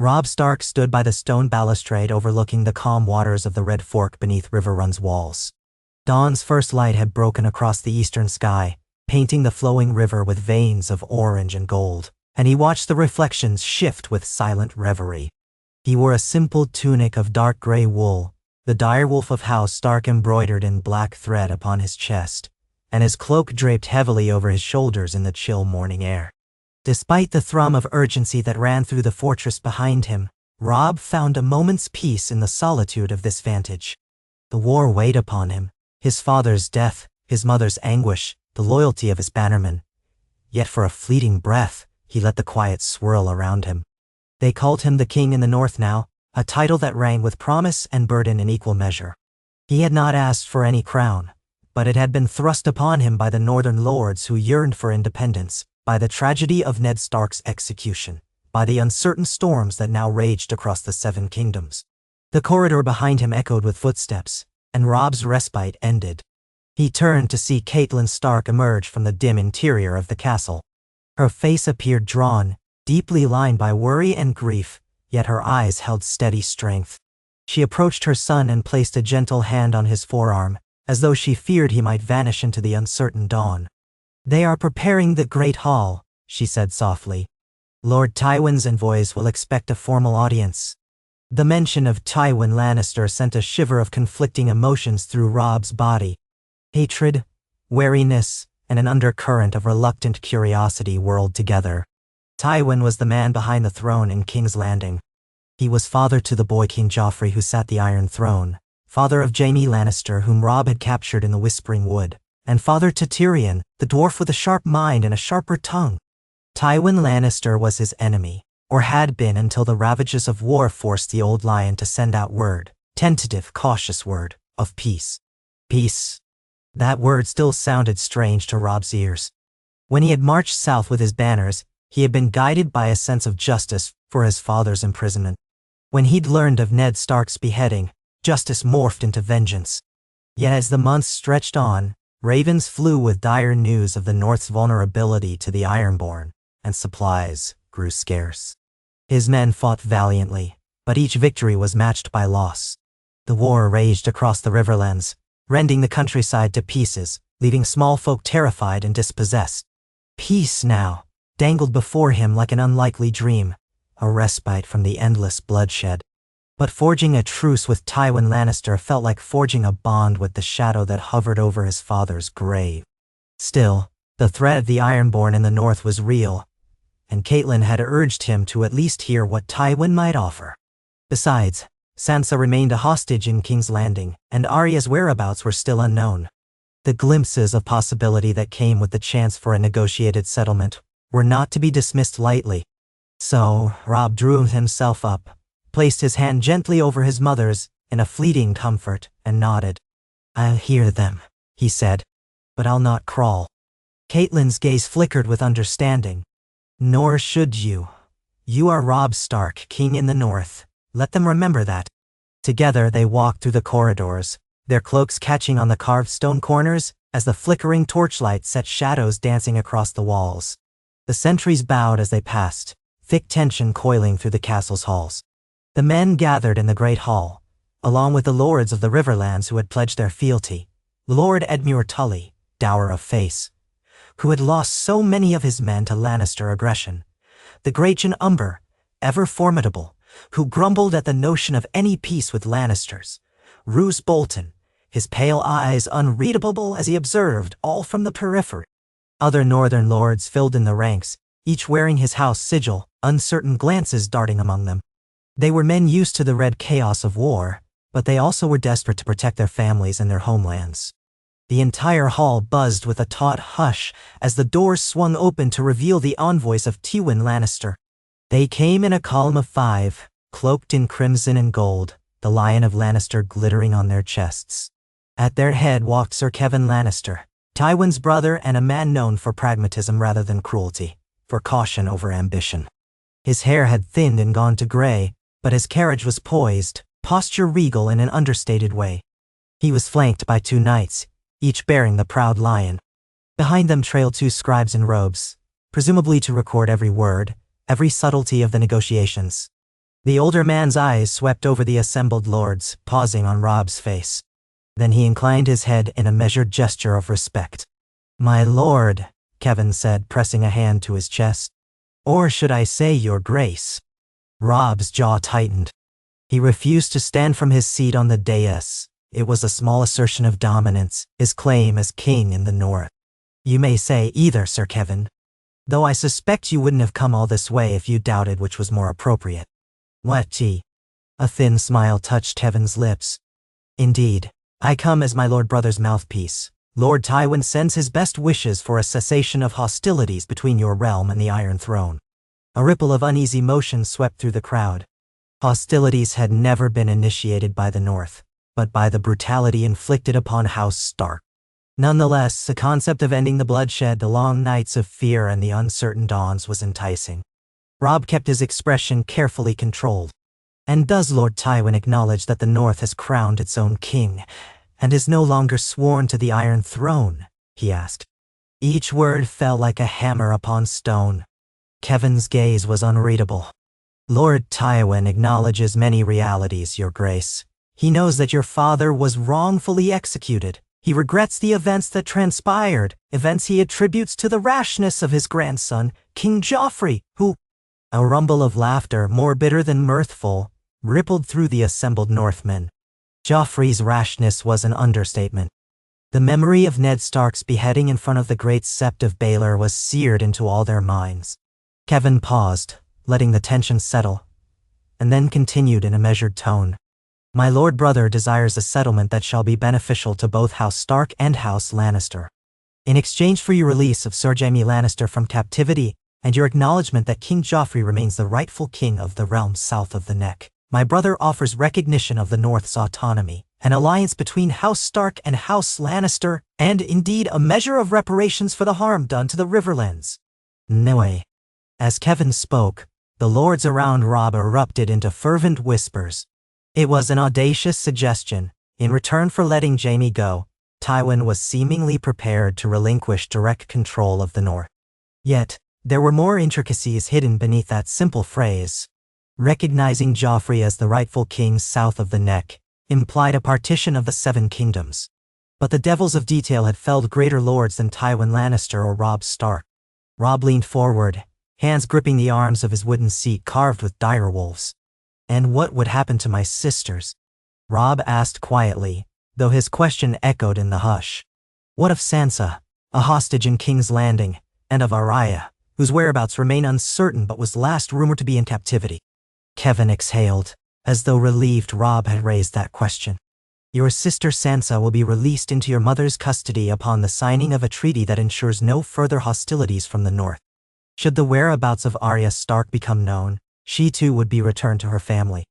Robb Stark stood by the stone balustrade overlooking the calm waters of the Red Fork beneath River Run's walls. Dawn's first light had broken across the eastern sky, painting the flowing river with veins of orange and gold, and he watched the reflections shift with silent reverie. He wore a simple tunic of dark gray wool, the direwolf of House Stark embroidered in black thread upon his chest, and his cloak draped heavily over his shoulders in the chill morning air. Despite the thrum of urgency that ran through the fortress behind him, Robb found a moment's peace in the solitude of this vantage. The war weighed upon him, his father's death, his mother's anguish, the loyalty of his bannermen. Yet for a fleeting breath, he let the quiet swirl around him. They called him the King in the North now, a title that rang with promise and burden in equal measure. He had not asked for any crown, but it had been thrust upon him by the northern lords who yearned for independence, by the tragedy of Ned Stark's execution, by the uncertain storms that now raged across the Seven Kingdoms. The corridor behind him echoed with footsteps, and Robb's respite ended. He turned to see Catelyn Stark emerge from the dim interior of the castle. Her face appeared drawn, deeply lined by worry and grief, yet her eyes held steady strength. She approached her son and placed a gentle hand on his forearm, as though she feared he might vanish into the uncertain dawn. "They are preparing the Great Hall," she said softly. "Lord Tywin's envoys will expect a formal audience." The mention of Tywin Lannister sent a shiver of conflicting emotions through Robb's body. Hatred, wariness, and an undercurrent of reluctant curiosity whirled together. Tywin was the man behind the throne in King's Landing. He was father to the boy King Joffrey who sat the Iron Throne, father of Jaime Lannister whom Robb had captured in the Whispering Wood, and father to Tyrion, the dwarf with a sharp mind and a sharper tongue. Tywin Lannister was his enemy, or had been until the ravages of war forced the old lion to send out word, tentative, cautious word, of peace. Peace. That word still sounded strange to Robb's ears. When he had marched south with his banners, he had been guided by a sense of justice for his father's imprisonment. When he'd learned of Ned Stark's beheading, justice morphed into vengeance. Yet as the months stretched on, ravens flew with dire news of the North's vulnerability to the Ironborn, and supplies grew scarce. His men fought valiantly, but each victory was matched by loss. The war raged across the Riverlands, rending the countryside to pieces, leaving small folk terrified and dispossessed. Peace now dangled before him like an unlikely dream, a respite from the endless bloodshed. But forging a truce with Tywin Lannister felt like forging a bond with the shadow that hovered over his father's grave. Still, the threat of the Ironborn in the North was real, and Catelyn had urged him to at least hear what Tywin might offer. Besides, Sansa remained a hostage in King's Landing, and Arya's whereabouts were still unknown. The glimpses of possibility that came with the chance for a negotiated settlement were not to be dismissed lightly. So, Robb drew himself up, placed his hand gently over his mother's in a fleeting comfort, and nodded. "I'll hear them," he said, "but I'll not crawl." Catelyn's gaze flickered with understanding. "Nor should you. You are Robb Stark, King in the North. Let them remember that." Together they walked through the corridors, their cloaks catching on the carved stone corners as the flickering torchlight set shadows dancing across the walls. The sentries bowed as they passed, thick tension coiling through the castle's halls. The men gathered in the Great Hall, along with the lords of the Riverlands who had pledged their fealty. Lord Edmure Tully, dour of face, who had lost so many of his men to Lannister aggression. The great Jon Umber, ever formidable, who grumbled at the notion of any peace with Lannisters. Roose Bolton, his pale eyes unreadable as he observed all from the periphery. Other northern lords filled in the ranks, each wearing his house sigil, uncertain glances darting among them. They were men used to the red chaos of war, but they also were desperate to protect their families and their homelands. The entire hall buzzed with a taut hush as the doors swung open to reveal the envoys of Tywin Lannister. They came in a column of 5, cloaked in crimson and gold, the Lion of Lannister glittering on their chests. At their head walked Sir Kevan Lannister, Tywin's brother and a man known for pragmatism rather than cruelty, for caution over ambition. His hair had thinned and gone to gray, but his carriage was poised, posture regal in an understated way. He was flanked by 2 knights, each bearing the proud lion. Behind them trailed 2 scribes in robes, presumably to record every word, every subtlety of the negotiations. The older man's eyes swept over the assembled lords, pausing on Robb's face. Then he inclined his head in a measured gesture of respect. "My lord," Kevin said, pressing a hand to his chest. "Or should I say, your grace?" Robb's jaw tightened. He refused to stand from his seat on the dais. It was a small assertion of dominance, his claim as king in the north. "You may say either, Sir Kevin. Though I suspect you wouldn't have come all this way if you doubted which was more appropriate." "What, gee?" A thin smile touched Kevin's lips. "Indeed, I come as my lord brother's mouthpiece. Lord Tywin sends his best wishes for a cessation of hostilities between your realm and the Iron Throne." A ripple of uneasy motion swept through the crowd. Hostilities had never been initiated by the North, but by the brutality inflicted upon House Stark. Nonetheless, the concept of ending the bloodshed, the long nights of fear, and the uncertain dawns was enticing. Robb kept his expression carefully controlled. "And does Lord Tywin acknowledge that the North has crowned its own king, and is no longer sworn to the Iron Throne?" he asked. Each word fell like a hammer upon stone. Kevin's gaze was unreadable. "Lord Tywin acknowledges many realities, your grace. He knows that your father was wrongfully executed. He regrets the events that transpired, events he attributes to the rashness of his grandson, King Joffrey, who—" A rumble of laughter, more bitter than mirthful, rippled through the assembled Northmen. Joffrey's rashness was an understatement. The memory of Ned Stark's beheading in front of the great sept of Baelor was seared into all their minds. Kevin paused, letting the tension settle, and then continued in a measured tone. "My lord brother desires a settlement that shall be beneficial to both House Stark and House Lannister. In exchange for your release of Sir Jaime Lannister from captivity and your acknowledgement that King Joffrey remains the rightful king of the realms south of the Neck, my brother offers recognition of the North's autonomy, an alliance between House Stark and House Lannister, and indeed a measure of reparations for the harm done to the Riverlands." "No." As Kevin spoke, the lords around Robb erupted into fervent whispers. It was an audacious suggestion. In return for letting Jaime go, Tywin was seemingly prepared to relinquish direct control of the North. Yet, there were more intricacies hidden beneath that simple phrase. Recognizing Joffrey as the rightful king south of the Neck implied a partition of the Seven Kingdoms. But the devils of detail had felled greater lords than Tywin Lannister or Robb Stark. Robb leaned forward, hands gripping the arms of his wooden seat carved with dire wolves. "And what would happen to my sisters?" Robb asked quietly, though his question echoed in the hush. "What of Sansa, a hostage in King's Landing, and of Arya, whose whereabouts remain uncertain but was last rumored to be in captivity?" Kevin exhaled, as though relieved Robb had raised that question. "Your sister Sansa will be released into your mother's custody upon the signing of a treaty that ensures no further hostilities from the North. Should the whereabouts of Arya Stark become known, she too would be returned to her family.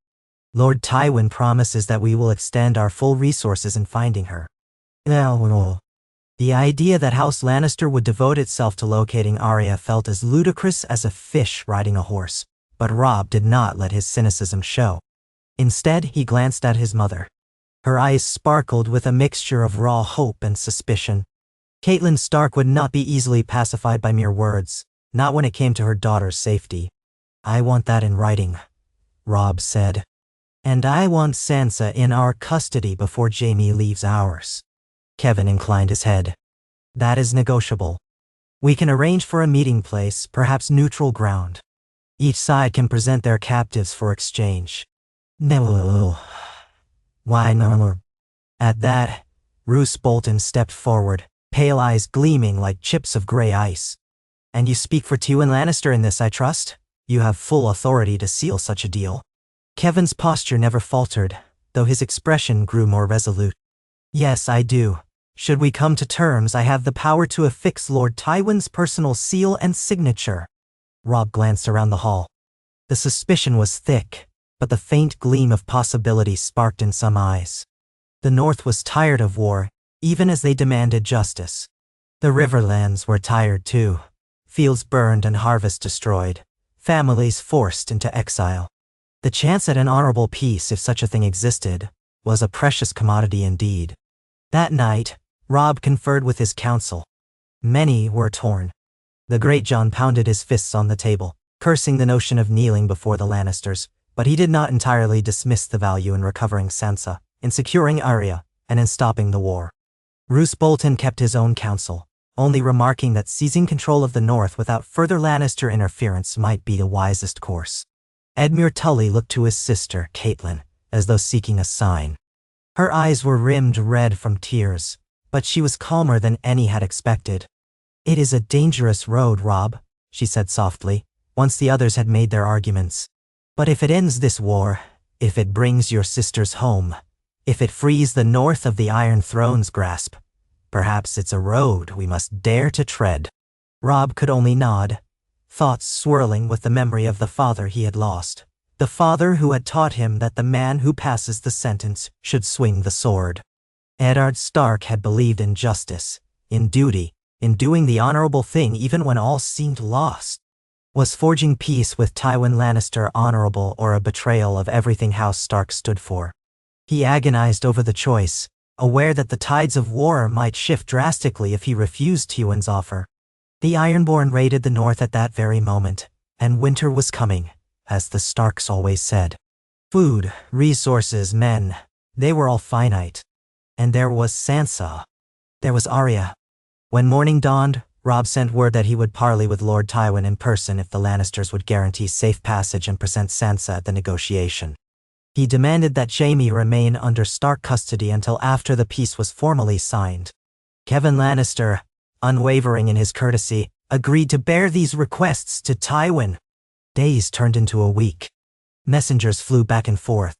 Lord Tywin promises that we will extend our full resources in finding her." The idea that House Lannister would devote itself to locating Arya felt as ludicrous as a fish riding a horse, but Robb did not let his cynicism show. Instead, he glanced at his mother. Her eyes sparkled with a mixture of raw hope and suspicion. Catelyn Stark would not be easily pacified by mere words, not when it came to her daughter's safety. "I want that in writing," Robb said. "And I want Sansa in our custody before Jaime leaves ours." Kevin inclined his head. "That is negotiable. We can arrange for a meeting place, perhaps neutral ground. Each side can present their captives for exchange." "No. Why no?" At that, Roose Bolton stepped forward, pale eyes gleaming like chips of gray ice. "And you speak for Tywin Lannister in this, I trust? You have full authority to seal such a deal." Kevin's posture never faltered, though his expression grew more resolute. "Yes, I do. Should we come to terms, I have the power to affix Lord Tywin's personal seal and signature." Robb glanced around the hall. The suspicion was thick, but the faint gleam of possibility sparked in some eyes. The North was tired of war, even as they demanded justice. The Riverlands were tired too. Fields burned and harvests destroyed, families forced into exile. The chance at an honorable peace, if such a thing existed, was a precious commodity indeed. That night, Robb conferred with his council. Many were torn. The Great John pounded his fists on the table, cursing the notion of kneeling before the Lannisters, but he did not entirely dismiss the value in recovering Sansa, in securing Arya, and in stopping the war. Roose Bolton kept his own counsel, only remarking that seizing control of the north without further Lannister interference might be the wisest course. Edmure Tully looked to his sister, Catelyn, as though seeking a sign. Her eyes were rimmed red from tears, but she was calmer than any had expected. "It is a dangerous road, Robb," she said softly, once the others had made their arguments. "But if it ends this war, if it brings your sisters home, if it frees the north of the Iron Throne's grasp, perhaps it's a road we must dare to tread." Robb could only nod, thoughts swirling with the memory of the father he had lost. The father who had taught him that the man who passes the sentence should swing the sword. Eddard Stark had believed in justice, in duty, in doing the honorable thing even when all seemed lost. Was forging peace with Tywin Lannister honorable or a betrayal of everything House Stark stood for? He agonized over the choice, aware that the tides of war might shift drastically if he refused Tywin's offer. The Ironborn raided the north at that very moment, and winter was coming, as the Starks always said. Food, resources, men, they were all finite. And there was Sansa. There was Arya. When morning dawned, Robb sent word that he would parley with Lord Tywin in person if the Lannisters would guarantee safe passage and present Sansa at the negotiation. He demanded that Jaime remain under Stark custody until after the peace was formally signed. Kevan Lannister, unwavering in his courtesy, agreed to bear these requests to Tywin. Days turned into a week. Messengers flew back and forth.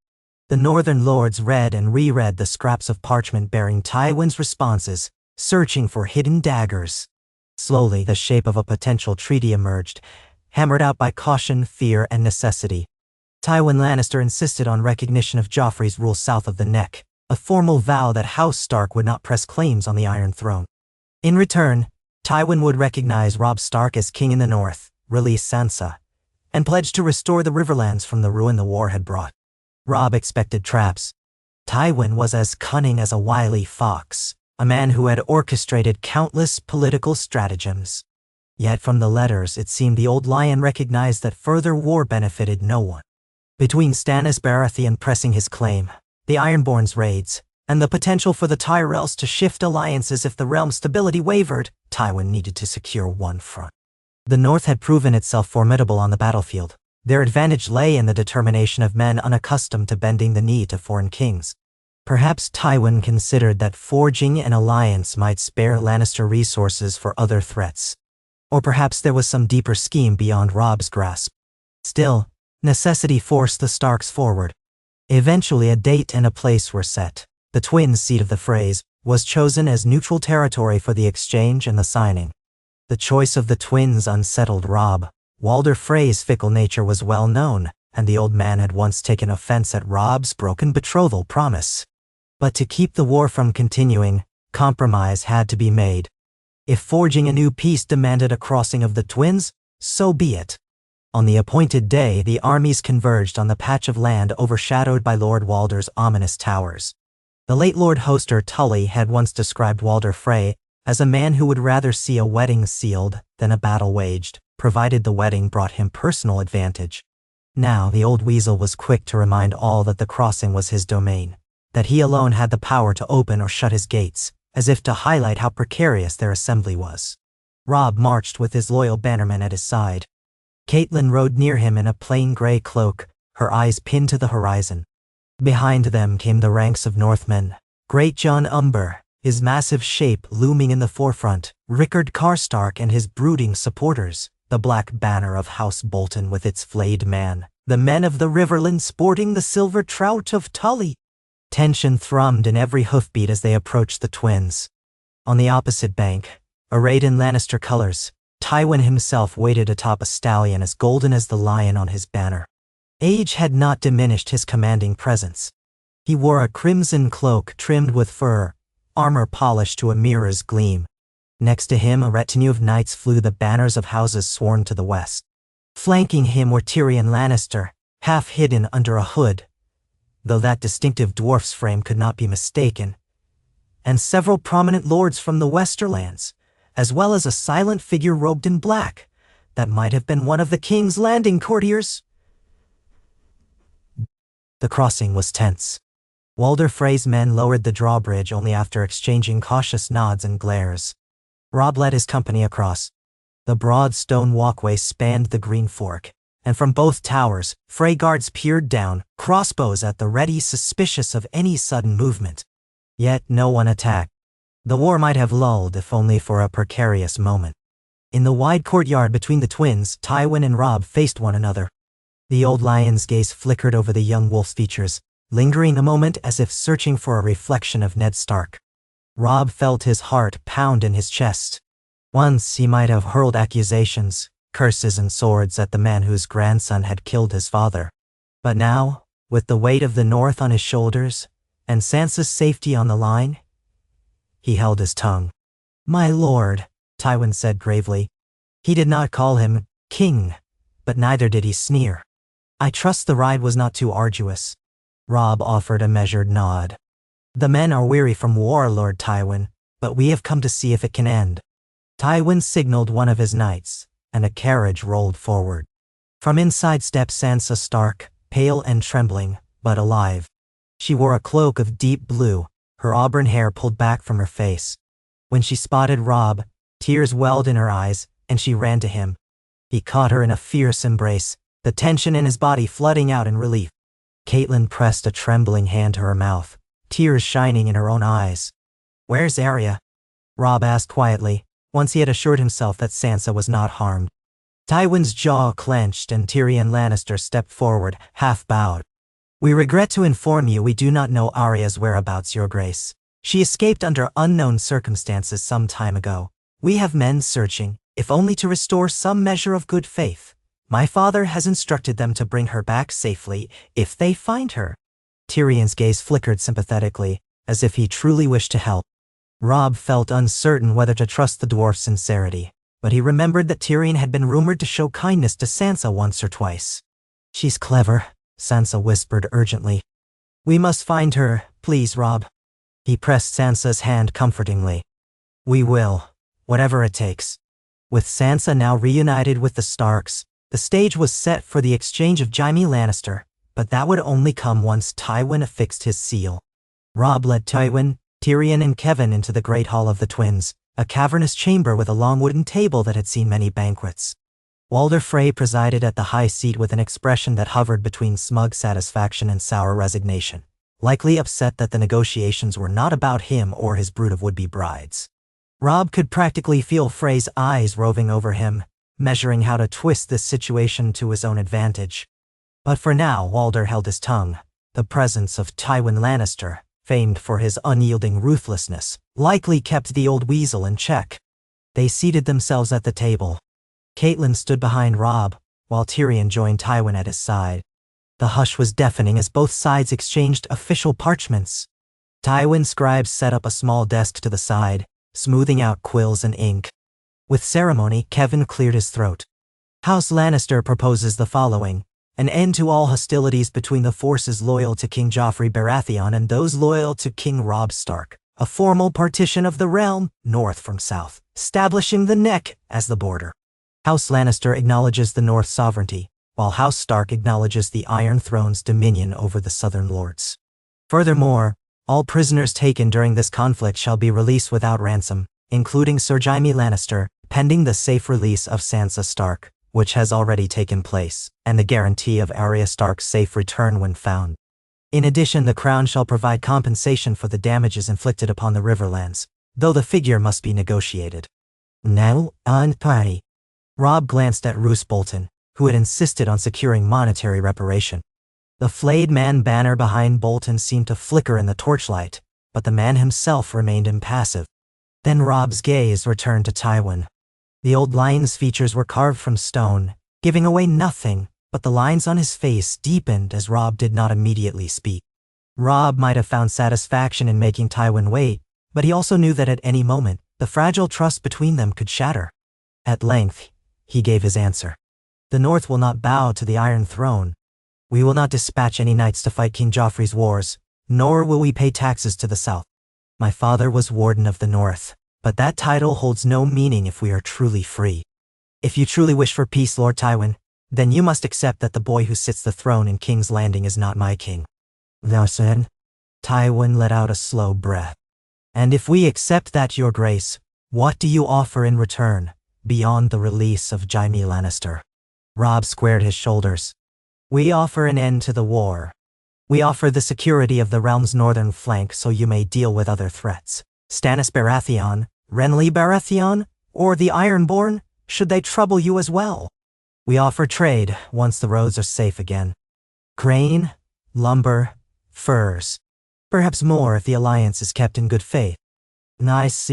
The northern lords read and reread the scraps of parchment bearing Tywin's responses, searching for hidden daggers. Slowly, the shape of a potential treaty emerged, hammered out by caution, fear, and necessity. Tywin Lannister insisted on recognition of Joffrey's rule south of the Neck, a formal vow that House Stark would not press claims on the Iron Throne. In return, Tywin would recognize Robb Stark as king in the north, release Sansa, and pledge to restore the Riverlands from the ruin the war had brought. Robb expected traps. Tywin was as cunning as a wily fox, a man who had orchestrated countless political stratagems. Yet from the letters it seemed the old lion recognized that further war benefited no one. Between Stannis Baratheon pressing his claim, the Ironborn's raids, and the potential for the Tyrells to shift alliances if the realm's stability wavered, Tywin needed to secure one front. The North had proven itself formidable on the battlefield. Their advantage lay in the determination of men unaccustomed to bending the knee to foreign kings. Perhaps Tywin considered that forging an alliance might spare Lannister resources for other threats. Or perhaps there was some deeper scheme beyond Robb's grasp. Still, necessity forced the Starks forward. Eventually a date and a place were set. The twins' seat of the phrase was chosen as neutral territory for the exchange and the signing. The choice of the twins unsettled Robb. Walder Frey's fickle nature was well known, and the old man had once taken offense at Robb's broken betrothal promise. But to keep the war from continuing, compromise had to be made. If forging a new peace demanded a crossing of the twins, so be it. On the appointed day, the armies converged on the patch of land overshadowed by Lord Walder's ominous towers. The late Lord Hoster Tully had once described Walder Frey as a man who would rather see a wedding sealed than a battle waged, provided the wedding brought him personal advantage. Now the old weasel was quick to remind all that the crossing was his domain, that he alone had the power to open or shut his gates, as if to highlight how precarious their assembly was. Robb marched with his loyal bannermen at his side. Catelyn rode near him in a plain gray cloak, her eyes pinned to the horizon. Behind them came the ranks of Northmen, Great John Umber, his massive shape looming in the forefront, Rickard Karstark and his brooding supporters, the black banner of House Bolton with its flayed man, the men of the Riverland sporting the silver trout of Tully. Tension thrummed in every hoofbeat as they approached the twins. On the opposite bank, arrayed in Lannister colors, Tywin himself waited atop a stallion as golden as the lion on his banner. Age had not diminished his commanding presence. He wore a crimson cloak trimmed with fur, armor polished to a mirror's gleam. Next to him, a retinue of knights flew the banners of houses sworn to the west. Flanking him were Tyrion Lannister, half hidden under a hood, though that distinctive dwarf's frame could not be mistaken, and several prominent lords from the Westerlands, as well as a silent figure robed in black that might have been one of the King's Landing courtiers. The crossing was tense. Walder Frey's men lowered the drawbridge only after exchanging cautious nods and glares. Robb led his company across. The broad stone walkway spanned the Green Fork, and from both towers, Frey guards peered down, crossbows at the ready, suspicious of any sudden movement. Yet no one attacked. The war might have lulled if only for a precarious moment. In the wide courtyard between the twins, Tywin and Robb faced one another. The old lion's gaze flickered over the young wolf's features, lingering a moment as if searching for a reflection of Ned Stark. Robb felt his heart pound in his chest. Once he might have hurled accusations, curses and swords at the man whose grandson had killed his father. But now, with the weight of the North on his shoulders, and Sansa's safety on the line, he held his tongue. "My lord," Tywin said gravely. He did not call him king, but neither did he sneer. "I trust the ride was not too arduous." Robb offered a measured nod. "The men are weary from war, Lord Tywin, but we have come to see if it can end." Tywin signaled one of his knights, and a carriage rolled forward. From inside stepped Sansa Stark, pale and trembling, but alive. She wore a cloak of deep blue, her auburn hair pulled back from her face. When she spotted Robb, tears welled in her eyes, and she ran to him. He caught her in a fierce embrace, the tension in his body flooding out in relief. Catelyn pressed a trembling hand to her mouth, tears shining in her own eyes. "Where's Arya?" Robb asked quietly, once he had assured himself that Sansa was not harmed. Tywin's jaw clenched and Tyrion Lannister stepped forward, half bowed. "We regret to inform you we do not know Arya's whereabouts, Your Grace. She escaped under unknown circumstances some time ago. We have men searching, if only to restore some measure of good faith. My father has instructed them to bring her back safely, if they find her." Tyrion's gaze flickered sympathetically, as if he truly wished to help. Robb felt uncertain whether to trust the dwarf's sincerity, but he remembered that Tyrion had been rumored to show kindness to Sansa once or twice. "She's clever," Sansa whispered urgently. "We must find her, please, Robb." He pressed Sansa's hand comfortingly. "We will, whatever it takes." With Sansa now reunited with the Starks, the stage was set for the exchange of Jaime Lannister, but that would only come once Tywin affixed his seal. Robb led Tywin, Tyrion and Kevan into the Great Hall of the Twins, a cavernous chamber with a long wooden table that had seen many banquets. Walder Frey presided at the high seat with an expression that hovered between smug satisfaction and sour resignation, likely upset that the negotiations were not about him or his brood of would-be brides. Robb could practically feel Frey's eyes roving over him, measuring how to twist this situation to his own advantage. But for now, Walder held his tongue. The presence of Tywin Lannister, famed for his unyielding ruthlessness, likely kept the old weasel in check. They seated themselves at the table. Catelyn stood behind Robb, while Tyrion joined Tywin at his side. The hush was deafening as both sides exchanged official parchments. Tywin's scribes set up a small desk to the side, smoothing out quills and ink. With ceremony, Kevan cleared his throat. "House Lannister proposes the following: an end to all hostilities between the forces loyal to King Joffrey Baratheon and those loyal to King Robb Stark. A formal partition of the realm, north from south, establishing the Neck as the border. House Lannister acknowledges the North's sovereignty, while House Stark acknowledges the Iron Throne's dominion over the Southern Lords. Furthermore, all prisoners taken during this conflict shall be released without ransom, including Sir Jaime Lannister, pending the safe release of Sansa Stark, which has already taken place, and the guarantee of Arya Stark's safe return when found. In addition, the Crown shall provide compensation for the damages inflicted upon the Riverlands, though the figure must be negotiated." "Now, on party." Robb glanced at Roose Bolton, who had insisted on securing monetary reparation. The flayed man banner behind Bolton seemed to flicker in the torchlight, but the man himself remained impassive. Then Robb's gaze returned to Tywin. The old lion's features were carved from stone, giving away nothing, but the lines on his face deepened as Robb did not immediately speak. Robb might have found satisfaction in making Tywin wait, but he also knew that at any moment, the fragile trust between them could shatter. At length, he gave his answer. "The North will not bow to the Iron Throne. We will not dispatch any knights to fight King Joffrey's wars, nor will we pay taxes to the South. My father was Warden of the North, but that title holds no meaning if we are truly free. If you truly wish for peace, Lord Tywin, then you must accept that the boy who sits the throne in King's Landing is not my king." Thou said. Tywin let out a slow breath. And if we accept that, your grace, what do you offer in return, beyond the release of Jaime Lannister? Robb squared his shoulders. We offer an end to the war. We offer the security of the realm's northern flank so you may deal with other threats. Stannis Baratheon, Renly Baratheon, or the Ironborn, should they trouble you as well. We offer trade once the roads are safe again. Grain, lumber, furs. Perhaps more if the alliance is kept in good faith. Nice.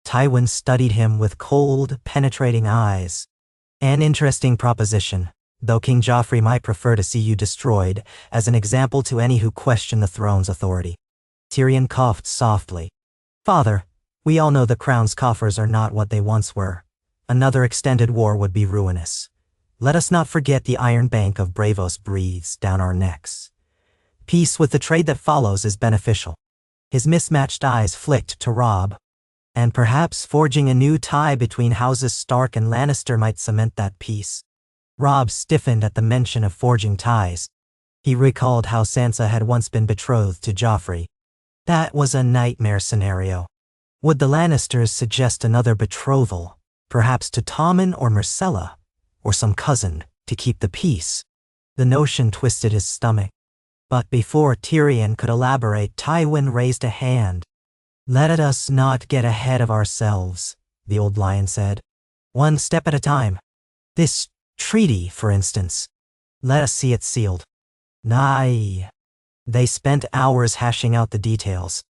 Tywin studied him with cold, penetrating eyes. An interesting proposition, though King Joffrey might prefer to see you destroyed, as an example to any who question the throne's authority. Tyrion coughed softly. Father, we all know the crown's coffers are not what they once were. Another extended war would be ruinous. Let us not forget the iron bank of Braavos breathes down our necks. Peace with the trade that follows is beneficial. His mismatched eyes flicked to Robb. And perhaps forging a new tie between houses Stark and Lannister might cement that peace. Robb stiffened at the mention of forging ties. He recalled how Sansa had once been betrothed to Joffrey. That was a nightmare scenario. Would the Lannisters suggest another betrothal, perhaps to Tommen or Myrcella, or some cousin, to keep the peace? The notion twisted his stomach. But before Tyrion could elaborate, Tywin raised a hand. Let us not get ahead of ourselves, the old lion said. One step at a time. This treaty, for instance. Let us see it sealed. Nay. They spent hours hashing out the details.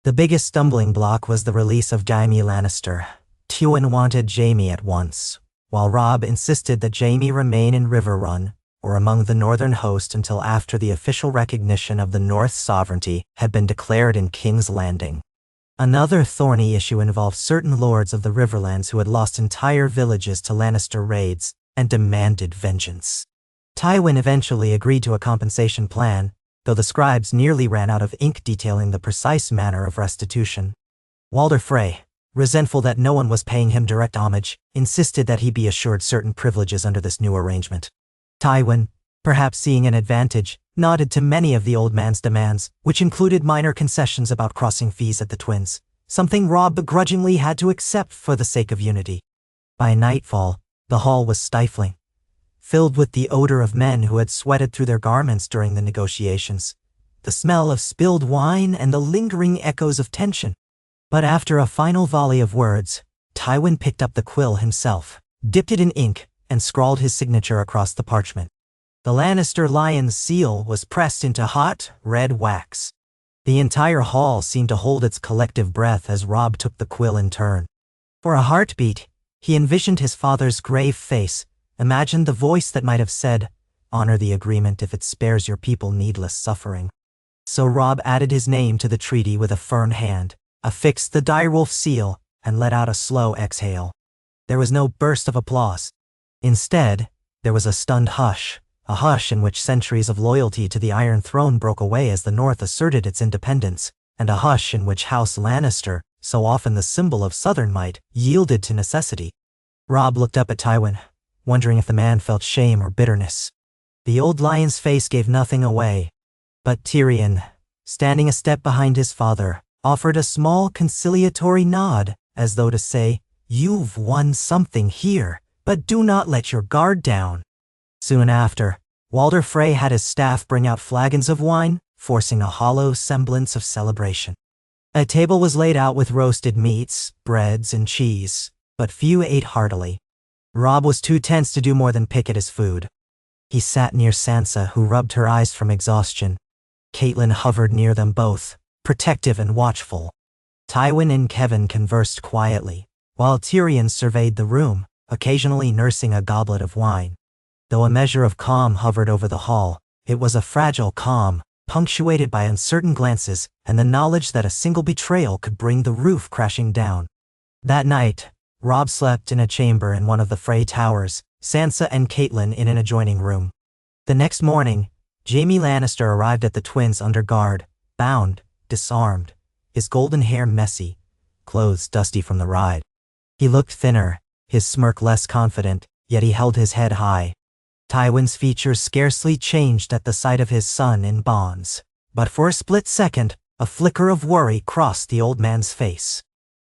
The biggest stumbling block was the release of Jaime Lannister. Tywin wanted Jaime at once, while Robb insisted that Jaime remain in Riverrun, or among the northern host until after the official recognition of the North's sovereignty had been declared in King's Landing. Another thorny issue involved certain lords of the Riverlands who had lost entire villages to Lannister raids and demanded vengeance. Tywin eventually agreed to a compensation plan, though the scribes nearly ran out of ink detailing the precise manner of restitution. Walder Frey, resentful that no one was paying him direct homage, insisted that he be assured certain privileges under this new arrangement. Tywin, perhaps seeing an advantage, nodded to many of the old man's demands, which included minor concessions about crossing fees at the Twins, something Robb begrudgingly had to accept for the sake of unity. By nightfall, the hall was stifling, filled with the odor of men who had sweated through their garments during the negotiations, the smell of spilled wine and the lingering echoes of tension. But after a final volley of words, Tywin picked up the quill himself, dipped it in ink, and scrawled his signature across the parchment. The Lannister lion's seal was pressed into hot, red wax. The entire hall seemed to hold its collective breath as Robb took the quill in turn. For a heartbeat, he envisioned his father's grave face, imagined the voice that might have said, "Honor the agreement if it spares your people needless suffering." So Robb added his name to the treaty with a firm hand, affixed the direwolf seal, and let out a slow exhale. There was no burst of applause. Instead, there was a stunned hush, a hush in which centuries of loyalty to the Iron Throne broke away as the North asserted its independence, and a hush in which House Lannister, so often the symbol of Southern might, yielded to necessity. Robb looked up at Tywin, wondering if the man felt shame or bitterness. The old lion's face gave nothing away, but Tyrion, standing a step behind his father, offered a small conciliatory nod, as though to say, "You've won something here, but do not let your guard down." Soon after, Walder Frey had his staff bring out flagons of wine, forcing a hollow semblance of celebration. A table was laid out with roasted meats, breads, and cheese, but few ate heartily. Robb was too tense to do more than pick at his food. He sat near Sansa, who rubbed her eyes from exhaustion. Catelyn hovered near them both, protective and watchful. Tywin and Kevin conversed quietly, while Tyrion surveyed the room, occasionally nursing a goblet of wine. Though a measure of calm hovered over the hall, it was a fragile calm, punctuated by uncertain glances and the knowledge that a single betrayal could bring the roof crashing down. That night, Robb slept in a chamber in one of the Frey towers, Sansa and Catelyn in an adjoining room. The next morning, Jaime Lannister arrived at the Twins under guard, bound, disarmed, his golden hair messy, clothes dusty from the ride. He looked thinner, his smirk less confident, yet he held his head high. Tywin's features scarcely changed at the sight of his son in bonds. But for a split second, a flicker of worry crossed the old man's face.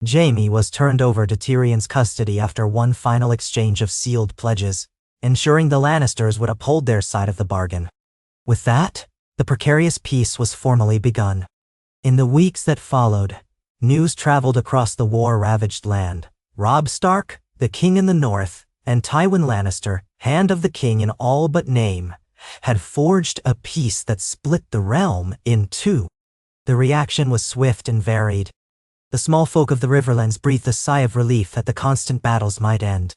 Jaime was turned over to Tyrion's custody after one final exchange of sealed pledges, ensuring the Lannisters would uphold their side of the bargain. With that, the precarious peace was formally begun. In the weeks that followed, news traveled across the war-ravaged land. Robb Stark, the king in the north, and Tywin Lannister, Hand of the King in all but name, had forged a peace that split the realm in two. The reaction was swift and varied. The small folk of the Riverlands breathed a sigh of relief that the constant battles might end.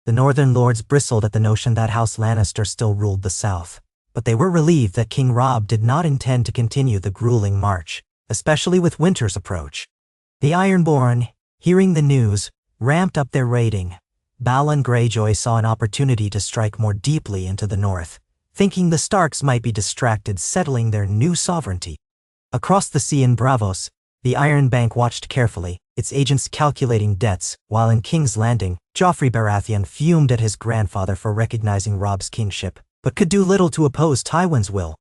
The northern lords bristled at the notion that House Lannister still ruled the south, but they were relieved that King Robb did not intend to continue the grueling march, especially with winter's approach. The Ironborn, hearing the news, ramped up their raiding. Balon Greyjoy saw an opportunity to strike more deeply into the north, thinking the Starks might be distracted settling their new sovereignty. Across the sea in Braavos, the Iron Bank watched carefully, its agents calculating debts, while in King's Landing, Joffrey Baratheon fumed at his grandfather for recognizing Robb's kingship, but could do little to oppose Tywin's will.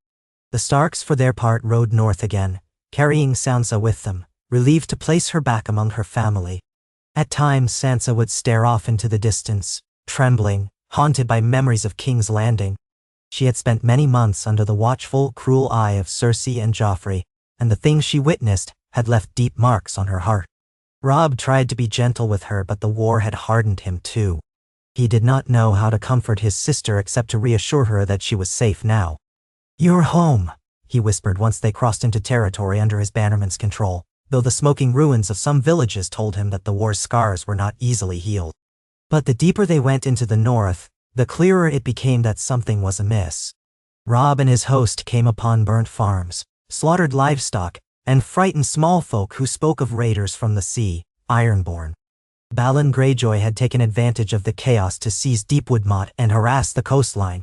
The Starks, for their part, rode north again, carrying Sansa with them, relieved to place her back among her family. At times Sansa would stare off into the distance, trembling, haunted by memories of King's Landing. She had spent many months under the watchful, cruel eye of Cersei and Joffrey, and the things she witnessed had left deep marks on her heart. Robb tried to be gentle with her, but the war had hardened him too. He did not know how to comfort his sister except to reassure her that she was safe now. "You're home," he whispered once they crossed into territory under his bannerman's control, though the smoking ruins of some villages told him that the war's scars were not easily healed. But the deeper they went into the north, the clearer it became that something was amiss. Robb and his host came upon burnt farms, slaughtered livestock, and frightened small folk who spoke of raiders from the sea, Ironborn. Balon Greyjoy had taken advantage of the chaos to seize Deepwood Motte and harass the coastline.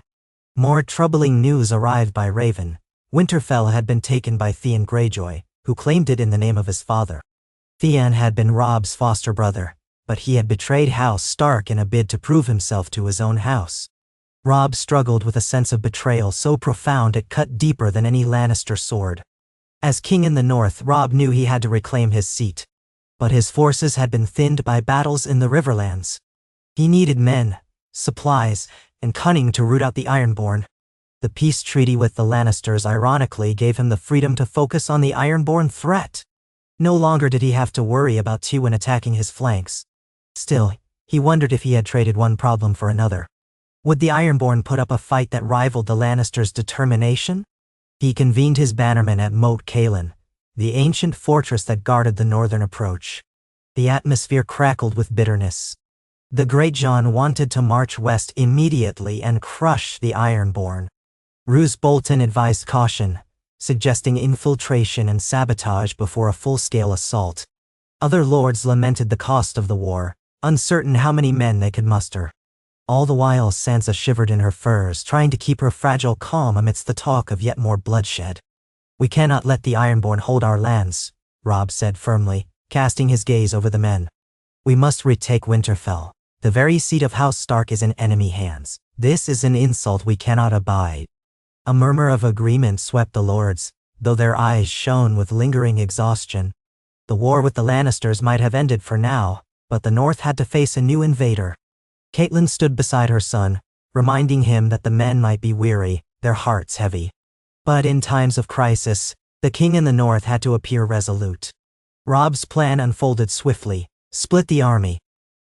More troubling news arrived by Raven. Winterfell had been taken by Theon Greyjoy, who claimed it in the name of his father. Theon had been Robb's foster brother, but he had betrayed House Stark in a bid to prove himself to his own house. Robb struggled with a sense of betrayal so profound it cut deeper than any Lannister sword. As king in the north, Robb knew he had to reclaim his seat. But his forces had been thinned by battles in the Riverlands. He needed men, supplies, and cunning to root out the Ironborn. The peace treaty with the Lannisters ironically gave him the freedom to focus on the Ironborn threat. No longer did he have to worry about Tywin attacking his flanks. Still, he wondered if he had traded one problem for another. Would the Ironborn put up a fight that rivaled the Lannisters' determination? He convened his bannermen at Moat Cailin, the ancient fortress that guarded the northern approach. The atmosphere crackled with bitterness. The Great John wanted to march west immediately and crush the Ironborn. Roose Bolton advised caution, suggesting infiltration and sabotage before a full-scale assault. Other lords lamented the cost of the war, uncertain how many men they could muster. All the while Sansa shivered in her furs, trying to keep her fragile calm amidst the talk of yet more bloodshed. "We cannot let the Ironborn hold our lands," Robb said firmly, casting his gaze over the men. "We must retake Winterfell. The very seat of House Stark is in enemy hands. This is an insult we cannot abide." A murmur of agreement swept the lords, though their eyes shone with lingering exhaustion. The war with the Lannisters might have ended for now, but the North had to face a new invader. Catelyn stood beside her son, reminding him that the men might be weary, their hearts heavy. But in times of crisis, the king in the North had to appear resolute. Robb's plan unfolded swiftly: split the army.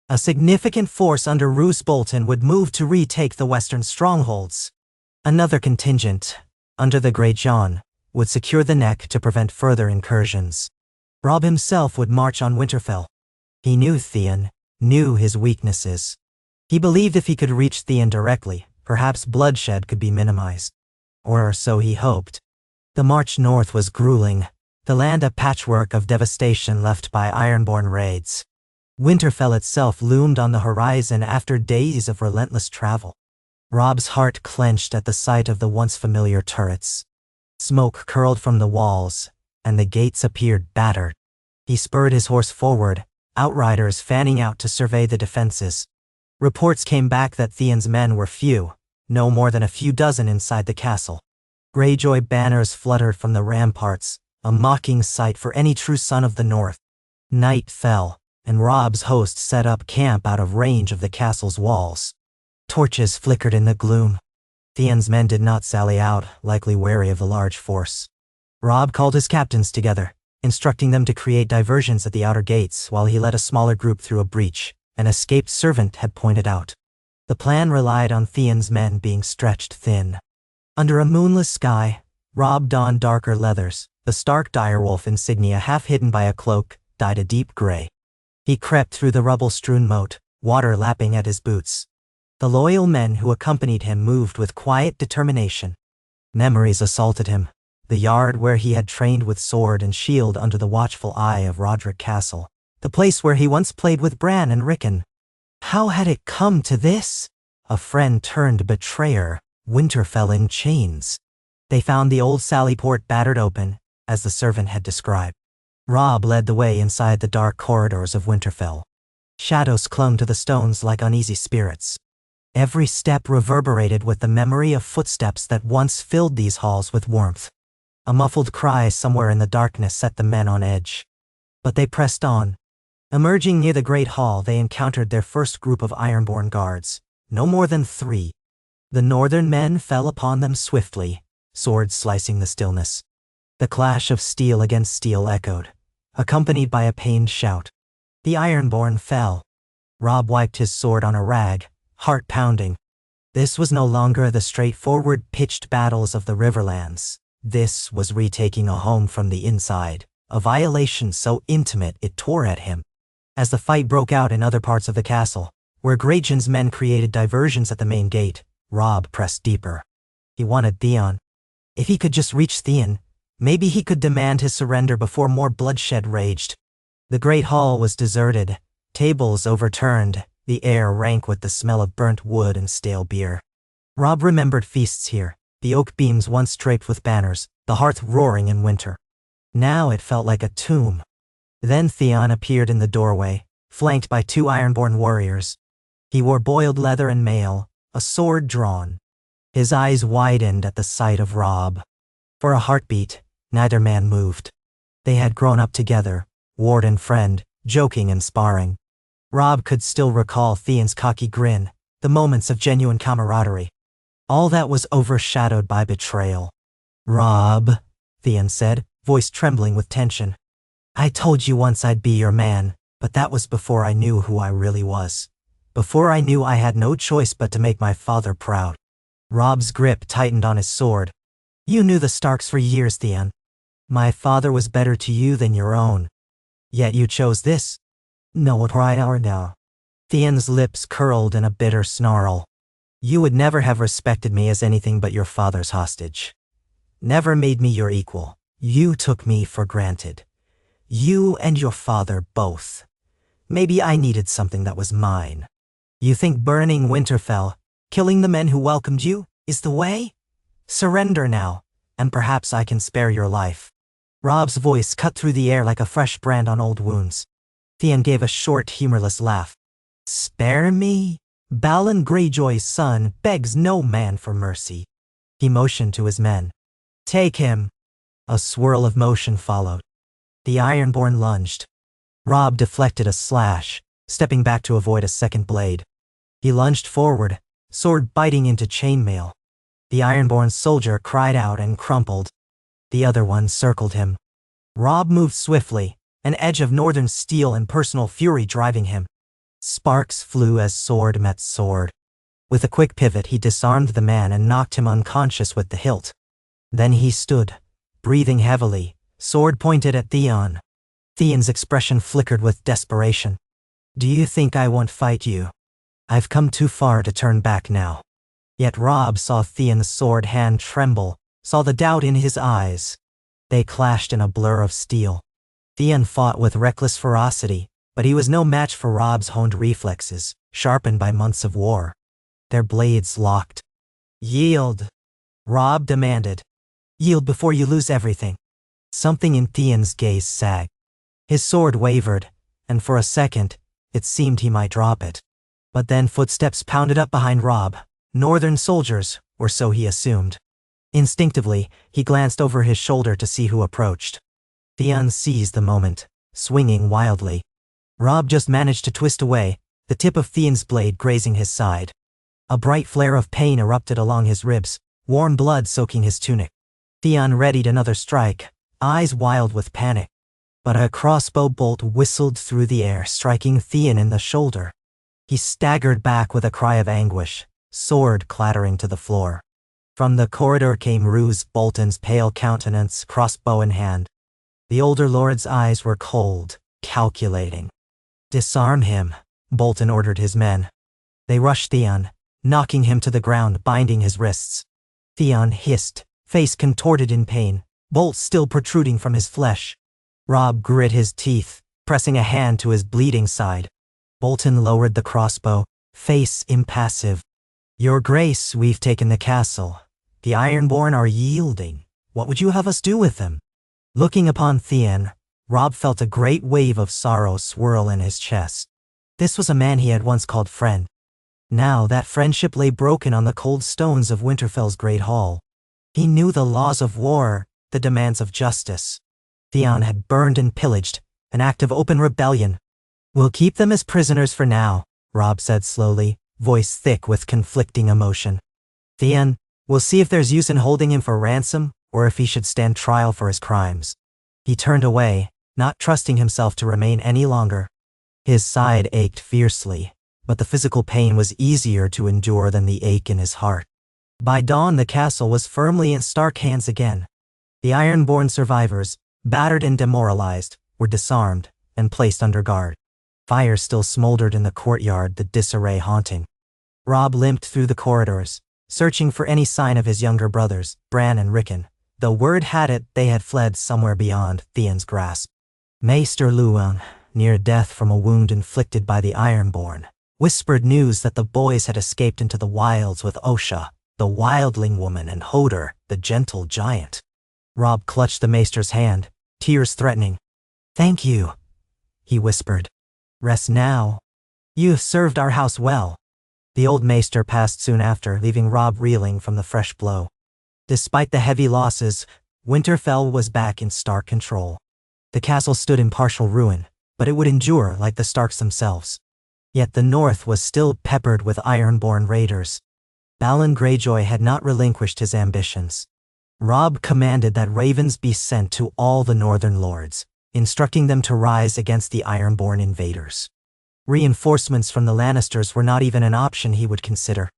A significant force under Roose Bolton would move to retake the western strongholds. Another contingent, under the Great John, would secure the neck to prevent further incursions. Robb himself would march on Winterfell. He knew Theon, knew his weaknesses. He believed if he could reach Theon directly, perhaps bloodshed could be minimized. Or so he hoped. The march north was grueling, the land a patchwork of devastation left by Ironborn raids. Winterfell itself loomed on the horizon after days of relentless travel. Robb's heart clenched at the sight of the once familiar turrets. Smoke curled from the walls, and the gates appeared battered. He spurred his horse forward, outriders fanning out to survey the defenses. Reports came back that Theon's men were few, no more than a few dozen inside the castle. Greyjoy banners fluttered from the ramparts, a mocking sight for any true son of the North. Night fell, and Robb's host set up camp out of range of the castle's walls. Torches flickered in the gloom. Theon's men did not sally out, likely wary of the large force. Robb called his captains together, instructing them to create diversions at the outer gates while he led a smaller group through a breach an escaped servant had pointed out. The plan relied on Theon's men being stretched thin. Under a moonless sky, Robb donned darker leathers, the Stark direwolf insignia half hidden by a cloak, dyed a deep gray. He crept through the rubble-strewn moat, water lapping at his boots. The loyal men who accompanied him moved with quiet determination. Memories assaulted him, the yard where he had trained with sword and shield under the watchful eye of Roderick Castle, the place where he once played with Bran and Rickon. How had it come to this? A friend turned betrayer, Winterfell in chains. They found the old Sallyport battered open, as the servant had described. Robb led the way inside the dark corridors of Winterfell. Shadows clung to the stones like uneasy spirits. Every step reverberated with the memory of footsteps that once filled these halls with warmth. A muffled cry somewhere in the darkness set the men on edge. But they pressed on. Emerging near the great hall, they encountered their first group of Ironborn guards, no more than 3. The northern men fell upon them swiftly, swords slicing the stillness. The clash of steel against steel echoed, accompanied by a pained shout. The Ironborn fell. Robb wiped his sword on a rag, heart pounding. This was no longer the straightforward pitched battles of the Riverlands. This was retaking a home from the inside, a violation so intimate it tore at him. As the fight broke out in other parts of the castle, where Greyjoy's men created diversions at the main gate, Robb pressed deeper. He wanted Theon. If he could just reach Theon, maybe he could demand his surrender before more bloodshed raged. The great hall was deserted, tables overturned, the air rank with the smell of burnt wood and stale beer. Robb remembered feasts here, the oak beams once draped with banners, the hearth roaring in winter. Now it felt like a tomb. Then Theon appeared in the doorway, flanked by 2 Ironborn warriors. He wore boiled leather and mail, a sword drawn. His eyes widened at the sight of Robb. For a heartbeat, neither man moved. They had grown up together, ward and friend, joking and sparring. Robb could still recall Theon's cocky grin, the moments of genuine camaraderie. All that was overshadowed by betrayal. "Robb," Theon said, voice trembling with tension. "I told you once I'd be your man, but that was before I knew who I really was. Before I knew I had no choice but to make my father proud." Robb's grip tightened on his sword. "You knew the Starks for years, Theon. My father was better to you than your own. Yet you chose this. Know it right or now?" Theon's lips curled in a bitter snarl. "You would never have respected me as anything but your father's hostage. Never made me your equal. You took me for granted. You and your father both. Maybe I needed something that was mine. You think burning Winterfell, killing the men who welcomed you, is the way? Surrender now, and perhaps I can spare your life." Robb's voice cut through the air like a fresh brand on old wounds. Theon gave a short, humorless laugh. "Spare me? Balon Greyjoy's son begs no man for mercy." He motioned to his men. "Take him." A swirl of motion followed. The Ironborn lunged. Robb deflected a slash, stepping back to avoid a second blade. He lunged forward, sword biting into chainmail. The Ironborn soldier cried out and crumpled. The other one circled him. Robb moved swiftly, an edge of northern steel and personal fury driving him. Sparks flew as sword met sword. With a quick pivot, he disarmed the man and knocked him unconscious with the hilt. Then he stood, breathing heavily, sword pointed at Theon. Theon's expression flickered with desperation. "Do you think I won't fight you? I've come too far to turn back now." Yet Robb saw Theon's sword hand tremble, saw the doubt in his eyes. They clashed in a blur of steel. Theon fought with reckless ferocity, but he was no match for Robb's honed reflexes, sharpened by months of war. Their blades locked. "Yield," Robb demanded. "Yield before you lose everything." Something in Theon's gaze sagged. His sword wavered, and for a second, it seemed he might drop it. But then footsteps pounded up behind Robb, northern soldiers, or so he assumed. Instinctively, he glanced over his shoulder to see who approached. Theon seized the moment, swinging wildly. Robb just managed to twist away, the tip of Theon's blade grazing his side. A bright flare of pain erupted along his ribs, warm blood soaking his tunic. Theon readied another strike, eyes wild with panic. But a crossbow bolt whistled through the air, striking Theon in the shoulder. He staggered back with a cry of anguish, sword clattering to the floor. From the corridor came Roose Bolton's pale countenance, crossbow in hand. The older lord's eyes were cold, calculating. "Disarm him," Bolton ordered his men. They rushed Theon, knocking him to the ground, binding his wrists. Theon hissed, face contorted in pain, bolts still protruding from his flesh. Robb grit his teeth, pressing a hand to his bleeding side. Bolton lowered the crossbow, face impassive. "Your Grace, we've taken the castle. The Ironborn are yielding. What would you have us do with them?" Looking upon Theon, Robb felt a great wave of sorrow swirl in his chest. This was a man he had once called friend. Now that friendship lay broken on the cold stones of Winterfell's great hall. He knew the laws of war, the demands of justice. Theon had burned and pillaged, an act of open rebellion. "We'll keep them as prisoners for now," Robb said slowly, voice thick with conflicting emotion. "Theon, we'll see if there's use in holding him for ransom, or if he should stand trial for his crimes." He turned away, not trusting himself to remain any longer. His side ached fiercely, but the physical pain was easier to endure than the ache in his heart. By dawn, the castle was firmly in Stark hands again. The Ironborn survivors, battered and demoralized, were disarmed and placed under guard. Fire still smoldered in the courtyard, the disarray haunting. Robb limped through the corridors, searching for any sign of his younger brothers, Bran and Rickon, though word had it they had fled somewhere beyond Theon's grasp. Maester Luwin, near death from a wound inflicted by the Ironborn, whispered news that the boys had escaped into the wilds with Osha, the wildling woman, and Hodor, the gentle giant. Robb clutched the maester's hand, tears threatening. "Thank you," he whispered. "Rest now. You have served our house well." The old maester passed soon after, leaving Robb reeling from the fresh blow. Despite the heavy losses, Winterfell was back in Stark control. The castle stood in partial ruin, but it would endure like the Starks themselves. Yet the north was still peppered with Ironborn raiders. Balon Greyjoy had not relinquished his ambitions. Robb commanded that ravens be sent to all the northern lords, instructing them to rise against the Ironborn invaders. Reinforcements from the Lannisters were not even an option he would consider.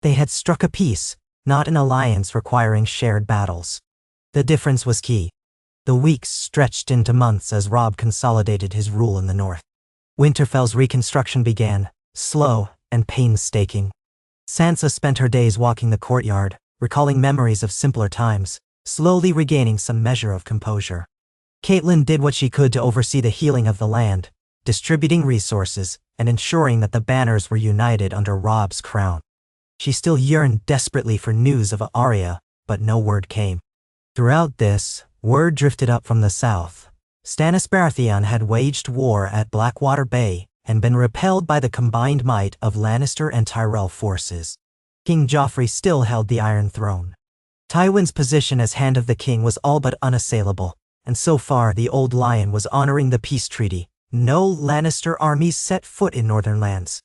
They had struck a peace, not an alliance requiring shared battles. The difference was key. The weeks stretched into months as Robb consolidated his rule in the north. Winterfell's reconstruction began, slow and painstaking. Sansa spent her days walking the courtyard, recalling memories of simpler times, slowly regaining some measure of composure. Catelyn did what she could to oversee the healing of the land, distributing resources and ensuring that the banners were united under Robb's crown. She still yearned desperately for news of Arya, but no word came. Throughout this, word drifted up from the south. Stannis Baratheon had waged war at Blackwater Bay and been repelled by the combined might of Lannister and Tyrell forces. King Joffrey still held the Iron Throne. Tywin's position as Hand of the King was all but unassailable, and so far the Old Lion was honoring the peace treaty. No Lannister armies set foot in northern lands.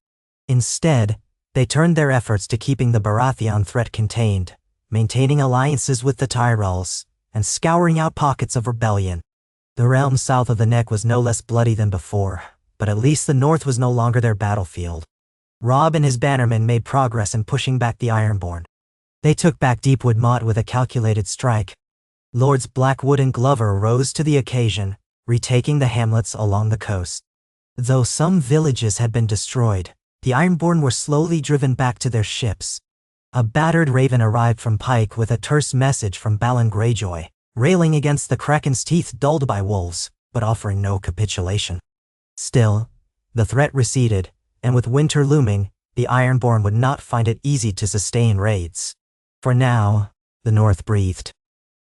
Instead, they turned their efforts to keeping the Baratheon threat contained, maintaining alliances with the Tyrells, and scouring out pockets of rebellion. The realm south of the Neck was no less bloody than before, but at least the north was no longer their battlefield. Robb and his bannermen made progress in pushing back the Ironborn. They took back Deepwood Motte with a calculated strike. Lords Blackwood and Glover rose to the occasion, retaking the hamlets along the coast. Though some villages had been destroyed, the Ironborn were slowly driven back to their ships. A battered raven arrived from Pike with a terse message from Balon Greyjoy, railing against the Kraken's teeth dulled by wolves, but offering no capitulation. Still, the threat receded, and with winter looming, the Ironborn would not find it easy to sustain raids. For now, the North breathed.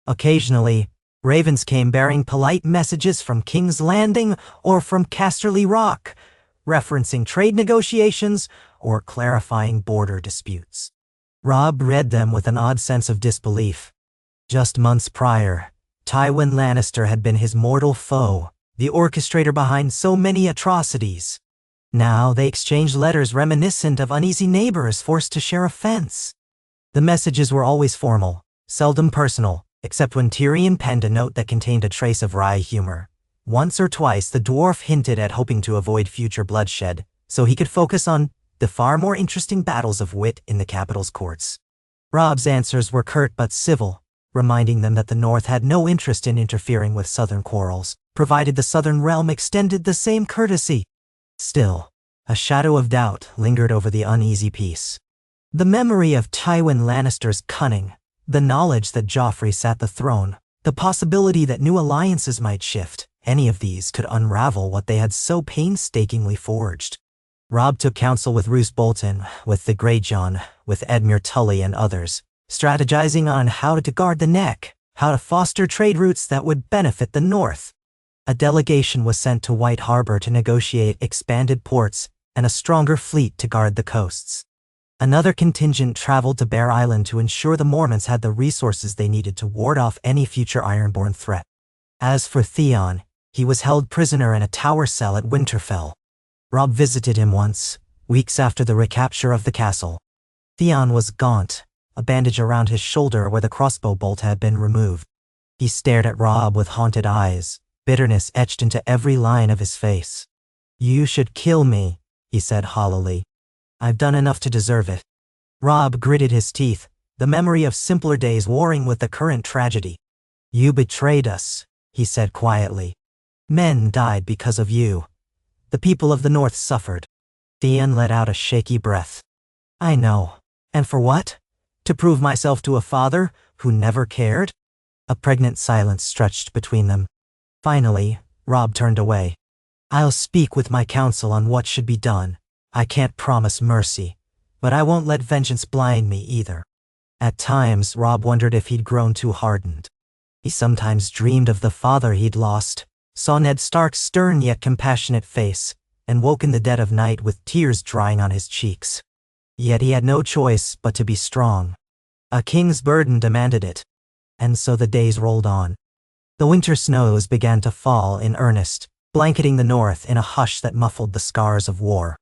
Occasionally, ravens came bearing polite messages from King's Landing or from Casterly Rock, referencing trade negotiations or clarifying border disputes. Robb read them with an odd sense of disbelief. Just months prior, Tywin Lannister had been his mortal foe, the orchestrator behind so many atrocities. Now they exchanged letters reminiscent of uneasy neighbors forced to share a fence. The messages were always formal, seldom personal, except when Tyrion penned a note that contained a trace of wry humor. Once or twice the dwarf hinted at hoping to avoid future bloodshed, so he could focus on the far more interesting battles of wit in the capital's courts. Robb's answers were curt but civil, reminding them that the North had no interest in interfering with Southern quarrels, provided the Southern realm extended the same courtesy. Still, a shadow of doubt lingered over the uneasy peace. The memory of Tywin Lannister's cunning, the knowledge that Joffrey sat the throne, the possibility that new alliances might shift, any of these could unravel what they had so painstakingly forged. Robb took counsel with Roose Bolton, with the Greyjohn, with Edmure Tully and others, strategizing on how to guard the neck, how to foster trade routes that would benefit the North. A delegation was sent to White Harbor to negotiate expanded ports and a stronger fleet to guard the coasts. Another contingent traveled to Bear Island to ensure the Mormonts had the resources they needed to ward off any future Ironborn threat. As for Theon, he was held prisoner in a tower cell at Winterfell. Robb visited him once, weeks after the recapture of the castle. Theon was gaunt, a bandage around his shoulder where the crossbow bolt had been removed. He stared at Robb with haunted eyes, bitterness etched into every line of his face. "You should kill me," he said hollowly. "I've done enough to deserve it." Robb gritted his teeth, the memory of simpler days warring with the current tragedy. "You betrayed us," he said quietly. "Men died because of you. The people of the North suffered." Theon let out a shaky breath. "I know. And for what? To prove myself to a father who never cared?" A pregnant silence stretched between them. Finally, Robb turned away. "I'll speak with my council on what should be done. I can't promise mercy, but I won't let vengeance blind me either." At times, Robb wondered if he'd grown too hardened. He sometimes dreamed of the father he'd lost, saw Ned Stark's stern yet compassionate face, and woke in the dead of night with tears drying on his cheeks. Yet he had no choice but to be strong. A king's burden demanded it. And so the days rolled on. The winter snows began to fall in earnest, blanketing the North in a hush that muffled the scars of war.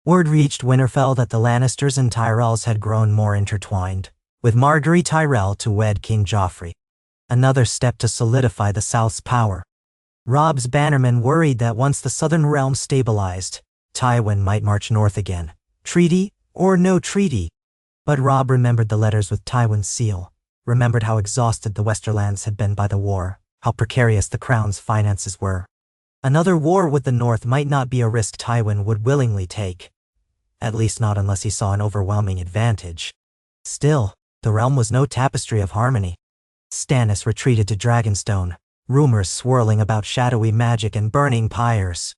Word reached Winterfell that the Lannisters and Tyrells had grown more intertwined, with Margaery Tyrell to wed King Joffrey. Another step to solidify the South's power. Robb's bannermen worried that once the southern realm stabilized, Tywin might march north again, treaty or no treaty. But Robb remembered the letters with Tywin's seal, remembered how exhausted the Westerlands had been by the war, how precarious the crown's finances were. Another war with the North might not be a risk Tywin would willingly take, at least not unless he saw an overwhelming advantage. Still, the realm was no tapestry of harmony. Stannis retreated to Dragonstone, rumors swirling about shadowy magic and burning pyres.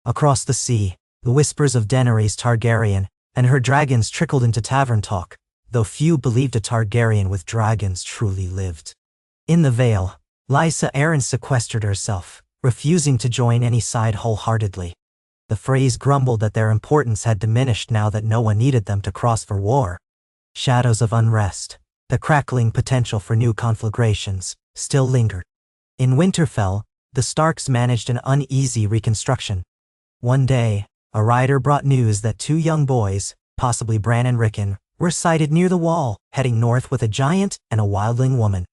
Across the sea, the whispers of Daenerys Targaryen and her dragons trickled into tavern talk, though few believed a Targaryen with dragons truly lived. In the Vale, Lysa Arryn sequestered herself, refusing to join any side wholeheartedly. The Freys grumbled that their importance had diminished now that no one needed them to cross for war. Shadows of unrest, the crackling potential for new conflagrations, still lingered. In Winterfell, the Starks managed an uneasy reconstruction. One day, a rider brought news that two young boys, possibly Bran and Rickon, were sighted near the wall, heading north with a giant and a wildling woman.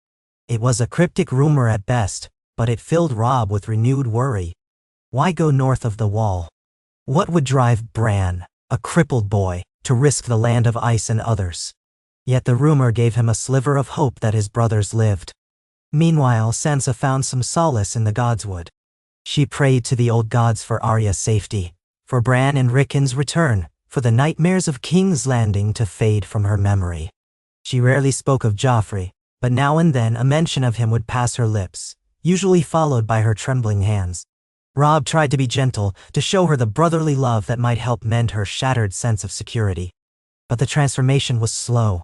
It was a cryptic rumor at best, but it filled Robb with renewed worry. Why go north of the wall? What would drive Bran, a crippled boy, to risk the land of ice and others? Yet the rumor gave him a sliver of hope that his brothers lived. Meanwhile, Sansa found some solace in the Godswood. She prayed to the old gods for Arya's safety, for Bran and Rickon's return, for the nightmares of King's Landing to fade from her memory. She rarely spoke of Joffrey, but now and then a mention of him would pass her lips, usually followed by her trembling hands. Robb tried to be gentle, to show her the brotherly love that might help mend her shattered sense of security. But the transformation was slow.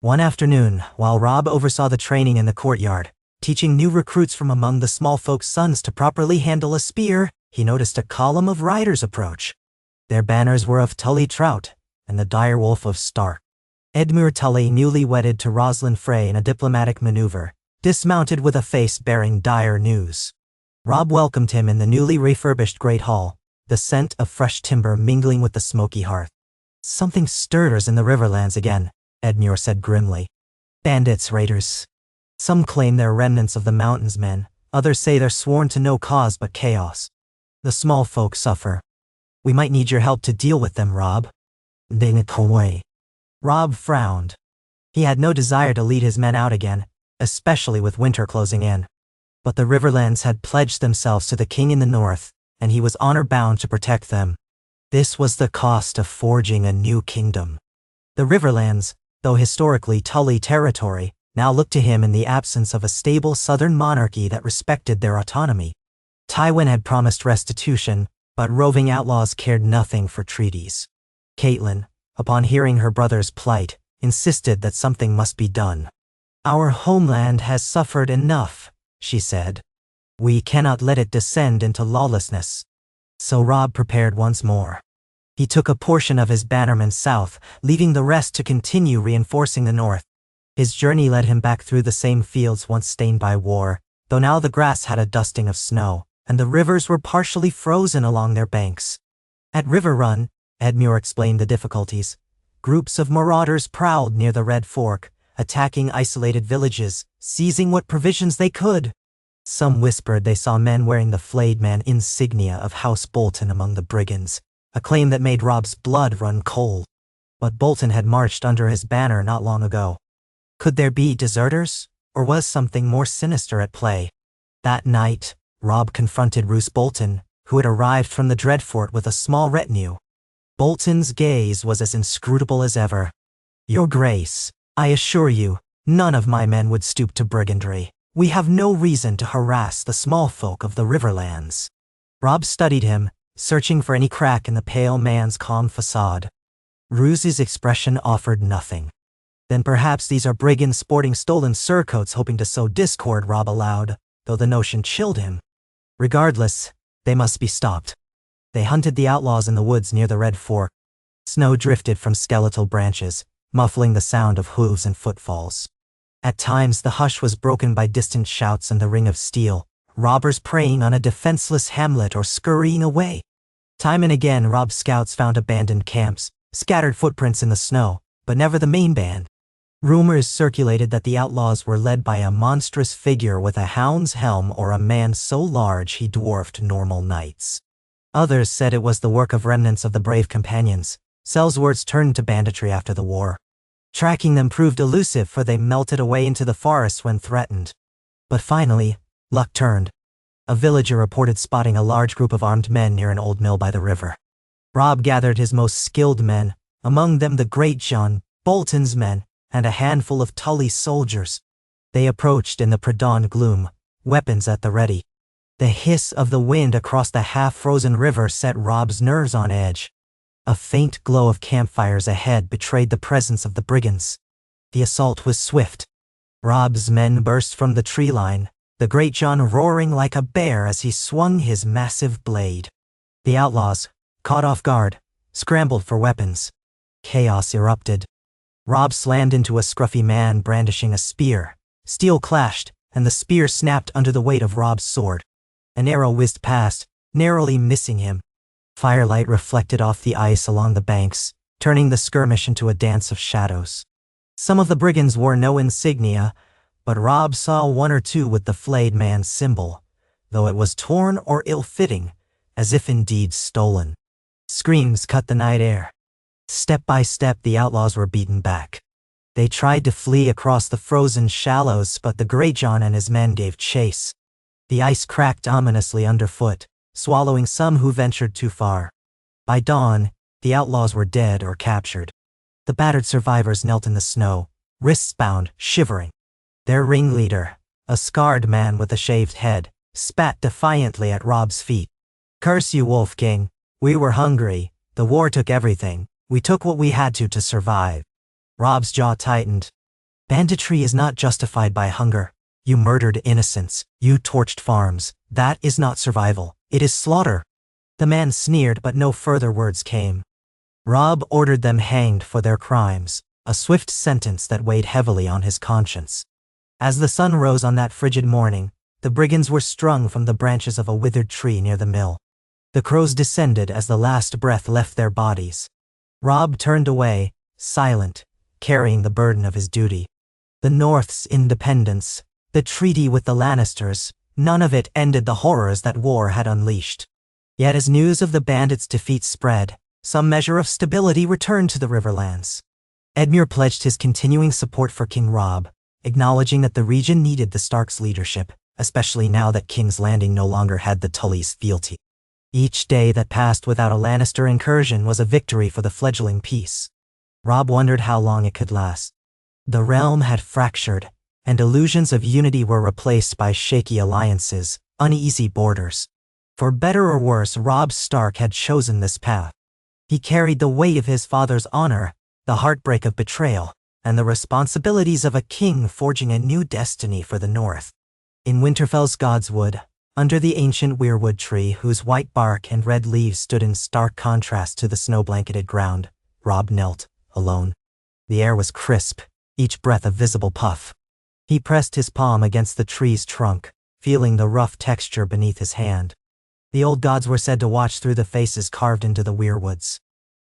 One afternoon, while Robb oversaw the training in the courtyard, teaching new recruits from among the small folk's sons to properly handle a spear, he noticed a column of riders approach. Their banners were of Tully Trout and the direwolf of Stark. Edmure Tully, newly wedded to Rosalind Frey in a diplomatic maneuver, dismounted with a face bearing dire news. Robb welcomed him in the newly refurbished Great Hall, the scent of fresh timber mingling with the smoky hearth. "Something stirs in the Riverlands again," Edmure said grimly. "Bandits, raiders. Some claim they're remnants of the Mountains Men, others say they're sworn to no cause but chaos. The small folk suffer. We might need your help to deal with them, Robb." Robb frowned. He had no desire to lead his men out again, especially with winter closing in. But the Riverlands had pledged themselves to the king in the north, and he was honor-bound to protect them. This was the cost of forging a new kingdom. The Riverlands, though historically Tully territory, now looked to him in the absence of a stable southern monarchy that respected their autonomy. Tywin had promised restitution, but roving outlaws cared nothing for treaties. Caitlin, upon hearing her brother's plight, insisted that something must be done. "Our homeland has suffered enough," she said. "We cannot let it descend into lawlessness." So Robb prepared once more. He took a portion of his bannermen south, leaving the rest to continue reinforcing the north. His journey led him back through the same fields once stained by war, though now the grass had a dusting of snow, and the rivers were partially frozen along their banks. At River Run, Edmure explained the difficulties. Groups of marauders prowled near the Red Fork, attacking isolated villages, seizing what provisions they could. Some whispered they saw men wearing the flayed man insignia of House Bolton among the brigands, a claim that made Robb's blood run cold. But Bolton had marched under his banner not long ago. Could there be deserters, or was something more sinister at play? That night, Robb confronted Roose Bolton, who had arrived from the Dreadfort with a small retinue. Bolton's gaze was as inscrutable as ever. "Your Grace, I assure you, none of my men would stoop to brigandry. We have no reason to harass the small folk of the Riverlands." Robb studied him, searching for any crack in the pale man's calm facade. Roose's expression offered nothing. "Then perhaps these are brigands sporting stolen surcoats hoping to sow discord," Robb allowed, though the notion chilled him. Regardless, they must be stopped. They hunted the outlaws in the woods near the Red Fork. Snow drifted from skeletal branches, muffling the sound of hooves and footfalls. At times the hush was broken by distant shouts and the ring of steel, robbers preying on a defenseless hamlet or scurrying away. Time and again Robb's scouts found abandoned camps, scattered footprints in the snow, but never the main band. Rumors circulated that the outlaws were led by a monstrous figure with a hound's helm or a man so large he dwarfed normal knights. Others said it was the work of remnants of the brave companions. Sellswords turned to banditry after the war. Tracking them proved elusive, for they melted away into the forests when threatened. But finally, luck turned. A villager reported spotting a large group of armed men near an old mill by the river. Robb gathered his most skilled men, among them the Great John, Bolton's men, and a handful of Tully's soldiers. They approached in the pre-dawn gloom, weapons at the ready. The hiss of the wind across the half-frozen river set Robb's nerves on edge. A faint glow of campfires ahead betrayed the presence of the brigands. The assault was swift. Robb's men burst from the tree line, the Great John roaring like a bear as he swung his massive blade. The outlaws, caught off guard, scrambled for weapons. Chaos erupted. Robb slammed into a scruffy man brandishing a spear. Steel clashed, and the spear snapped under the weight of Robb's sword. An arrow whizzed past, narrowly missing him. Firelight reflected off the ice along the banks, turning the skirmish into a dance of shadows. Some of the brigands wore no insignia, but Robb saw one or two with the flayed man's symbol, though it was torn or ill-fitting, as if indeed stolen. Screams cut the night air. Step by step the outlaws were beaten back. They tried to flee across the frozen shallows, but the Great John and his men gave chase. The ice cracked ominously underfoot, swallowing some who ventured too far. By dawn, the outlaws were dead or captured. The battered survivors knelt in the snow, wrists bound, shivering. Their ringleader, a scarred man with a shaved head, spat defiantly at Robb's feet. "Curse you, Wolf King. We were hungry. The war took everything. We took what we had to survive." Robb's jaw tightened. "Banditry is not justified by hunger. You murdered innocents. You torched farms. That is not survival. It is slaughter." The man sneered, but no further words came. Robb ordered them hanged for their crimes, a swift sentence that weighed heavily on his conscience. As the sun rose on that frigid morning, the brigands were strung from the branches of a withered tree near the mill. The crows descended as the last breath left their bodies. Robb turned away, silent, carrying the burden of his duty. The North's independence, the treaty with the Lannisters, none of it ended the horrors that war had unleashed. Yet as news of the bandits' defeat spread, some measure of stability returned to the Riverlands. Edmure pledged his continuing support for King Robb, acknowledging that the region needed the Stark's leadership, especially now that King's Landing no longer had the Tully's fealty. Each day that passed without a Lannister incursion was a victory for the fledgling peace. Robb wondered how long it could last. The realm had fractured, and illusions of unity were replaced by shaky alliances, uneasy borders. For better or worse, Robb Stark had chosen this path. He carried the weight of his father's honor, the heartbreak of betrayal, and the responsibilities of a king forging a new destiny for the North. In Winterfell's Godswood, under the ancient weirwood tree whose white bark and red leaves stood in stark contrast to the snow-blanketed ground, Robb knelt, alone. The air was crisp, each breath a visible puff. He pressed his palm against the tree's trunk, feeling the rough texture beneath his hand. The old gods were said to watch through the faces carved into the weirwoods.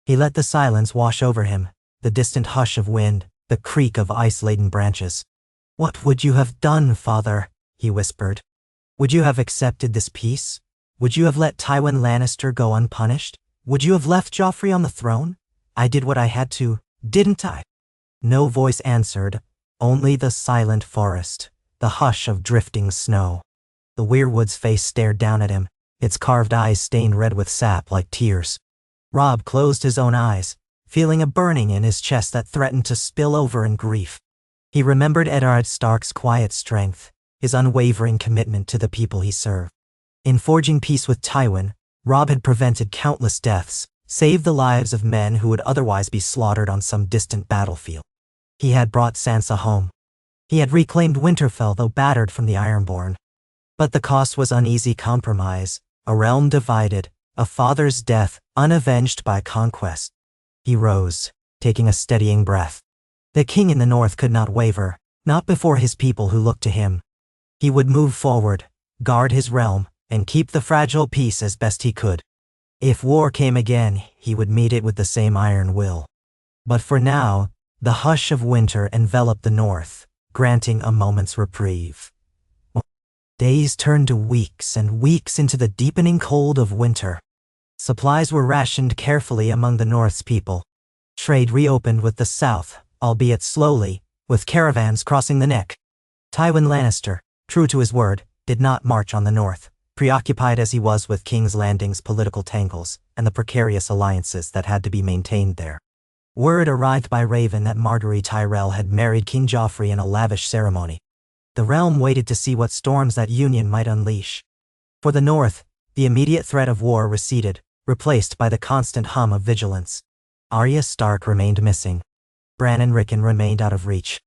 He let the silence wash over him, the distant hush of wind, the creak of ice-laden branches. "What would you have done, father?" he whispered. "Would you have accepted this peace? Would you have let Tywin Lannister go unpunished? Would you have left Joffrey on the throne? I did what I had to, didn't I?" No voice answered, only the silent forest, the hush of drifting snow. The weirwood's face stared down at him, its carved eyes stained red with sap like tears. Robb closed his own eyes, feeling a burning in his chest that threatened to spill over in grief. He remembered Eddard Stark's quiet strength, his unwavering commitment to the people he served. In forging peace with Tywin, Robb had prevented countless deaths, saved the lives of men who would otherwise be slaughtered on some distant battlefield. He had brought Sansa home. He had reclaimed Winterfell, though battered from the Ironborn. But the cost was uneasy compromise, a realm divided, a father's death unavenged by conquest. He rose, taking a steadying breath. The king in the north could not waver, not before his people who looked to him. He would move forward, guard his realm, and keep the fragile peace as best he could. If war came again, he would meet it with the same iron will. But for now, the hush of winter enveloped the north, granting a moment's reprieve. Days turned to weeks and weeks into the deepening cold of winter. Supplies were rationed carefully among the North's people. Trade reopened with the South, albeit slowly, with caravans crossing the Neck. Tywin Lannister, true to his word, did not march on the North, preoccupied as he was with King's Landing's political tangles and the precarious alliances that had to be maintained there. Word arrived by Raven that Margaery Tyrell had married King Joffrey in a lavish ceremony. The realm waited to see what storms that union might unleash. For the North, the immediate threat of war receded, replaced by the constant hum of vigilance. Arya Stark remained missing. Bran and Rickon remained out of reach.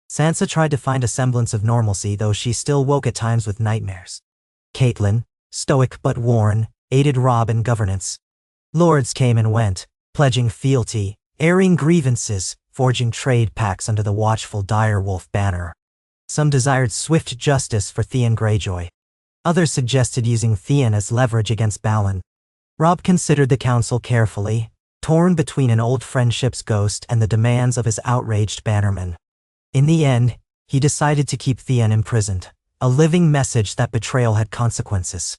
Sansa tried to find a semblance of normalcy, though she still woke at times with nightmares. Catelyn, stoic but worn, aided Robb in governance. Lords came and went, pledging fealty, airing grievances, forging trade pacts under the watchful direwolf banner. Some desired swift justice for Theon Greyjoy. Others suggested using Theon as leverage against Balon. Robb considered the council carefully, torn between an old friendship's ghost and the demands of his outraged bannermen. In the end, he decided to keep Theon imprisoned, a living message that betrayal had consequences.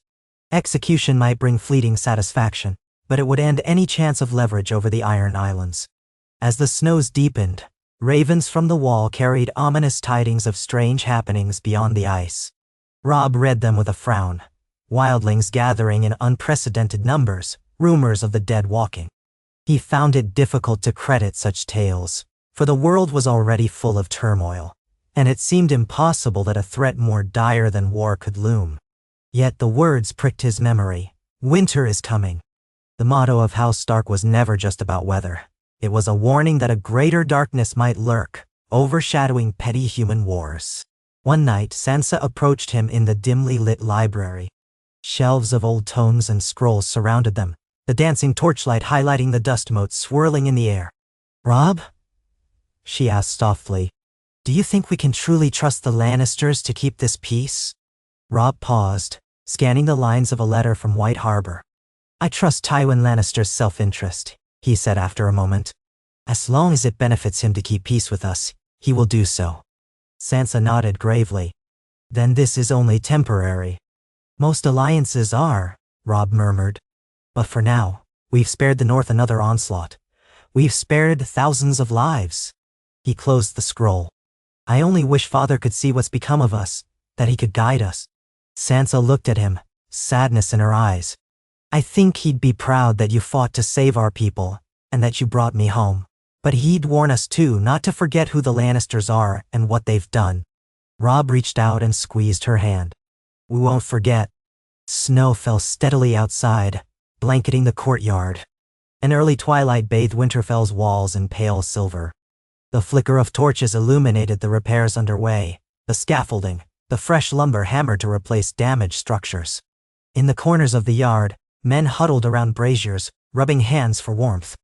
Execution might bring fleeting satisfaction, but it would end any chance of leverage over the Iron Islands. As the snows deepened, ravens from the wall carried ominous tidings of strange happenings beyond the ice. Robb read them with a frown. Wildlings gathering in unprecedented numbers, rumors of the dead walking. He found it difficult to credit such tales, for the world was already full of turmoil, and it seemed impossible that a threat more dire than war could loom. Yet the words pricked his memory. Winter is coming. The motto of House Stark was never just about weather. It was a warning that a greater darkness might lurk, overshadowing petty human wars. One night, Sansa approached him in the dimly lit library. Shelves of old tomes and scrolls surrounded them, the dancing torchlight highlighting the dust motes swirling in the air. "Robb?" she asked softly. Do you think we can truly trust the Lannisters to keep this peace? Robb paused, scanning the lines of a letter from White Harbor. I trust Tywin Lannister's self-interest, he said after a moment. As long as it benefits him to keep peace with us, he will do so. Sansa nodded gravely. Then this is only temporary. Most alliances are, Robb murmured. But for now, we've spared the North another onslaught. We've spared thousands of lives. He closed the scroll. I only wish Father could see what's become of us, that he could guide us. Sansa looked at him, sadness in her eyes. I think he'd be proud that you fought to save our people, and that you brought me home. But he'd warn us too not to forget who the Lannisters are and what they've done. Robb reached out and squeezed her hand. We won't forget. Snow fell steadily outside, blanketing the courtyard. An early twilight bathed Winterfell's walls in pale silver. The flicker of torches illuminated the repairs underway, the scaffolding, the fresh lumber hammered to replace damaged structures. In the corners of the yard, men huddled around braziers, rubbing hands for warmth.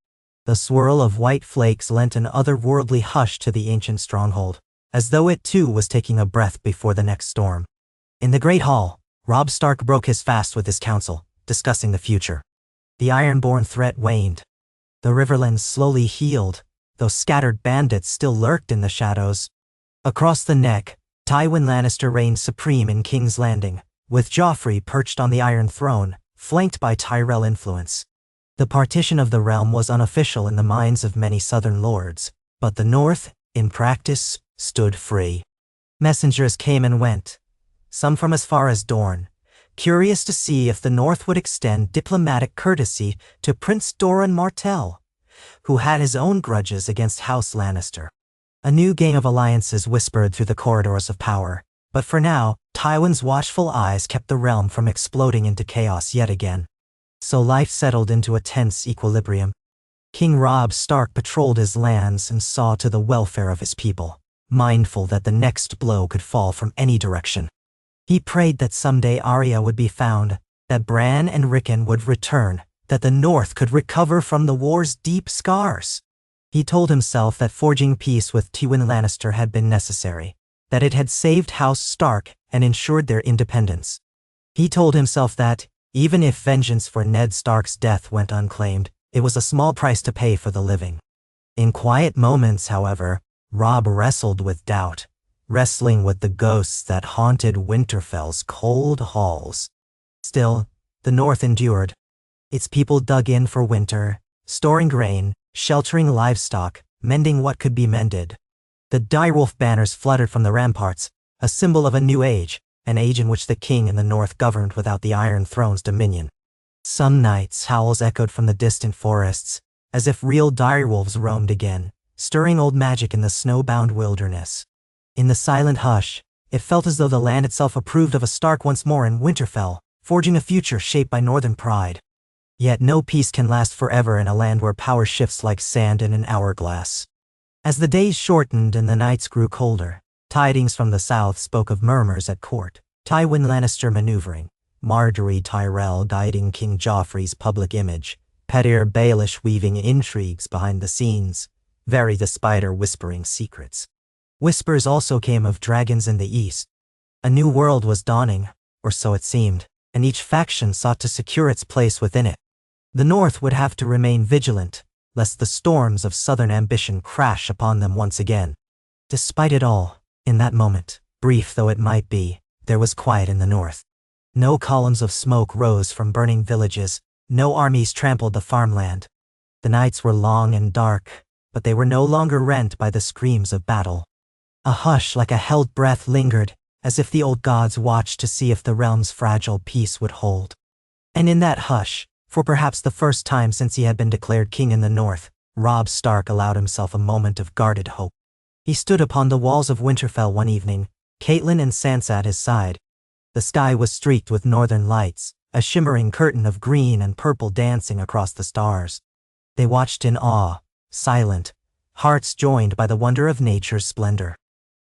The swirl of white flakes lent an otherworldly hush to the ancient stronghold, as though it too was taking a breath before the next storm. In the great hall, Robb Stark broke his fast with his council, discussing the future. The Ironborn threat waned. The Riverlands slowly healed, though scattered bandits still lurked in the shadows. Across the Neck, Tywin Lannister reigned supreme in King's Landing, with Joffrey perched on the Iron Throne, flanked by Tyrell influence. The partition of the realm was unofficial in the minds of many southern lords, but the North, in practice, stood free. Messengers came and went, some from as far as Dorne, curious to see if the North would extend diplomatic courtesy to Prince Doran Martell, who had his own grudges against House Lannister. A new game of alliances whispered through the corridors of power, but for now, Tywin's watchful eyes kept the realm from exploding into chaos yet again. So life settled into a tense equilibrium. King Robb Stark patrolled his lands and saw to the welfare of his people, mindful that the next blow could fall from any direction. He prayed that someday Arya would be found, that Bran and Rickon would return, that the North could recover from the war's deep scars. He told himself that forging peace with Tywin Lannister had been necessary, that it had saved House Stark and ensured their independence. He told himself that, even if vengeance for Ned Stark's death went unclaimed, it was a small price to pay for the living. In quiet moments, however, Robb wrestled with doubt, wrestling with the ghosts that haunted Winterfell's cold halls. Still, the North endured. Its people dug in for winter, storing grain, sheltering livestock, mending what could be mended. The direwolf banners fluttered from the ramparts, a symbol of a new age, an age in which the king in the North governed without the Iron Throne's dominion. Some nights howls echoed from the distant forests, as if real direwolves roamed again, stirring old magic in the snow-bound wilderness. In the silent hush, it felt as though the land itself approved of a Stark once more in Winterfell, forging a future shaped by northern pride. Yet no peace can last forever in a land where power shifts like sand in an hourglass. As the days shortened and the nights grew colder, tidings from the south spoke of murmurs at court, Tywin Lannister maneuvering, Margaery Tyrell guiding King Joffrey's public image, Petyr Baelish weaving intrigues behind the scenes, Very the Spider whispering secrets. Whispers also came of dragons in the east. A new world was dawning, or so it seemed, and each faction sought to secure its place within it. The North would have to remain vigilant, lest the storms of southern ambition crash upon them once again. Despite it all, in that moment, brief though it might be, there was quiet in the North. No columns of smoke rose from burning villages, no armies trampled the farmland. The nights were long and dark, but they were no longer rent by the screams of battle. A hush like a held breath lingered, as if the old gods watched to see if the realm's fragile peace would hold. And in that hush, for perhaps the first time since he had been declared king in the North, Robb Stark allowed himself a moment of guarded hope. He stood upon the walls of Winterfell one evening, Catelyn and Sansa at his side. The sky was streaked with northern lights, a shimmering curtain of green and purple dancing across the stars. They watched in awe, silent, hearts joined by the wonder of nature's splendor.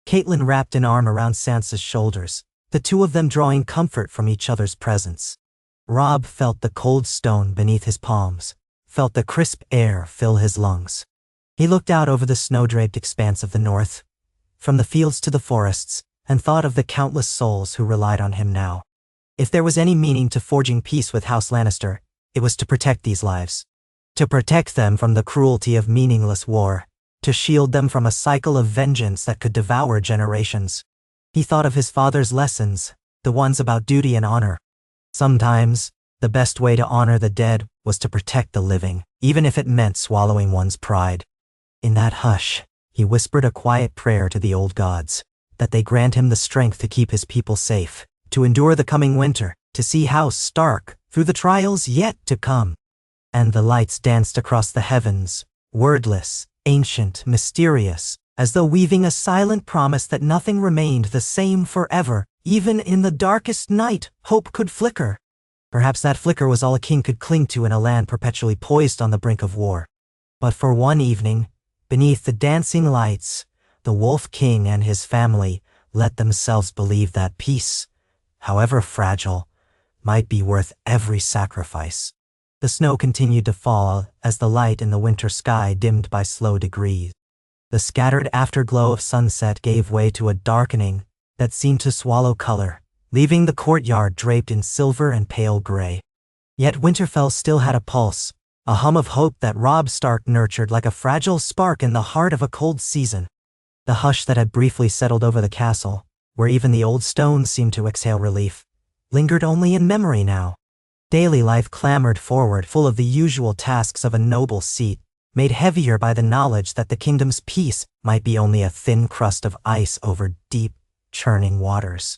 Catelyn wrapped an arm around Sansa's shoulders, the two of them drawing comfort from each other's presence. Robb felt the cold stone beneath his palms, felt the crisp air fill his lungs. He looked out over the snow-draped expanse of the North. from the fields to the forests, and thought of the countless souls who relied on him now. If there was any meaning to forging peace with House Lannister, it was to protect these lives. To protect them from the cruelty of meaningless war, to shield them from a cycle of vengeance that could devour generations. He thought of his father's lessons, the ones about duty and honor. Sometimes, the best way to honor the dead was to protect the living, even if it meant swallowing one's pride. In that hush, he whispered a quiet prayer to the old gods, that they grant him the strength to keep his people safe, to endure the coming winter, to see House Stark through the trials yet to come. And the lights danced across the heavens, wordless, ancient, mysterious, as though weaving a silent promise that nothing remained the same forever. Even in the darkest night, hope could flicker. Perhaps that flicker was all a king could cling to in a land perpetually poised on the brink of war. But for one evening, beneath the dancing lights, the Wolf King and his family let themselves believe that peace, however fragile, might be worth every sacrifice. The snow continued to fall as the light in the winter sky dimmed by slow degrees. The scattered afterglow of sunset gave way to a darkening that seemed to swallow color, leaving the courtyard draped in silver and pale gray. Yet Winterfell still had a pulse, a hum of hope that Robb Stark nurtured like a fragile spark in the heart of a cold season. The hush that had briefly settled over the castle, where even the old stones seemed to exhale relief, lingered only in memory now. Daily life clamored forward, full of the usual tasks of a noble seat, made heavier by the knowledge that the kingdom's peace might be only a thin crust of ice over deep, churning waters.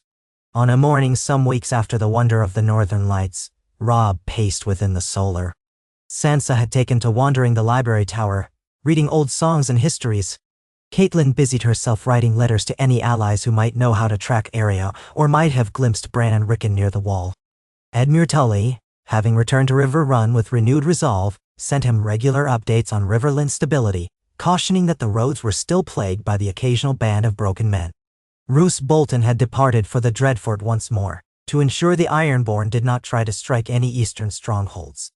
On a morning some weeks after the wonder of the northern lights, Robb paced within the solar. Sansa had taken to wandering the library tower, reading old songs and histories. Catelyn busied herself writing letters to any allies who might know how to track Arya or might have glimpsed Bran and Rickon near the wall. Edmure Tully, having returned to River Run with renewed resolve, sent him regular updates on Riverland stability, cautioning that the roads were still plagued by the occasional band of broken men. Roose Bolton had departed for the Dreadfort once more, to ensure the Ironborn did not try to strike any eastern strongholds.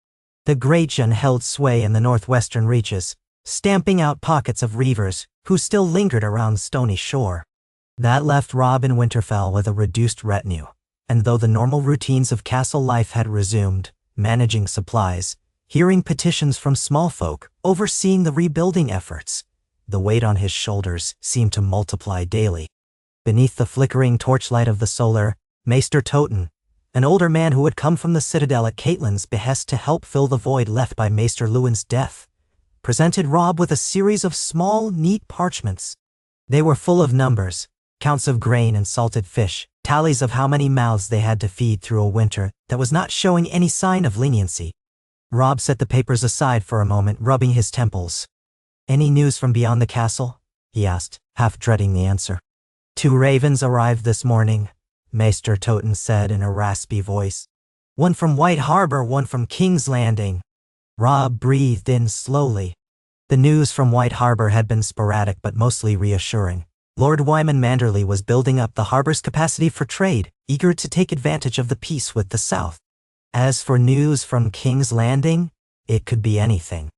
The Greatjon held sway in the northwestern reaches, stamping out pockets of reavers who still lingered around Stony Shore. That left Robb in Winterfell with a reduced retinue, and though the normal routines of castle life had resumed, managing supplies, hearing petitions from small folk, overseeing the rebuilding efforts, the weight on his shoulders seemed to multiply daily. Beneath the flickering torchlight of the solar, Maester Toten, an older man who had come from the citadel at Catelyn's behest to help fill the void left by Maester Luwin's death, presented Robb with a series of small, neat parchments. They were full of numbers, counts of grain and salted fish, tallies of how many mouths they had to feed through a winter that was not showing any sign of leniency. Robb set the papers aside for a moment, rubbing his temples. "Any news from beyond the castle?" he asked, half dreading the answer. "2 ravens arrived this morning," Maester Toten said in a raspy voice. "One from White Harbor, one from King's Landing." Robb breathed in slowly. The news from White Harbor had been sporadic but mostly reassuring. Lord Wyman Manderley was building up the harbor's capacity for trade, eager to take advantage of the peace with the South. As for news from King's Landing, it could be anything.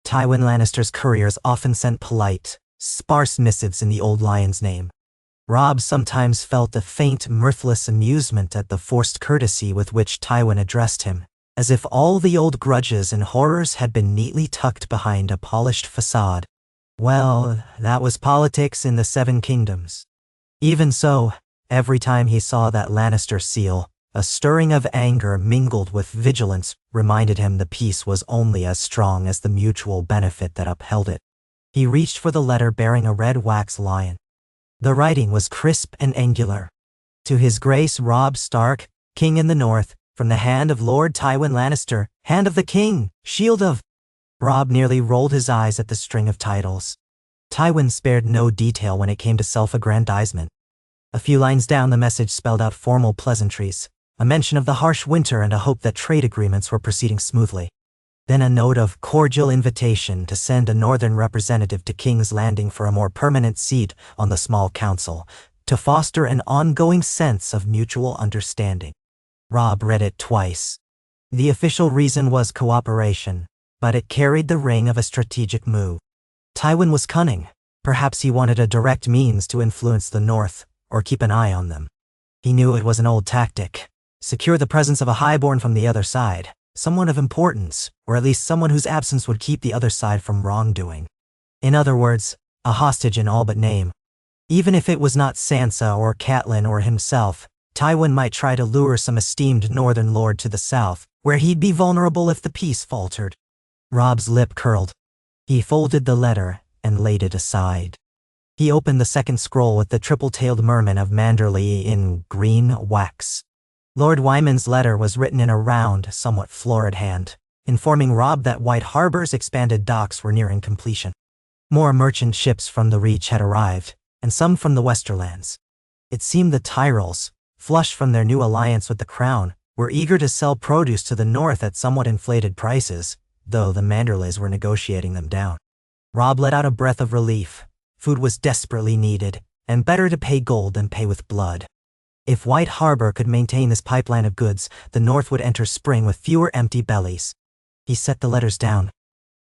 Tywin Lannister's couriers often sent polite, sparse missives in the old lion's name. Robb sometimes felt a faint, mirthless amusement at the forced courtesy with which Tywin addressed him, as if all the old grudges and horrors had been neatly tucked behind a polished facade. Well, that was politics in the Seven Kingdoms. Even so, every time he saw that Lannister seal, a stirring of anger mingled with vigilance reminded him the peace was only as strong as the mutual benefit that upheld it. He reached for the letter bearing a red wax lion. The writing was crisp and angular. "To His Grace Robb Stark, King in the North, from the hand of Lord Tywin Lannister, hand of the King, shield of..." Robb nearly rolled his eyes at the string of titles. Tywin spared no detail when it came to self-aggrandizement. A few lines down, the message spelled out formal pleasantries, a mention of the harsh winter and a hope that trade agreements were proceeding smoothly. Then a note of cordial invitation to send a northern representative to King's Landing for a more permanent seat on the small council, to foster an ongoing sense of mutual understanding. Robb read it twice. The official reason was cooperation, but it carried the ring of a strategic move. Tywin was cunning. Perhaps he wanted a direct means to influence the North, or keep an eye on them. He knew it was an old tactic. Secure the presence of a highborn from the other side, someone of importance, or at least someone whose absence would keep the other side from wrongdoing. In other words, a hostage in all but name. Even if it was not Sansa or Catelyn or himself, Tywin might try to lure some esteemed northern lord to the south, where he'd be vulnerable if the peace faltered. Robb's lip curled. He folded the letter and laid it aside. He opened the second scroll with the triple-tailed merman of Manderley in green wax. Lord Wyman's letter was written in a round, somewhat florid hand, informing Robb that White Harbor's expanded docks were nearing completion. More merchant ships from the Reach had arrived, and some from the Westerlands. It seemed the Tyrells, flushed from their new alliance with the Crown, were eager to sell produce to the north at somewhat inflated prices, though the Manderleys were negotiating them down. Robb let out a breath of relief. Food was desperately needed, and better to pay gold than pay with blood. If White Harbor could maintain this pipeline of goods, the North would enter spring with fewer empty bellies. He set the letters down.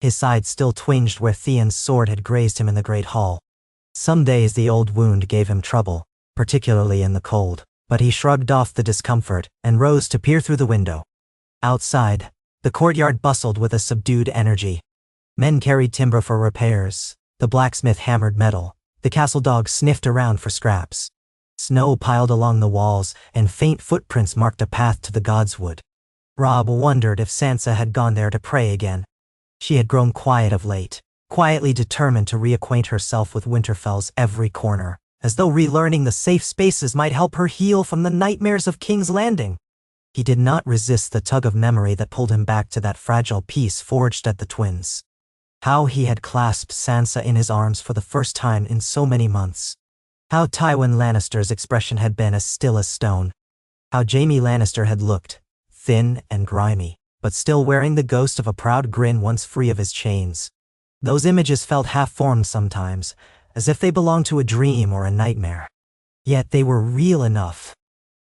His side still twinged where Theon's sword had grazed him in the Great Hall. Some days the old wound gave him trouble, particularly in the cold, but he shrugged off the discomfort and rose to peer through the window. Outside, the courtyard bustled with a subdued energy. Men carried timber for repairs, the blacksmith hammered metal, the castle dog sniffed around for scraps. Snow piled along the walls, and faint footprints marked a path to the godswood. Robb wondered if Sansa had gone there to pray again. She had grown quiet of late, quietly determined to reacquaint herself with Winterfell's every corner, as though relearning the safe spaces might help her heal from the nightmares of King's Landing. He did not resist the tug of memory that pulled him back to that fragile peace forged at the Twins. How he had clasped Sansa in his arms for the first time in so many months. How Tywin Lannister's expression had been as still as stone. How Jaime Lannister had looked, thin and grimy, but still wearing the ghost of a proud grin once free of his chains. Those images felt half-formed sometimes, as if they belonged to a dream or a nightmare. Yet they were real enough.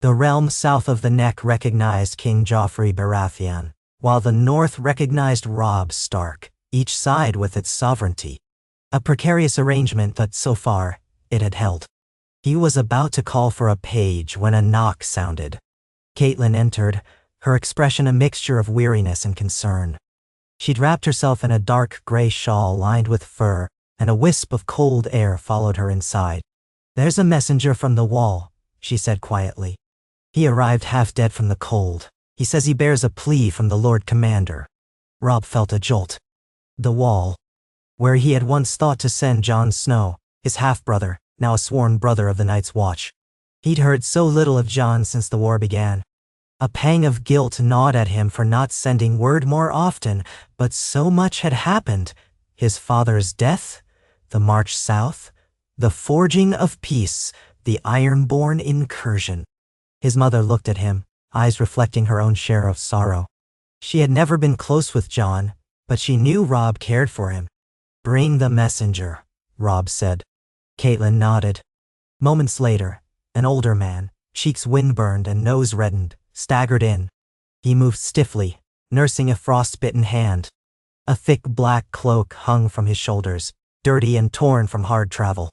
The realm south of the Neck recognized King Joffrey Baratheon, while the north recognized Robb Stark, each side with its sovereignty. A precarious arrangement that, so far, it had held. He was about to call for a page when a knock sounded. Catelyn entered, her expression a mixture of weariness and concern. She'd wrapped herself in a dark gray shawl lined with fur, and a wisp of cold air followed her inside. "There's a messenger from the Wall," she said quietly. "He arrived half dead from the cold. He says he bears a plea from the Lord Commander." Robb felt a jolt. The Wall, where he had once thought to send Jon Snow, his half-brother, now a sworn brother of the Night's Watch. He'd heard so little of Jon since the war began. A pang of guilt gnawed at him for not sending word more often, but so much had happened. His father's death, the march south, the forging of peace, the Ironborn incursion. His mother looked at him, eyes reflecting her own share of sorrow. She had never been close with Jon, but she knew Robb cared for him. "Bring the messenger," Robb said. Catelyn nodded. Moments later, an older man, cheeks windburned and nose reddened, staggered in. He moved stiffly, nursing a frostbitten hand. A thick black cloak hung from his shoulders, dirty and torn from hard travel.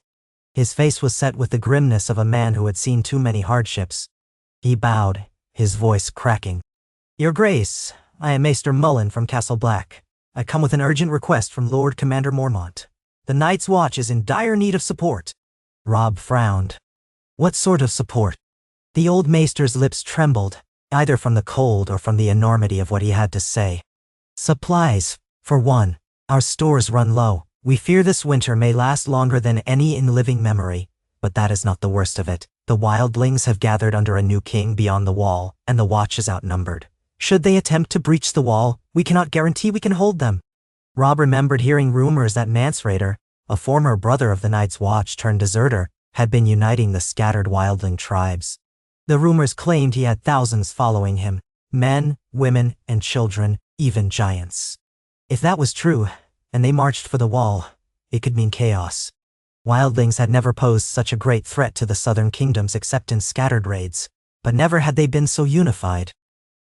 His face was set with the grimness of a man who had seen too many hardships. He bowed, his voice cracking. "Your Grace, I am Maester Mullen from Castle Black. I come with an urgent request from Lord Commander Mormont. The Night's Watch is in dire need of support." Robb frowned. "What sort of support?" The old maester's lips trembled, either from the cold or from the enormity of what he had to say. "Supplies, for one. Our stores run low. We fear this winter may last longer than any in living memory, but that is not the worst of it. The wildlings have gathered under a new king beyond the Wall, and the Watch is outnumbered. Should they attempt to breach the Wall, we cannot guarantee we can hold them." Robb remembered hearing rumors that Mance Rayder, a former brother of the Night's Watch turned deserter, had been uniting the scattered wildling tribes. The rumors claimed he had thousands following him, men, women, and children, even giants. If that was true, and they marched for the Wall, it could mean chaos. Wildlings had never posed such a great threat to the southern kingdoms except in scattered raids, but never had they been so unified.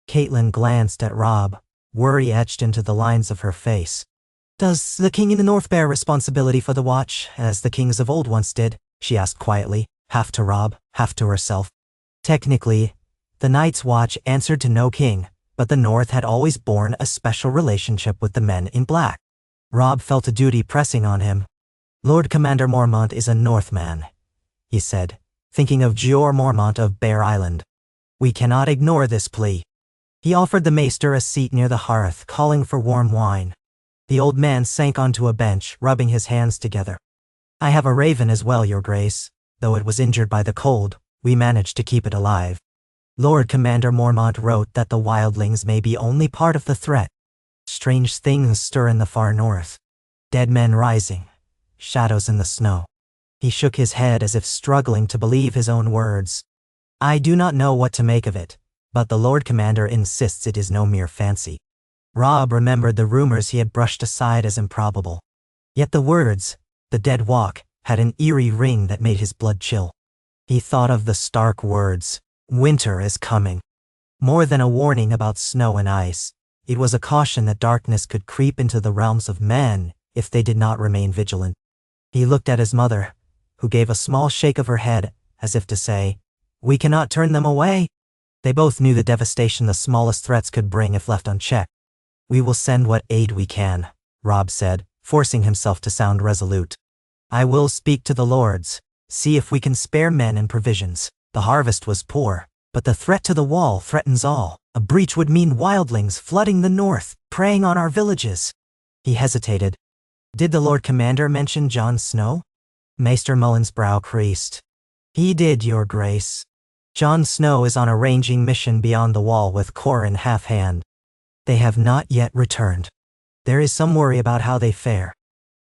Catelyn glanced at Robb, worry etched into the lines of her face. Does the king in the north bear responsibility for the watch, as the kings of old once did? She asked quietly, half to Robb, half to herself. Technically, the Night's Watch answered to no king, but the North had always borne a special relationship with the men in black. Robb felt a duty pressing on him. Lord Commander Mormont is a Northman, he said, thinking of Jeor Mormont of Bear Island. We cannot ignore this plea. He offered the maester a seat near the hearth, calling for warm wine. The old man sank onto a bench, rubbing his hands together. I have a raven as well, your grace. Though it was injured by the cold, we managed to keep it alive. Lord Commander Mormont wrote that the wildlings may be only part of the threat. Strange things stir in the far north. Dead men rising. Shadows in the snow. He shook his head as if struggling to believe his own words. I do not know what to make of it, but the Lord Commander insists it is no mere fancy. Robb remembered the rumors he had brushed aside as improbable. Yet the words, the dead walk, had an eerie ring that made his blood chill. He thought of the stark words, winter is coming. More than a warning about snow and ice, it was a caution that darkness could creep into the realms of men if they did not remain vigilant. He looked at his mother, who gave a small shake of her head, as if to say, we cannot turn them away. They both knew the devastation the smallest threats could bring if left unchecked. We will send what aid we can, Robb said, forcing himself to sound resolute. I will speak to the lords, see if we can spare men and provisions. The harvest was poor, but the threat to the wall threatens all. A breach would mean wildlings flooding the north, preying on our villages. He hesitated. Did the Lord Commander mention Jon Snow? Maester Mullen's brow creased. He did, your grace. Jon Snow is on a ranging mission beyond the wall with Corin half-hand. They have not yet returned. There is some worry about how they fare.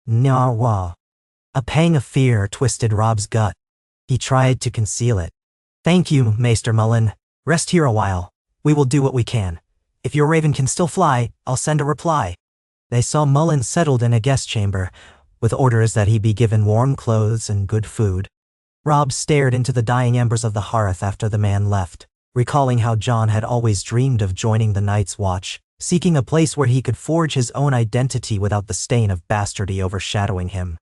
Nyawa. A pang of fear twisted Robb's gut. He tried to conceal it. Thank you, Maester Mullen. Rest here a while. We will do what we can. If your raven can still fly, I'll send a reply. They saw Mullen settled in a guest chamber, with orders that he be given warm clothes and good food. Robb stared into the dying embers of the hearth after the man left, recalling how Jon had always dreamed of joining the Night's Watch, seeking a place where he could forge his own identity without the stain of bastardy overshadowing him.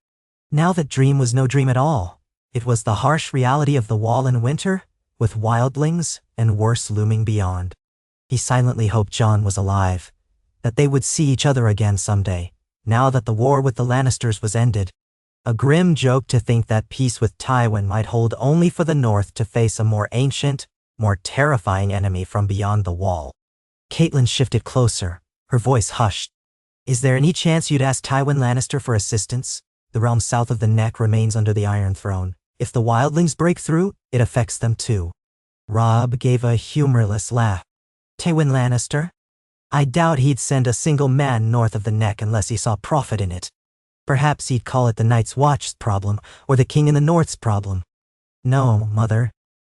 Now that dream was no dream at all. It was the harsh reality of the wall in winter, with wildlings and worse looming beyond. He silently hoped Jon was alive, that they would see each other again someday, now that the war with the Lannisters was ended. A grim joke to think that peace with Tywin might hold only for the North to face a more ancient, more terrifying enemy from beyond the wall. Catelyn shifted closer, her voice hushed. Is there any chance you'd ask Tywin Lannister for assistance? The realm south of the Neck remains under the Iron Throne. If the wildlings break through, it affects them too. Robb gave a humorless laugh. Tywin Lannister? I doubt he'd send a single man north of the Neck unless he saw profit in it. Perhaps he'd call it the Night's Watch's problem, or the King in the North's problem. No, Mother.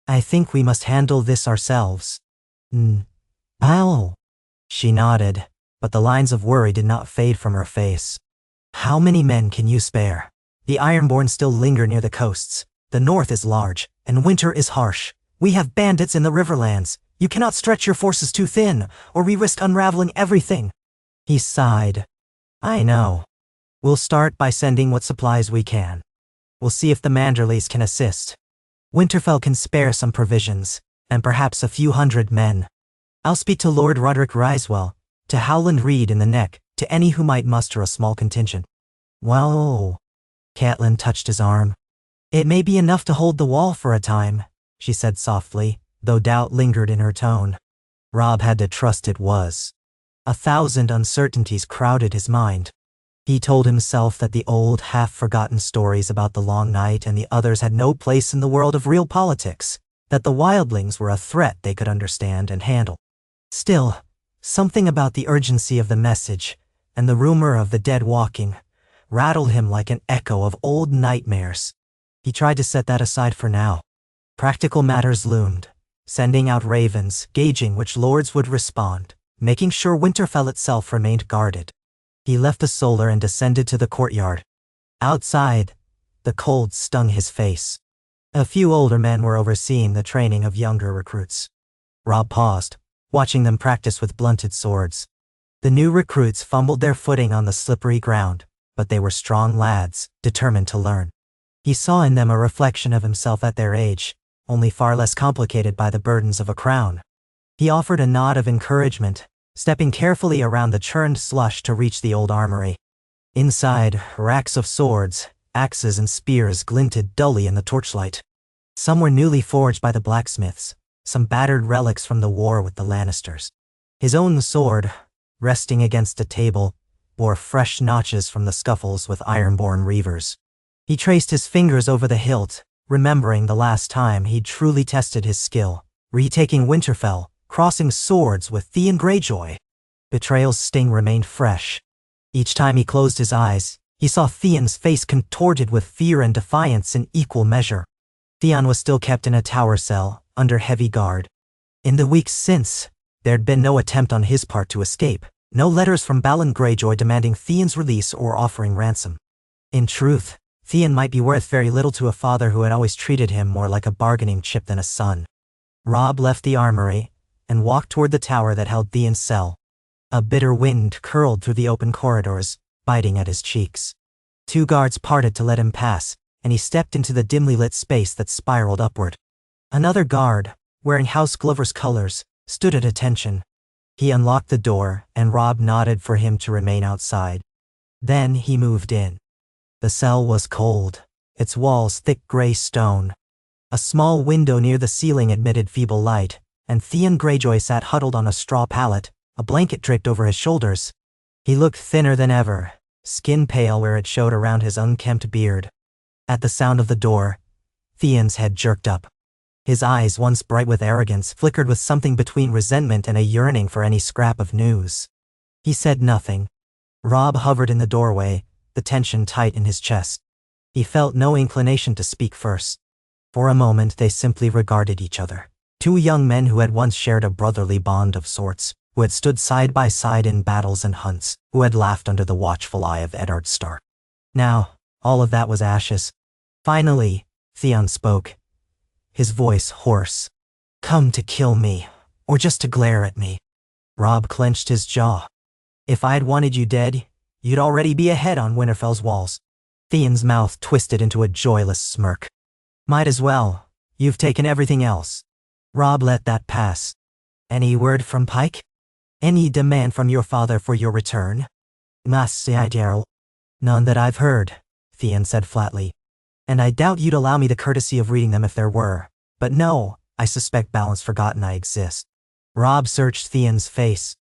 I think we must handle this ourselves. Ow. She nodded, but the lines of worry did not fade from her face. How many men can you spare? The Ironborn still linger near the coasts. The north is large, and winter is harsh. We have bandits in the Riverlands. You cannot stretch your forces too thin, or we risk unraveling everything. He sighed. I know. We'll start by sending what supplies we can. We'll see if the Manderleys can assist. Winterfell can spare some provisions, and perhaps a few hundred men. I'll speak to Lord Roderick Risewell, to Howland Reed in the Neck, to any who might muster a small contingent. Well, Catelyn touched his arm. It may be enough to hold the wall for a time, she said softly, though doubt lingered in her tone. Robb had to trust it was. 1,000 uncertainties crowded his mind. He told himself that the old, half-forgotten stories about the Long Night and the others had no place in the world of real politics, that the wildlings were a threat they could understand and handle. Still, something about the urgency of the message, and the rumor of the dead walking, rattled him like an echo of old nightmares. He tried to set that aside for now. Practical matters loomed, sending out ravens, gauging which lords would respond, making sure Winterfell itself remained guarded. He left the solar and descended to the courtyard. Outside, the cold stung his face. A few older men were overseeing the training of younger recruits. Robb paused, watching them practice with blunted swords. The new recruits fumbled their footing on the slippery ground, but they were strong lads, determined to learn. He saw in them a reflection of himself at their age, only far less complicated by the burdens of a crown. He offered a nod of encouragement, stepping carefully around the churned slush to reach the old armory. Inside, racks of swords, axes and spears glinted dully in the torchlight. Some were newly forged by the blacksmiths, some battered relics from the war with the Lannisters. His own sword, resting against a table, bore fresh notches from the scuffles with ironborn reavers. He traced his fingers over the hilt, remembering the last time he'd truly tested his skill, retaking Winterfell, crossing swords with Theon Greyjoy. Betrayal's sting remained fresh. Each time he closed his eyes, he saw Theon's face contorted with fear and defiance in equal measure. Theon was still kept in a tower cell, under heavy guard. In the weeks since, there'd been no attempt on his part to escape, no letters from Balon Greyjoy demanding Theon's release or offering ransom. In truth, Theon might be worth very little to a father who had always treated him more like a bargaining chip than a son. Robb left the armory and walked toward the tower that held Theon's cell. A bitter wind curled through the open corridors, biting at his cheeks. 2 guards parted to let him pass, and he stepped into the dimly lit space that spiraled upward. Another guard, wearing House Glover's colors, stood at attention. He unlocked the door, and Robb nodded for him to remain outside. Then he moved in. The cell was cold, its walls thick gray stone. A small window near the ceiling admitted feeble light, and Theon Greyjoy sat huddled on a straw pallet, a blanket draped over his shoulders. He looked thinner than ever, skin pale where it showed around his unkempt beard. At the sound of the door, Theon's head jerked up. His eyes, once bright with arrogance, flickered with something between resentment and a yearning for any scrap of news. He said nothing. Robb hovered in the doorway, the tension tight in his chest. He felt no inclination to speak first. For a moment they simply regarded each other. 2 young men who had once shared a brotherly bond of sorts, who had stood side by side in battles and hunts, who had laughed under the watchful eye of Eddard Stark. Now, all of that was ashes. Finally, Theon spoke, his voice hoarse. "Come to kill me, or just to glare at me." Robb clenched his jaw. "If I'd wanted you dead, you'd already be ahead on Winterfell's walls." Theon's mouth twisted into a joyless smirk. "Might as well. You've taken everything else." Robb let that pass. "Any word from Pike? Any demand from your father for your return?" "None that I've heard," Theon said flatly. "And I doubt you'd allow me the courtesy of reading them if there were. But no, I suspect Balon's forgotten I exist." Robb searched Theon's face.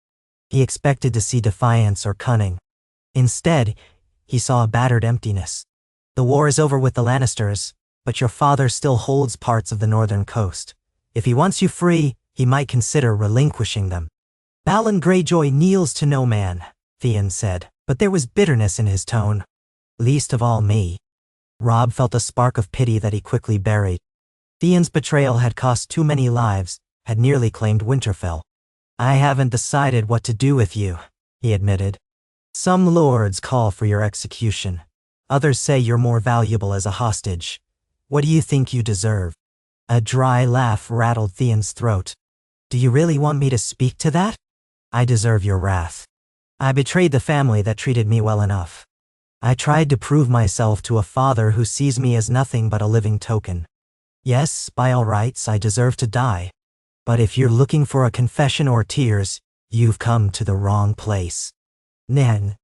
He expected to see defiance or cunning. Instead, he saw a battered emptiness. "The war is over with the Lannisters, but your father still holds parts of the northern coast. If he wants you free, he might consider relinquishing them." "Balon Greyjoy kneels to no man," Theon said, but there was bitterness in his tone. "Least of all me." Robb felt a spark of pity that he quickly buried. Theon's betrayal had cost too many lives, had nearly claimed Winterfell. "I haven't decided what to do with you," he admitted. "Some lords call for your execution. Others say you're more valuable as a hostage. What do you think you deserve?" A dry laugh rattled Theon's throat. "Do you really want me to speak to that? I deserve your wrath. I betrayed the family that treated me well enough. I tried to prove myself to a father who sees me as nothing but a living token. Yes, by all rights, I deserve to die. But if you're looking for a confession or tears, you've come to the wrong place." "Nen."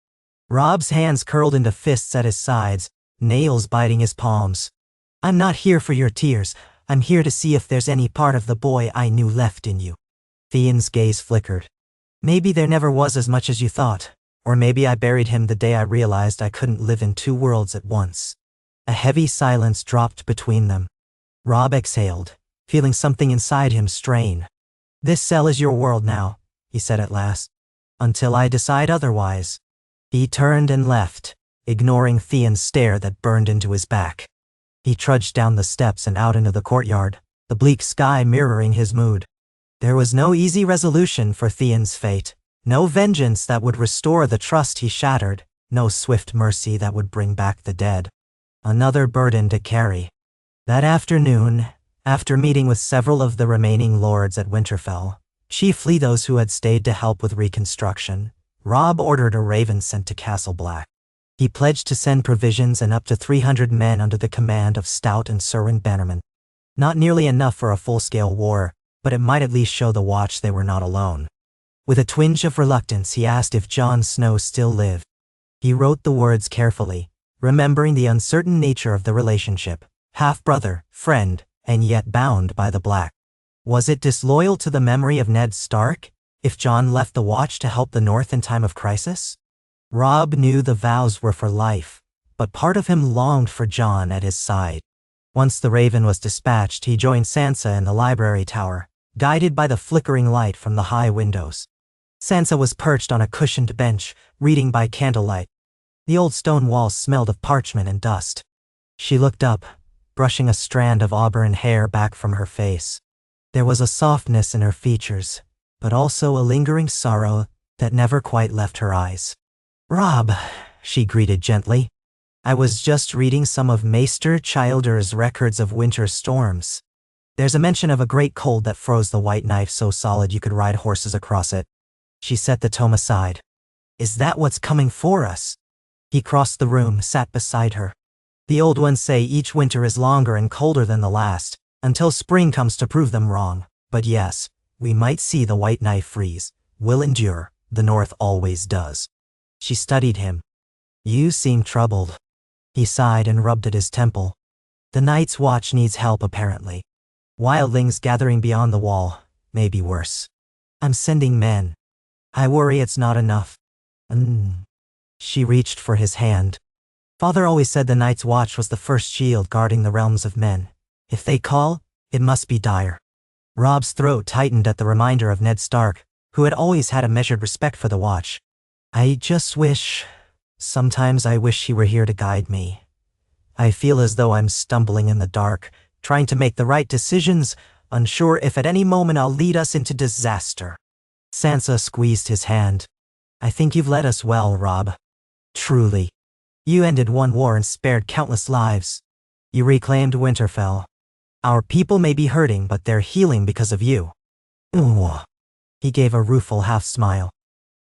Robb's hands curled into fists at his sides, nails biting his palms. "I'm not here for your tears. I'm here to see if there's any part of the boy I knew left in you." Theon's gaze flickered. "Maybe there never was as much as you thought. Or maybe I buried him the day I realized I couldn't live in 2 worlds at once." A heavy silence dropped between them. Robb exhaled, feeling something inside him strain. "This cell is your world now," he said at last. "Until I decide otherwise." He turned and left, ignoring Theon's stare that burned into his back. He trudged down the steps and out into the courtyard, the bleak sky mirroring his mood. There was no easy resolution for Theon's fate. No vengeance that would restore the trust he shattered, no swift mercy that would bring back the dead. Another burden to carry. That afternoon, after meeting with several of the remaining lords at Winterfell, chiefly those who had stayed to help with reconstruction, Robb ordered a raven sent to Castle Black. He pledged to send provisions and up to 300 men under the command of Stout and Serwyn Bannerman. Not nearly enough for a full-scale war, but it might at least show the Watch they were not alone. With a twinge of reluctance, he asked if Jon Snow still lived. He wrote the words carefully, remembering the uncertain nature of the relationship, half-brother, friend, and yet bound by the Black. Was it disloyal to the memory of Ned Stark, if Jon left the Watch to help the North in time of crisis? Robb knew the vows were for life, but part of him longed for Jon at his side. Once the Raven was dispatched, he joined Sansa in the library tower, guided by the flickering light from the high windows. Sansa was perched on a cushioned bench, reading by candlelight. The old stone walls smelled of parchment and dust. She looked up, brushing a strand of auburn hair back from her face. There was a softness in her features, but also a lingering sorrow that never quite left her eyes. "Robb," she greeted gently. "I was just reading some of Maester Childer's records of winter storms. There's a mention of a great cold that froze the White Knife so solid you could ride horses across it." She set the tome aside. "Is that what's coming for us?" He crossed the room, sat beside her. "The old ones say each winter is longer and colder than the last, until spring comes to prove them wrong. But yes, we might see the White Knife freeze. We'll endure. The North always does." She studied him. "You seem troubled." He sighed and rubbed at his temple. "The Night's Watch needs help, apparently. Wildlings gathering beyond the wall, maybe worse. I'm sending men. I worry it's not enough." She reached for his hand. "Father always said the Night's Watch was the first shield guarding the realms of men. If they call, it must be dire." Robb's throat tightened at the reminder of Ned Stark, who had always had a measured respect for the Watch. Sometimes I wish he were here to guide me. I feel as though I'm stumbling in the dark, trying to make the right decisions, unsure if at any moment I'll lead us into disaster." Sansa squeezed his hand. "I think you've led us well, Robb. Truly. You ended one war and spared countless lives. You reclaimed Winterfell. Our people may be hurting, but they're healing because of you." Ooh. He gave a rueful half-smile.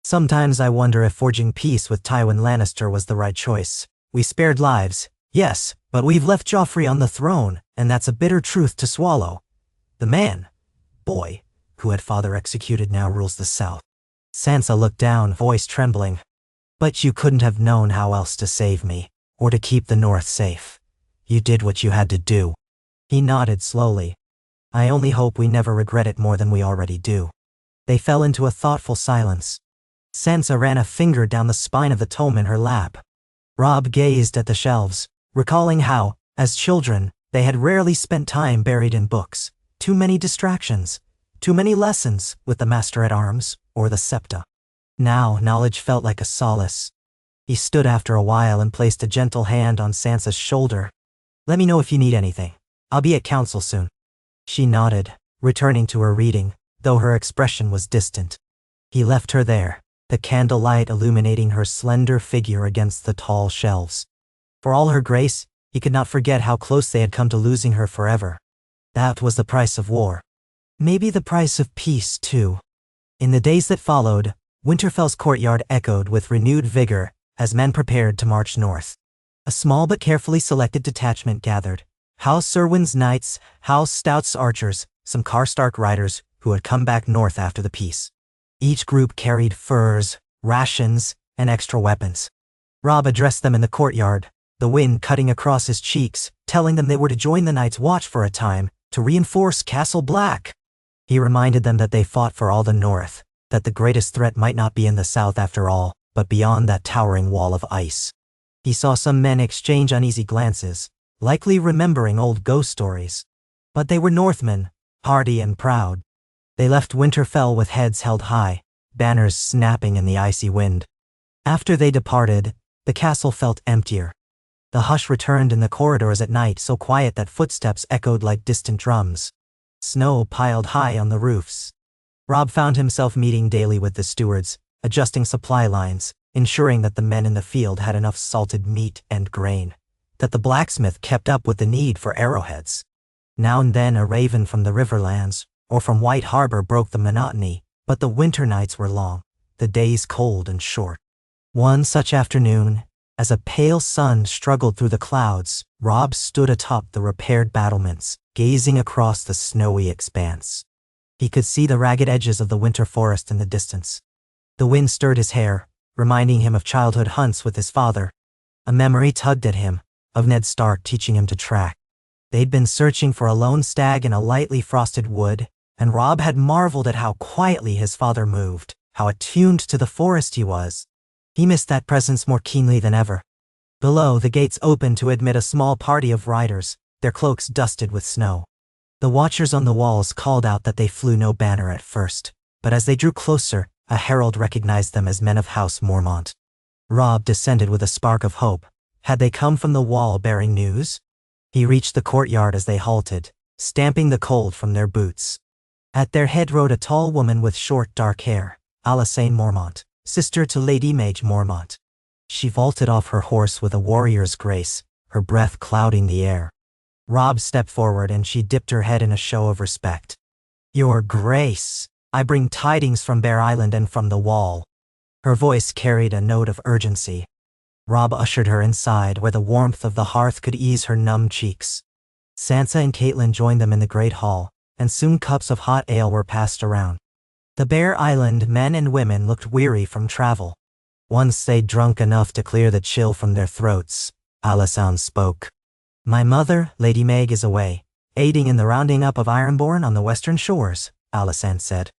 "Sometimes I wonder if forging peace with Tywin Lannister was the right choice. We spared lives, yes, but we've left Joffrey on the throne, and that's a bitter truth to swallow. The boy, who had father executed now rules the South." Sansa looked down, voice trembling. "But you couldn't have known how else to save me, or to keep the North safe. You did what you had to do." He nodded slowly. "I only hope we never regret it more than we already do." They fell into a thoughtful silence. Sansa ran a finger down the spine of the tome in her lap. Robb gazed at the shelves, recalling how, as children, they had rarely spent time buried in books. Too many distractions, too many lessons with the Master-at-Arms or the Septa. Now, knowledge felt like a solace. He stood after a while and placed a gentle hand on Sansa's shoulder. "Let me know if you need anything. I'll be at council soon." She nodded, returning to her reading, though her expression was distant. He left her there, the candlelight illuminating her slender figure against the tall shelves. For all her grace, he could not forget how close they had come to losing her forever. That was the price of war. Maybe the price of peace, too. In the days that followed, Winterfell's courtyard echoed with renewed vigor as men prepared to march north. A small but carefully selected detachment gathered. House Serwyn's knights, House Stout's archers, some Karstark riders who had come back north after the peace. Each group carried furs, rations, and extra weapons. Robb addressed them in the courtyard, the wind cutting across his cheeks, telling them they were to join the Night's Watch for a time, to reinforce Castle Black. He reminded them that they fought for all the North, that the greatest threat might not be in the South after all, but beyond that towering wall of ice. He saw some men exchange uneasy glances, likely remembering old ghost stories. But they were Northmen, hardy and proud. They left Winterfell with heads held high, banners snapping in the icy wind. After they departed, the castle felt emptier. The hush returned in the corridors at night, so quiet that footsteps echoed like distant drums. Snow piled high on the roofs. Robb found himself meeting daily with the stewards, adjusting supply lines, ensuring that the men in the field had enough salted meat and grain, that the blacksmith kept up with the need for arrowheads. Now and then a raven from the Riverlands, or from White Harbor broke the monotony, but the winter nights were long. the days cold and short. One such afternoon, as a pale sun struggled through the clouds, Robb stood atop the repaired battlements, gazing across the snowy expanse. He could see the ragged edges of the winter forest in the distance. The wind stirred his hair, reminding him of childhood hunts with his father. A memory tugged at him, of Ned Stark teaching him to track. They'd been searching for a lone stag in a lightly frosted wood, and Robb had marveled at how quietly his father moved, how attuned to the forest he was. He missed that presence more keenly than ever. Below, the gates opened to admit a small party of riders, their cloaks dusted with snow. The watchers on the walls called out that they flew no banner at first, but as they drew closer, a herald recognized them as men of House Mormont. Robb descended with a spark of hope. Had they come from the wall bearing news? He reached the courtyard as they halted, stamping the cold from their boots. At their head rode a tall woman with short dark hair, Alysanne Mormont, sister to Lady Mage Mormont. She vaulted off her horse with a warrior's grace, her breath clouding the air. Robb stepped forward and she dipped her head in a show of respect. "Your Grace, I bring tidings from Bear Island and from the Wall." Her voice carried a note of urgency. Robb ushered her inside where the warmth of the hearth could ease her numb cheeks. Sansa and Catelyn joined them in the great hall, and soon cups of hot ale were passed around. The Bear Island men and women looked weary from travel. Once they'd drunk enough to clear the chill from their throats, Alysanne spoke. "My mother, Lady Meg, is away, aiding in the rounding up of Ironborn on the western shores," Alysanne said.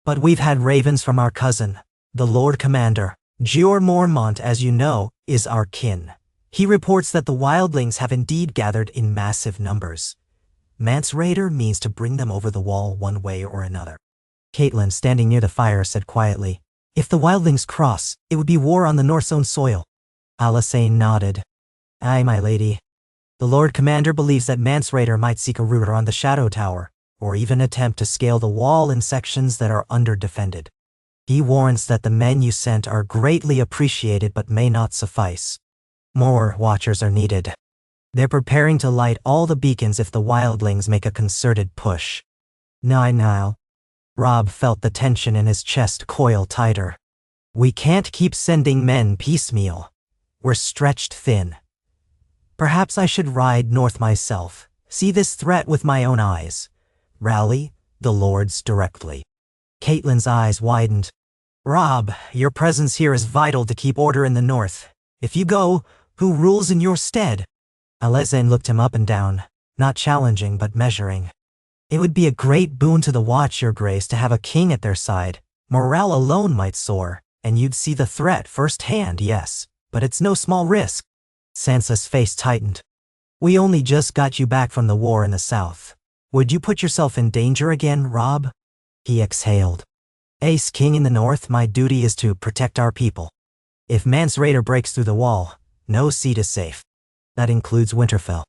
"But we've had ravens from our cousin, the Lord Commander. Jeor Mormont, as you know, is our kin. He reports that the wildlings have indeed gathered in massive numbers. Mance Rayder means to bring them over the wall one way or another." Catelyn, standing near the fire, said quietly, "If the wildlings cross, it would be war on the North's own soil." Alysanne nodded. "Aye, my lady. The Lord Commander believes that Mance Rayder might seek a route around the Shadow Tower, or even attempt to scale the wall in sections that are under-defended. He warns that the men you sent are greatly appreciated but may not suffice. More watchers are needed. They're preparing to light all the beacons if the wildlings make a concerted push." Now. Robb felt the tension in his chest coil tighter. "We can't keep sending men piecemeal. We're stretched thin. Perhaps I should ride north myself, see this threat with my own eyes. Rally the lords directly." Catelyn's eyes widened. "Robb, your presence here is vital to keep order in the north. If you go, who rules in your stead?" Alysanne looked him up and down, not challenging but measuring. "It would be a great boon to the Watch, your Grace, to have a king at their side. Morale alone might soar, and you'd see the threat firsthand, yes, but it's no small risk." Sansa's face tightened. "We only just got you back from the war in the south. Would you put yourself in danger again, Robb?" He exhaled. "Ace King in the north, my duty is to protect our people. If Mance Rayder breaks through the wall, no seat is safe. That includes Winterfell.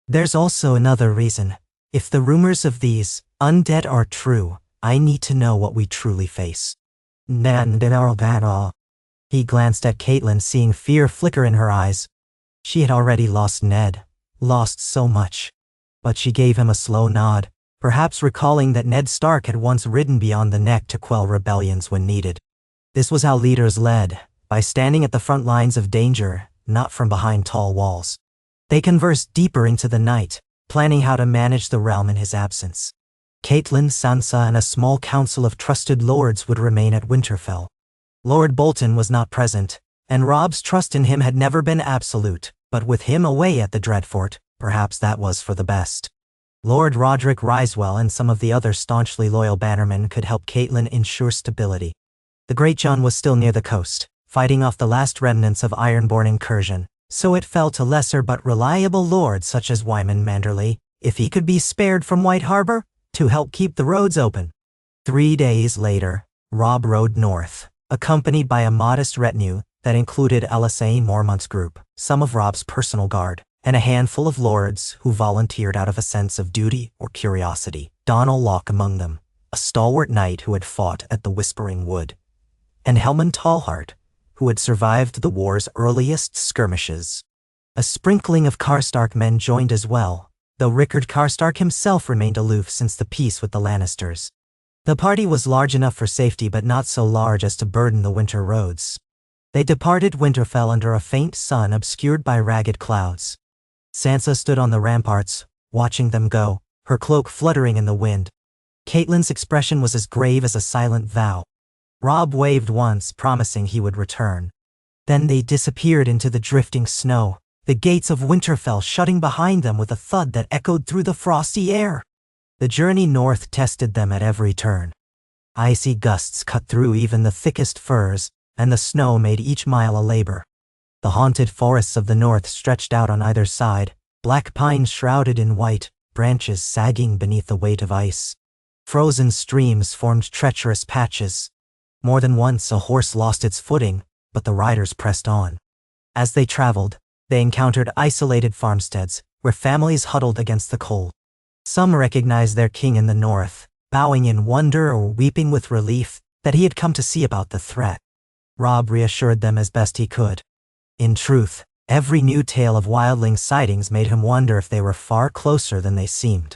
There's also another reason. If the rumors of these undead are true, I need to know what we truly face." He glanced at Catelyn, seeing fear flicker in her eyes. She had already lost Ned, lost so much. But she gave him a slow nod, perhaps recalling that Ned Stark had once ridden beyond the neck to quell rebellions when needed. This was how leaders led, by standing at the front lines of danger, not from behind tall walls. They conversed deeper into the night, planning how to manage the realm in his absence. Catelyn, Sansa, and a small council of trusted lords would remain at Winterfell. Lord Bolton was not present, and Robb's trust in him had never been absolute, but with him away at the Dreadfort, perhaps that was for the best. Lord Roderick Risewell and some of the other staunchly loyal bannermen could help Catelyn ensure stability. The Great John was still near the coast, fighting off the last remnants of Ironborn incursion, so it fell to lesser but reliable lords such as Wyman Manderley, if he could be spared from White Harbor, to help keep the roads open. 3 days later, Robb rode north, accompanied by a modest retinue that included Alysanne Mormont's group, some of Robb's personal guard, and a handful of lords who volunteered out of a sense of duty or curiosity. Donal Locke among them, a stalwart knight who had fought at the Whispering Wood, and Helman Tallheart, who had survived the war's earliest skirmishes. A sprinkling of Karstark men joined as well, though Rickard Karstark himself remained aloof since the peace with the Lannisters. The party was large enough for safety but not so large as to burden the winter roads. They departed Winterfell under a faint sun obscured by ragged clouds. Sansa stood on the ramparts, watching them go, her cloak fluttering in the wind. Catelyn's expression was as grave as a silent vow. Robb waved once, promising he would return. Then they disappeared into the drifting snow, the gates of Winterfell shutting behind them with a thud that echoed through the frosty air. The journey north tested them at every turn. Icy gusts cut through even the thickest firs, and the snow made each mile a labor. The haunted forests of the north stretched out on either side, black pines shrouded in white, branches sagging beneath the weight of ice. Frozen streams formed treacherous patches. More than once a horse lost its footing, but the riders pressed on. As they traveled, they encountered isolated farmsteads, where families huddled against the cold. Some recognized their king in the north, bowing in wonder or weeping with relief that he had come to see about the threat. Robb reassured them as best he could. In truth, every new tale of wildling sightings made him wonder if they were far closer than they seemed.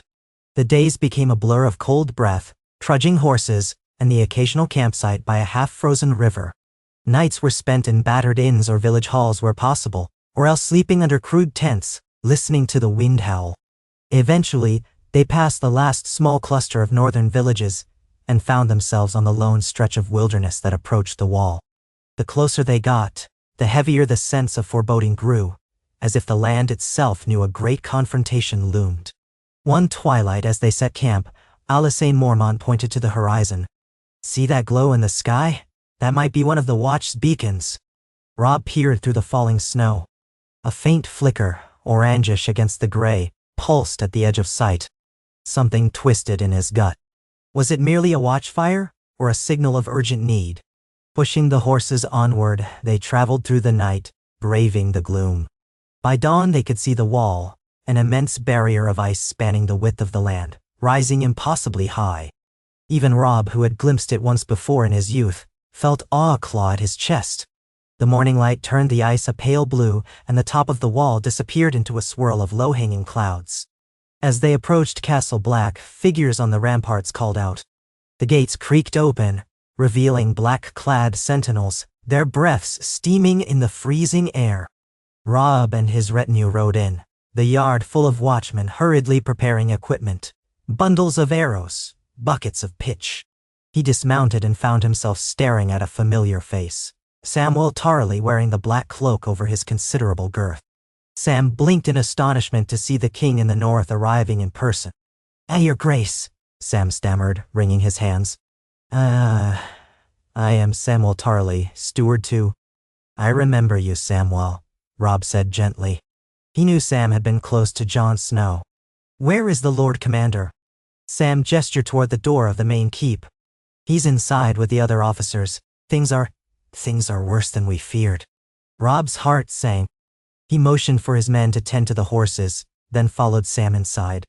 The days became a blur of cold breath, trudging horses, and the occasional campsite by a half-frozen river. Nights were spent in battered inns or village halls where possible, or else sleeping under crude tents, listening to the wind howl. Eventually, they passed the last small cluster of northern villages and found themselves on the lone stretch of wilderness that approached the wall. The closer they got, the heavier the sense of foreboding grew, as if the land itself knew a great confrontation loomed. One twilight as they set camp, Alysanne Mormont pointed to the horizon. "See that glow in the sky? That might be one of the watch's beacons." Robb peered through the falling snow. A faint flicker, orangish against the gray, pulsed at the edge of sight. Something twisted in his gut. Was it merely a watchfire, or a signal of urgent need? Pushing the horses onward, they traveled through the night, braving the gloom. By dawn they could see the wall, an immense barrier of ice spanning the width of the land, rising impossibly high. Even Robb, who had glimpsed it once before in his youth, felt awe claw at his chest. The morning light turned the ice a pale blue, and the top of the wall disappeared into a swirl of low-hanging clouds. As they approached Castle Black, figures on the ramparts called out. The gates creaked open, revealing black-clad sentinels, their breaths steaming in the freezing air. Robb and his retinue rode in, the yard full of watchmen hurriedly preparing equipment, bundles of arrows, buckets of pitch. He dismounted and found himself staring at a familiar face. Samwell Tarly wearing the black cloak over his considerable girth. Sam blinked in astonishment to see the king in the north arriving in person. Your grace," Sam stammered, wringing his hands. I am Samwell Tarly, steward to—" "I remember you, Samwell," Robb said gently. He knew Sam had been close to Jon Snow. "Where is the Lord Commander?" Sam gestured toward the door of the main keep. "He's inside with the other officers. Things are worse than we feared." Robb's heart sank. He motioned for his men to tend to the horses, then followed Sam inside.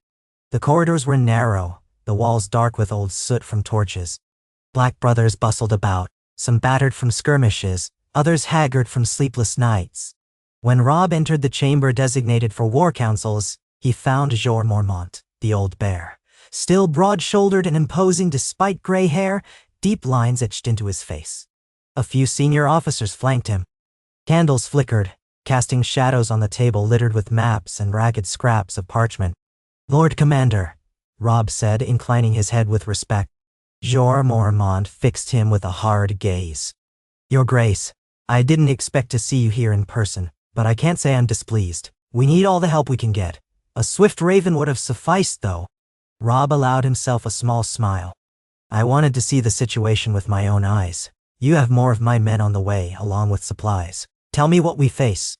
The corridors were narrow, the walls dark with old soot from torches. Black brothers bustled about, some battered from skirmishes, others haggard from sleepless nights. When Robb entered the chamber designated for war councils, he found Jorah Mormont, the old bear. Still broad-shouldered and imposing despite gray hair, deep lines etched into his face. A few senior officers flanked him. Candles flickered, casting shadows on the table littered with maps and ragged scraps of parchment. "Lord Commander," Robb said, inclining his head with respect. Jorah Mormont fixed him with a hard gaze. "Your Grace, I didn't expect to see you here in person, but I can't say I'm displeased. We need all the help we can get. A swift raven would have sufficed, though." Robb allowed himself a small smile. "I wanted to see the situation with my own eyes. You have more of my men on the way, along with supplies. Tell me what we face."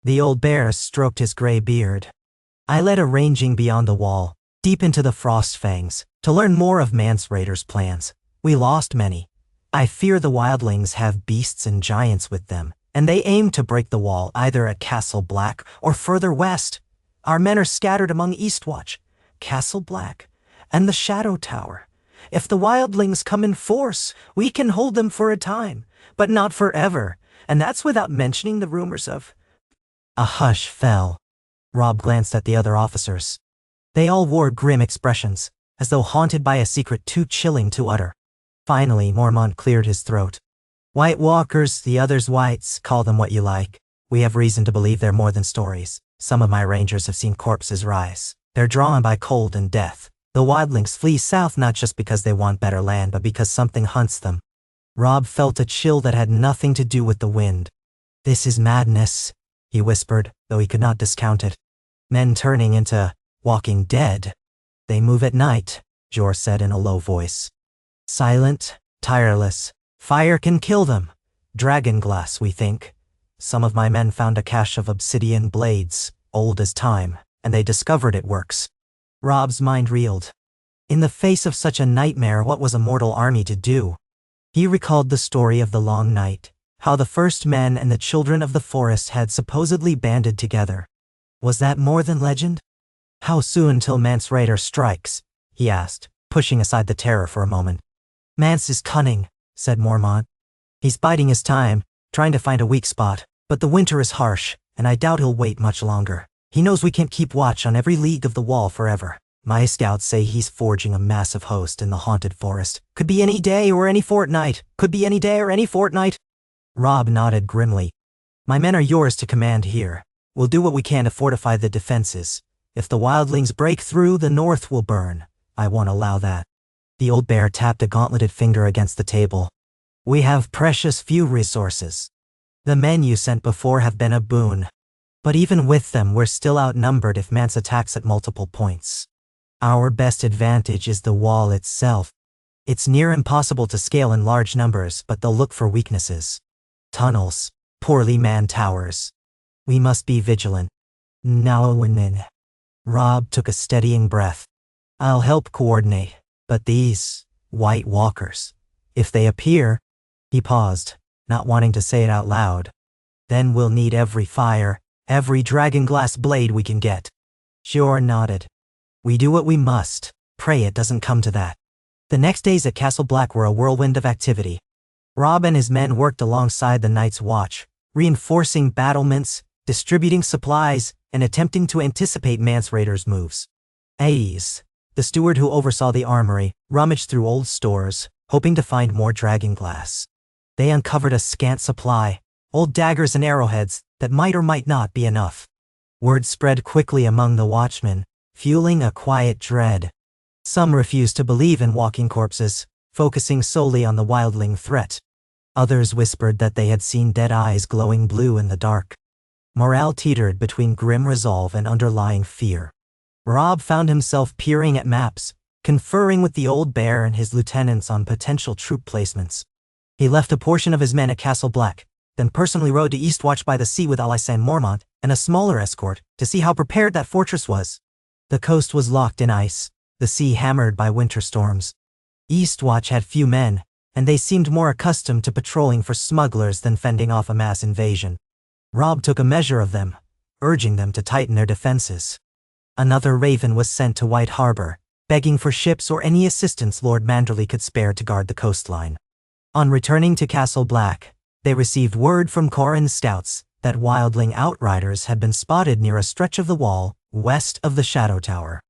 The old bear stroked his gray beard. "I led a ranging beyond the wall, deep into the frost fangs, to learn more of Mance Raider's plans. We lost many. I fear the wildlings have beasts and giants with them, and they aim to break the wall either at Castle Black or further west. Our men are scattered among Eastwatch, Castle Black, and the Shadow Tower. If the wildlings come in force, we can hold them for a time, but not forever, and that's without mentioning the rumors of—" A hush fell. Robb glanced at the other officers. They all wore grim expressions, as though haunted by a secret too chilling to utter. Finally, Mormont cleared his throat. White Walkers, the others whites, call them what you like. We have reason to believe they're more than stories. Some of my rangers have seen corpses rise. They're drawn by cold and death. The wildlings flee south not just because they want better land, but because something hunts them. Robb felt a chill that had nothing to do with the wind. This is madness, he whispered, though he could not discount it. Men turning into walking dead. They move at night, Jor said in a low voice. Silent, tireless. Fire can kill them. Dragon glass, we think. Some of my men found a cache of obsidian blades, old as time, and they discovered it works. Robb's mind reeled. In the face of such a nightmare, what was a mortal army to do? He recalled the story of the long night, how the first men and the children of the forest had supposedly banded together. Was that more than legend? How soon till Mance Raider strikes? He asked, pushing aside the terror for a moment. Mance is cunning, said Mormont. He's biding his time, trying to find a weak spot, but the winter is harsh, and I doubt he'll wait much longer. He knows we can't keep watch on every league of the wall forever. My scouts say he's forging a massive host in the haunted forest. Could be any day or any fortnight. Could be any day or any fortnight. Robb nodded grimly. My men are yours to command here. We'll do what we can to fortify the defenses. If the wildlings break through, the north will burn. I won't allow that. The old bear tapped a gauntleted finger against the table. We have precious few resources. The men you sent before have been a boon. But even with them, we're still outnumbered if Mance attacks at multiple points. Our best advantage is the wall itself. It's near impossible to scale in large numbers, but they'll look for weaknesses. Tunnels, poorly manned towers. We must be vigilant. Now and then. Robb took a steadying breath. I'll help coordinate, but these White Walkers, if they appear, he paused, not wanting to say it out loud. Then we'll need every fire, every dragonglass blade we can get. Jor nodded. We do what we must. Pray it doesn't come to that. The next days at Castle Black were a whirlwind of activity. Robb and his men worked alongside the Night's Watch, reinforcing battlements, distributing supplies, and attempting to anticipate Mance Raiders' moves. Aes, the steward who oversaw the armory, rummaged through old stores, hoping to find more dragonglass. They uncovered a scant supply, old daggers and arrowheads that might or might not be enough. Word spread quickly among the watchmen, fueling a quiet dread. Some refused to believe in walking corpses, focusing solely on the wildling threat. Others whispered that they had seen dead eyes glowing blue in the dark. Morale teetered between grim resolve and underlying fear. Robb found himself peering at maps, conferring with the old bear and his lieutenants on potential troop placements. He left a portion of his men at Castle Black, then personally rode to Eastwatch by the sea with Alisan Mormont and a smaller escort to see how prepared that fortress was. The coast was locked in ice, the sea hammered by winter storms. Eastwatch had few men, and they seemed more accustomed to patrolling for smugglers than fending off a mass invasion. Robb took a measure of them, urging them to tighten their defenses. Another raven was sent to White Harbor, begging for ships or any assistance Lord Manderley could spare to guard the coastline. On returning to Castle Black, they received word from Corrin's scouts that wildling outriders had been spotted near a stretch of the wall west of the Shadow Tower.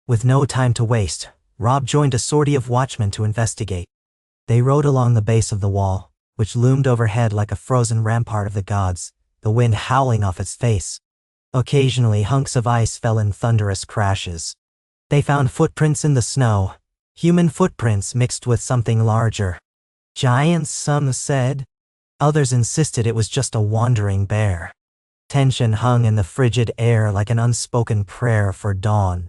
With no time to waste, Robb joined a sortie of watchmen to investigate. They rode along the base of the wall, which loomed overhead like a frozen rampart of the gods, the wind howling off its face. Occasionally, hunks of ice fell in thunderous crashes. They found footprints in the snow, human footprints mixed with something larger. Giants, some said. Others insisted it was just a wandering bear. Tension hung in the frigid air like an unspoken prayer for dawn.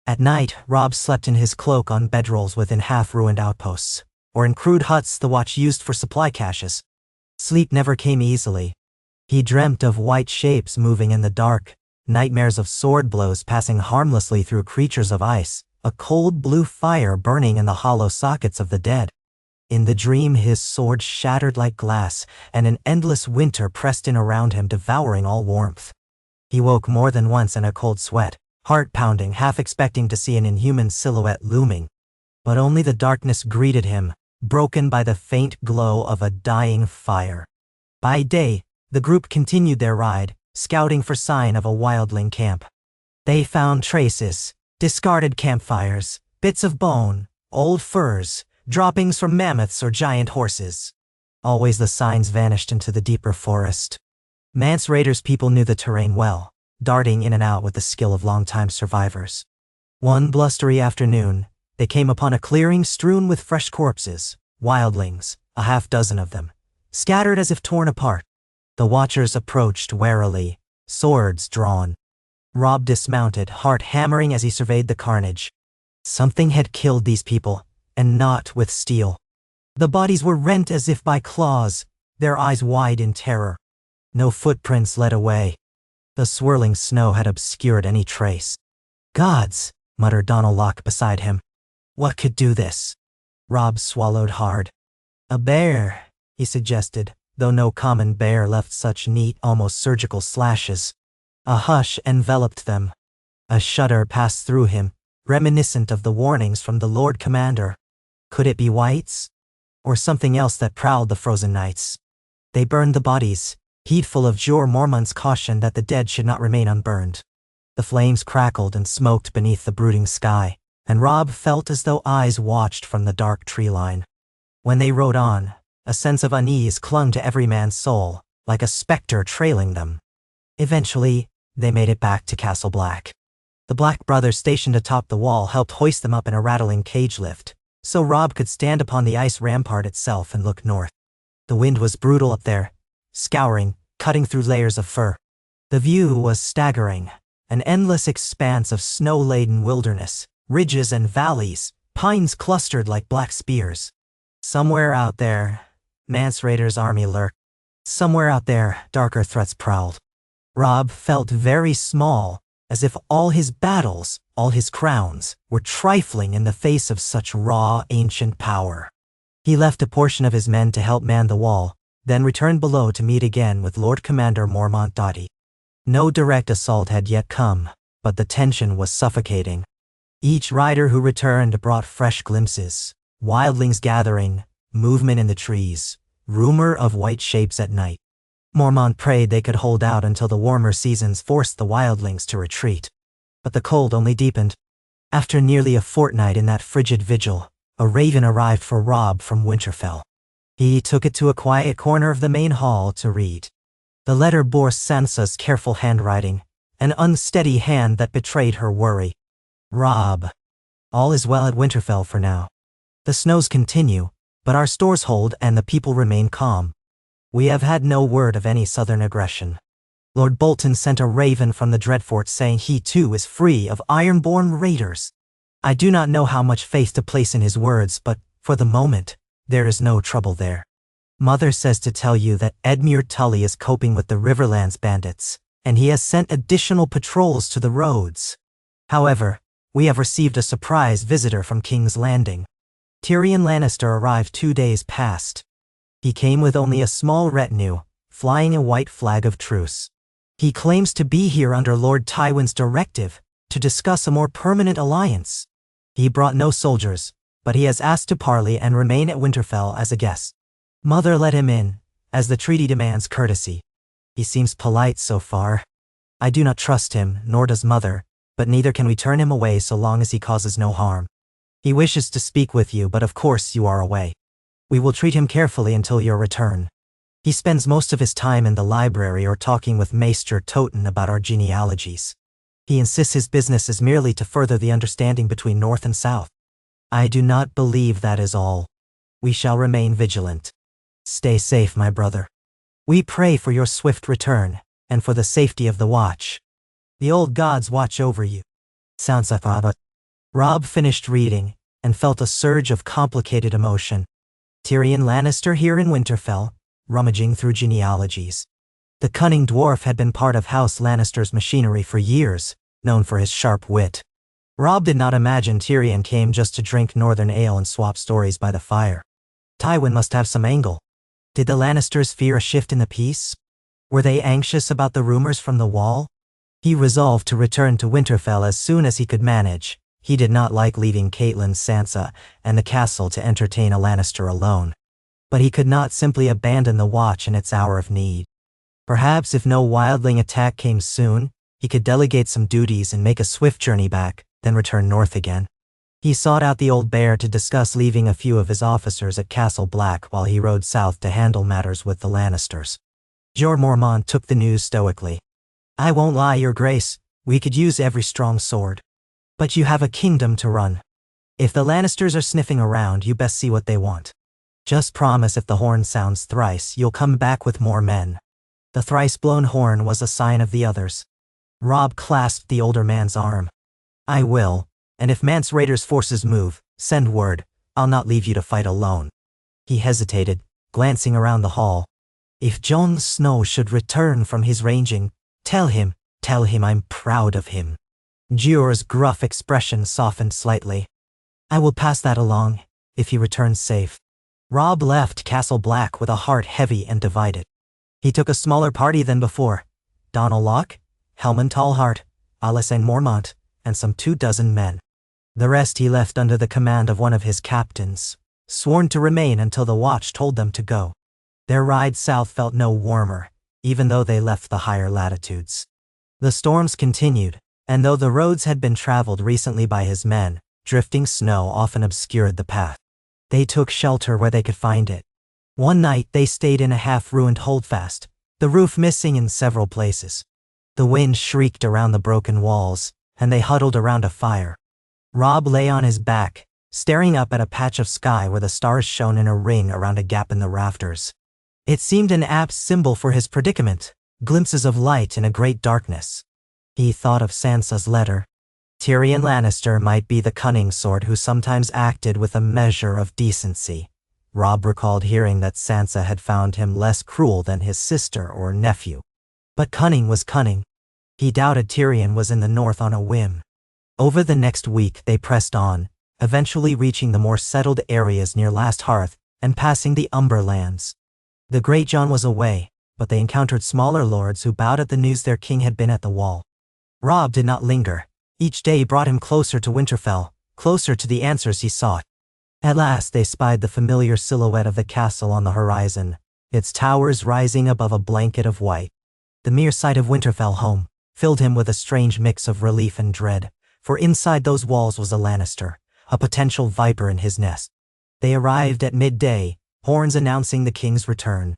At night, Robb slept in his cloak on bedrolls within half-ruined outposts, or in crude huts the watch used for supply caches. Sleep never came easily. He dreamt of white shapes moving in the dark, nightmares of sword blows passing harmlessly through creatures of ice, a cold blue fire burning in the hollow sockets of the dead. In the dream, his sword shattered like glass, and an endless winter pressed in around him, devouring all warmth. He woke more than once in a cold sweat, heart pounding, half expecting to see an inhuman silhouette looming. But only the darkness greeted him, broken by the faint glow of a dying fire. By day, the group continued their ride, scouting for sign of a wildling camp. They found traces, discarded campfires, Bits of bone, old furs, droppings from mammoths or giant horses. Always the signs vanished into the deeper forest. Mance Raider's people knew the terrain well, darting in and out with the skill of longtime survivors. One blustery afternoon, they came upon a clearing strewn with fresh corpses, wildlings, a half-dozen of them, scattered as if torn apart. The watchers approached warily, swords drawn. Robb dismounted, heart hammering as he surveyed the carnage. Something had killed these people, and not with steel. The bodies were rent as if by claws, their eyes wide in terror. No footprints led away. The swirling snow had obscured any trace. "Gods," muttered Donald Locke beside him. "What could do this?" Robb swallowed hard. "A bear," he suggested, though no common bear left such neat, almost surgical slashes. A hush enveloped them. A shudder passed through him, reminiscent of the warnings from the Lord Commander. Could it be whites? Or something else that prowled the frozen nights? They burned the bodies, heedful of Jor Mormont's caution that the dead should not remain unburned. The flames crackled and smoked beneath the brooding sky, and Robb felt as though eyes watched from the dark tree line. When they rode on, a sense of unease clung to every man's soul, like a specter trailing them. Eventually, they made it back to Castle Black. The Black brothers stationed atop the wall helped hoist them up in a rattling cage lift, so Robb could stand upon the ice rampart itself and look north. The wind was brutal up there, scouring, cutting through layers of fur. The view was staggering, an endless expanse of snow-laden wilderness, ridges and valleys, pines clustered like black spears. Somewhere out there, Mance Raider's army lurked. Somewhere out there, darker threats prowled. Robb felt very small, as if all his battles, all his crowns, were trifling in the face of such raw, ancient power. He left a portion of his men to help man the wall, then returned below to meet again with Lord Commander Mormont Doughty. No direct assault had yet come, but the tension was suffocating. Each rider who returned brought fresh glimpses, wildlings gathering, movement in the trees, rumor of white shapes at night. Mormont prayed they could hold out until the warmer seasons forced the wildlings to retreat. But the cold only deepened. After nearly a fortnight in that frigid vigil, a raven arrived for Robb from Winterfell. He took it to a quiet corner of the main hall to read. The letter bore Sansa's careful handwriting, an unsteady hand that betrayed her worry. "Robb, all is well at Winterfell for now. The snows continue, but our stores hold and the people remain calm. We have had no word of any southern aggression. Lord Bolton sent a raven from the Dreadfort saying he too is free of Ironborn raiders. I do not know how much faith to place in his words, but, for the moment, there is no trouble there. Mother says to tell you that Edmure Tully is coping with the Riverlands bandits, and he has sent additional patrols to the roads. However, we have received a surprise visitor from King's Landing. Tyrion Lannister arrived 2 days past. He came with only a small retinue, flying a white flag of truce. He claims to be here under Lord Tywin's directive, to discuss a more permanent alliance. He brought no soldiers, but he has asked to parley and remain at Winterfell as a guest. Mother let him in, as the treaty demands courtesy. He seems polite so far. I do not trust him, nor does Mother, but neither can we turn him away so long as he causes no harm. He wishes to speak with you, but of course you are away. We will treat him carefully until your return. He spends most of his time in the library or talking with Maester Toten about our genealogies. He insists his business is merely to further the understanding between North and South. I do not believe that is all. We shall remain vigilant. Stay safe, my brother. We pray for your swift return, and for the safety of the Watch. The old gods watch over you. Sounds like Robb. Robb finished reading, and felt a surge of complicated emotion. Tyrion Lannister here in Winterfell, rummaging through genealogies. The cunning dwarf had been part of House Lannister's machinery for years, known for his sharp wit. Robb did not imagine Tyrion came just to drink northern ale and swap stories by the fire. Tywin must have some angle. Did the Lannisters fear a shift in the peace? Were they anxious about the rumors from the Wall? He resolved to return to Winterfell as soon as he could manage. He did not like leaving Catelyn, Sansa, and the castle to entertain a Lannister alone. But he could not simply abandon the Watch in its hour of need. Perhaps if no wildling attack came soon, he could delegate some duties and make a swift journey back, then return north again. He sought out the old bear to discuss leaving a few of his officers at Castle Black while he rode south to handle matters with the Lannisters. Jorah Mormont took the news stoically. "I won't lie, your grace, we could use every strong sword. But you have a kingdom to run. If the Lannisters are sniffing around, you best see what they want. Just promise if the horn sounds thrice, you'll come back with more men." The thrice-blown horn was a sign of the others. Robb clasped the older man's arm. "I will, and if Mance Rayder's forces move, send word. I'll not leave you to fight alone." He hesitated, glancing around the hall. "If Jon Snow should return from his ranging, tell him I'm proud of him." Jorah's gruff expression softened slightly. "I will pass that along, if he returns safe." Robb left Castle Black with a heart heavy and divided. He took a smaller party than before. Donal Locke, Helman Tallheart, Alysanne Mormont, and some 24 men. The rest he left under the command of one of his captains, sworn to remain until the watch told them to go. Their ride south felt no warmer, even though they left the higher latitudes. The storms continued, and though the roads had been traveled recently by his men, drifting snow often obscured the path. They took shelter where they could find it. One night they stayed in a half-ruined holdfast, the roof missing in several places. The wind shrieked around the broken walls, and they huddled around a fire. Robb lay on his back, staring up at a patch of sky where the stars shone in a ring around a gap in the rafters. It seemed an apt symbol for his predicament, glimpses of light in a great darkness. He thought of Sansa's letter. Tyrion Lannister might be the cunning sort who sometimes acted with a measure of decency. Robb recalled hearing that Sansa had found him less cruel than his sister or nephew. But cunning was cunning. He doubted Tyrion was in the north on a whim. Over the next week they pressed on, eventually reaching the more settled areas near Last Hearth and passing the Umberlands. The Great Jon was away, but they encountered smaller lords who bowed at the news their king had been at the wall. Robb did not linger. Each day brought him closer to Winterfell, closer to the answers he sought. At last they spied the familiar silhouette of the castle on the horizon, its towers rising above a blanket of white. The mere sight of Winterfell home filled him with a strange mix of relief and dread, for inside those walls was a Lannister, a potential viper in his nest. They arrived at midday, horns announcing the king's return.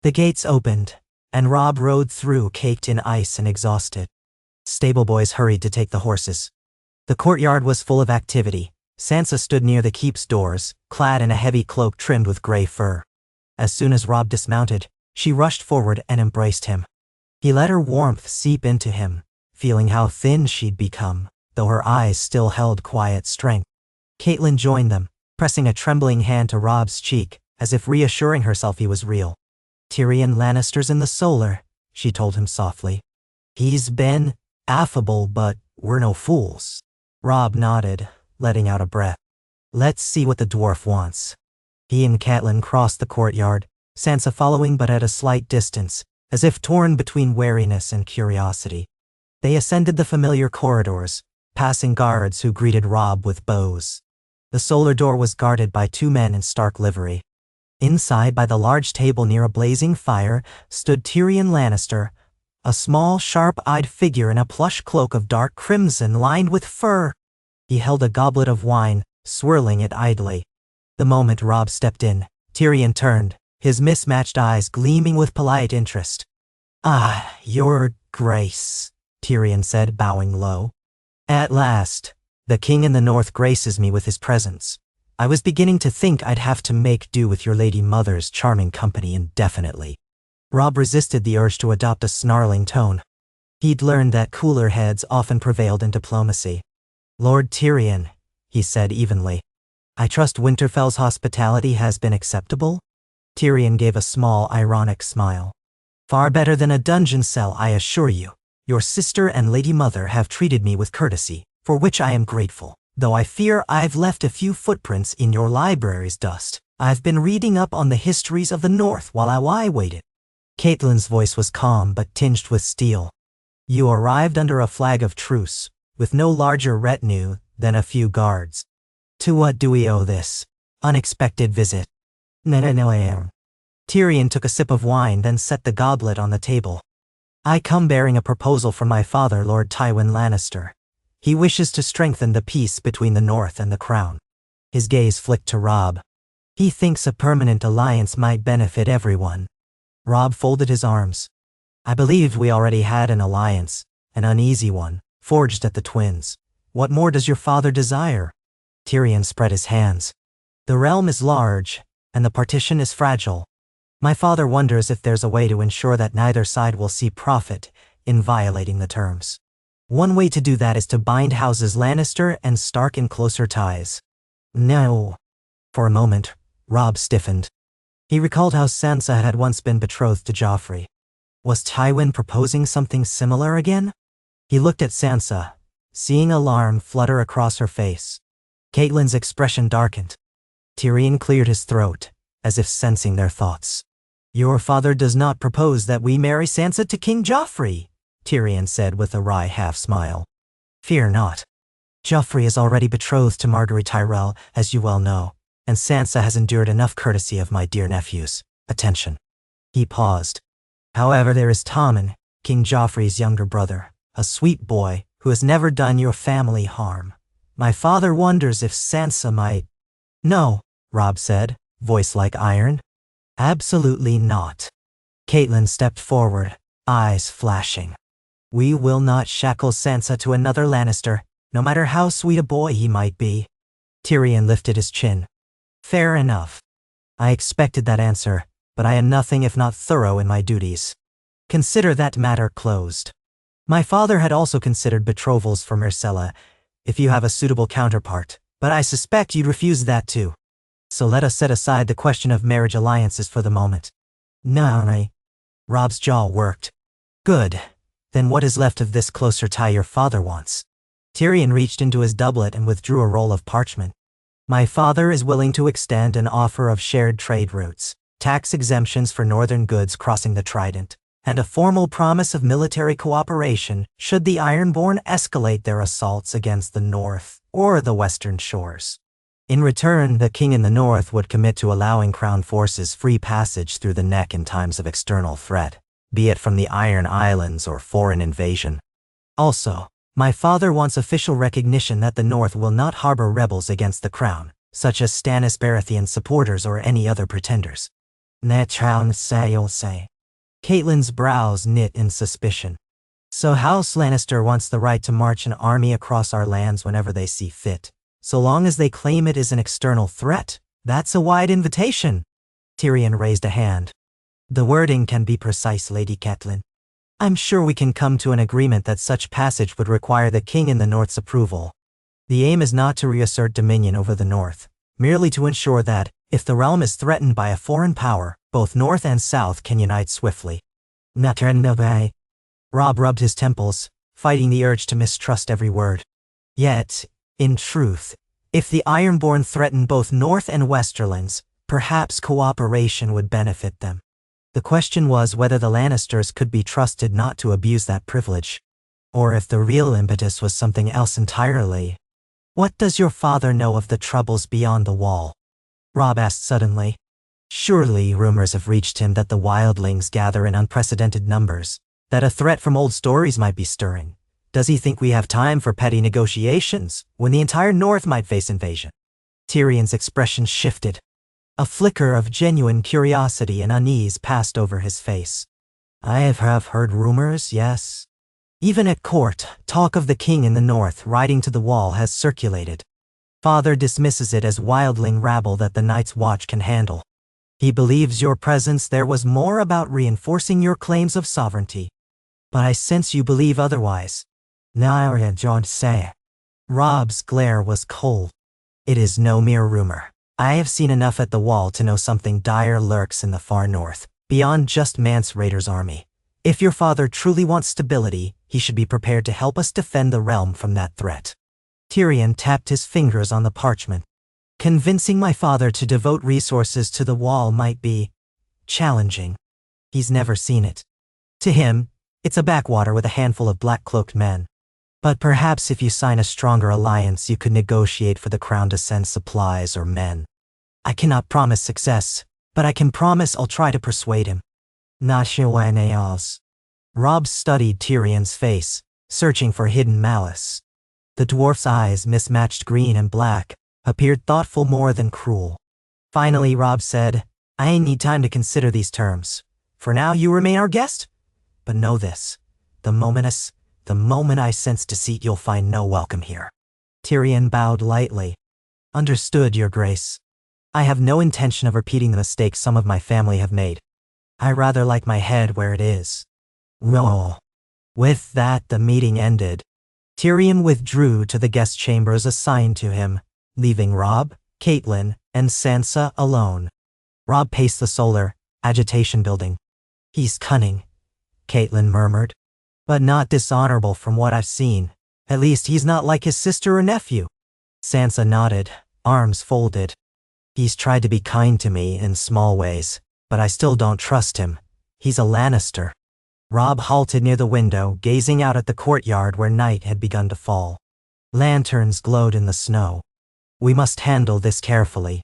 The gates opened, and Robb rode through caked in ice and exhausted. Stableboys hurried to take the horses. The courtyard was full of activity. Sansa stood near the keep's doors, clad in a heavy cloak trimmed with gray fur. As soon as Robb dismounted, she rushed forward and embraced him. He let her warmth seep into him, feeling how thin she'd become, though her eyes still held quiet strength. Catelyn joined them, pressing a trembling hand to Robb's cheek, as if reassuring herself he was real. "Tyrion Lannister's in the Solar," she told him softly. "He's been affable, but we're no fools." Robb nodded, letting out a breath. "Let's see what the dwarf wants." He and Catelyn crossed the courtyard, Sansa following but at a slight distance, as if torn between wariness and curiosity. They ascended the familiar corridors, passing guards who greeted Robb with bows. The Solar door was guarded by 2 men in stark livery. Inside, by the large table near a blazing fire, stood Tyrion Lannister, a small, sharp-eyed figure in a plush cloak of dark crimson lined with fur. He held a goblet of wine, swirling it idly. The moment Robb stepped in, Tyrion turned, his mismatched eyes gleaming with polite interest. "Ah, your grace," Tyrion said, bowing low. "At last, the king in the north graces me with his presence. I was beginning to think I'd have to make do with your lady mother's charming company indefinitely." Robb resisted the urge to adopt a snarling tone. He'd learned that cooler heads often prevailed in diplomacy. "Lord Tyrion," he said evenly, "I trust Winterfell's hospitality has been acceptable?" Tyrion gave a small, ironic smile. "Far better than a dungeon cell, I assure you. Your sister and Lady Mother have treated me with courtesy, for which I am grateful, though I fear I've left a few footprints in your library's dust. I've been reading up on the histories of the North while I waited." Catelyn's voice was calm but tinged with steel. "You arrived under a flag of truce, with no larger retinue than a few guards. To what do we owe this unexpected visit?" "No. Tyrion took a sip of wine, then set the goblet on the table. "I come bearing a proposal from my father, Lord Tywin Lannister. He wishes to strengthen the peace between the North and the Crown. His gaze flicked to Robb. He thinks a permanent alliance might benefit everyone. Robb folded his arms. I believed we already had an alliance, an uneasy one, forged at the Twins. What more does your father desire? Tyrion spread his hands. The realm is large, and the partition is fragile. My father wonders if there's a way to ensure that neither side will see profit in violating the terms. One way to do that is to bind houses Lannister and Stark in closer ties. No. For a moment, Robb stiffened. He recalled how Sansa had once been betrothed to Joffrey. Was Tywin proposing something similar again? He looked at Sansa, seeing alarm flutter across her face. Catelyn's expression darkened. Tyrion cleared his throat, as if sensing their thoughts. Your father does not propose that we marry Sansa to King Joffrey, Tyrion said with a wry half-smile. Fear not. Joffrey is already betrothed to Margaery Tyrell, as you well know, and Sansa has endured enough courtesy of my dear nephew's attention. He paused. However, there is Tommen, King Joffrey's younger brother, a sweet boy who has never done your family harm. My father wonders if Sansa might— No, Robb said, voice like iron. Absolutely not. Catelyn stepped forward, eyes flashing. We will not shackle Sansa to another Lannister, no matter how sweet a boy he might be. Tyrion lifted his chin. Fair enough. I expected that answer, but I am nothing if not thorough in my duties. Consider that matter closed. My father had also considered betrothals for Myrcella, if you have a suitable counterpart, but I suspect you'd refuse that too. So let us set aside the question of marriage alliances for the moment. No. Robb's jaw worked. Good. Then what is left of this closer tie your father wants? Tyrion reached into his doublet and withdrew a roll of parchment. My father is willing to extend an offer of shared trade routes, tax exemptions for northern goods crossing the Trident, and a formal promise of military cooperation should the Ironborn escalate their assaults against the north or the western shores. In return, the king in the north would commit to allowing crown forces free passage through the Neck in times of external threat, be it from the Iron Islands or foreign invasion. Also, my father wants official recognition that the North will not harbor rebels against the crown, such as Stannis Baratheon supporters or any other pretenders. Catelyn's brows knit in suspicion. So House Lannister wants the right to march an army across our lands whenever they see fit, so long as they claim it is an external threat. That's a wide invitation. Tyrion raised a hand. The wording can be precise, Lady Catelyn. I'm sure we can come to an agreement that such passage would require the king in the North's approval. The aim is not to reassert dominion over the North, merely to ensure that, if the realm is threatened by a foreign power, both North and South can unite swiftly. Robb rubbed his temples, fighting the urge to mistrust every word. Yet, in truth, if the Ironborn threaten both North and Westerlands, perhaps cooperation would benefit them. The question was whether the Lannisters could be trusted not to abuse that privilege, or if the real impetus was something else entirely. What does your father know of the troubles beyond the wall? Robb asked suddenly. Surely rumors have reached him that the wildlings gather in unprecedented numbers, that a threat from old stories might be stirring. Does he think we have time for petty negotiations, when the entire North might face invasion? Tyrion's expression shifted. A flicker of genuine curiosity and unease passed over his face. I have heard rumors, yes. Even at court, talk of the king in the North riding to the wall has circulated. Father dismisses it as wildling rabble that the Night's Watch can handle. He believes your presence there was more about reinforcing your claims of sovereignty. But I sense you believe otherwise. Robb's glare was cold. It is no mere rumor. I have seen enough at the wall to know something dire lurks in the far north, beyond just Mance Rayder's army. If your father truly wants stability, he should be prepared to help us defend the realm from that threat. Tyrion tapped his fingers on the parchment. Convincing my father to devote resources to the wall might be challenging. He's never seen it. To him, it's a backwater with a handful of black-cloaked men. But perhaps if you sign a stronger alliance, you could negotiate for the crown to send supplies or men. I cannot promise success, but I can promise I'll try to persuade him. Robb studied Tyrion's face, searching for hidden malice. The dwarf's eyes, mismatched green and black, appeared thoughtful more than cruel. Finally, Robb said, I need time to consider these terms. For now, you remain our guest. But know this, the moment I sense deceit, you'll find no welcome here. Tyrion bowed lightly. Understood, Your Grace. I have no intention of repeating the mistakes some of my family have made. I rather like my head where it is. Roll. With that, the meeting ended. Tyrion withdrew to the guest chambers assigned to him, leaving Robb, Catelyn, and Sansa alone. Robb paced the solar agitation building. He's cunning, Catelyn murmured, but not dishonorable from what I've seen. At least he's not like his sister or nephew. Sansa nodded, arms folded. He's tried to be kind to me in small ways, but I still don't trust him. He's a Lannister. Robb halted near the window, gazing out at the courtyard where night had begun to fall. Lanterns glowed in the snow. We must handle this carefully.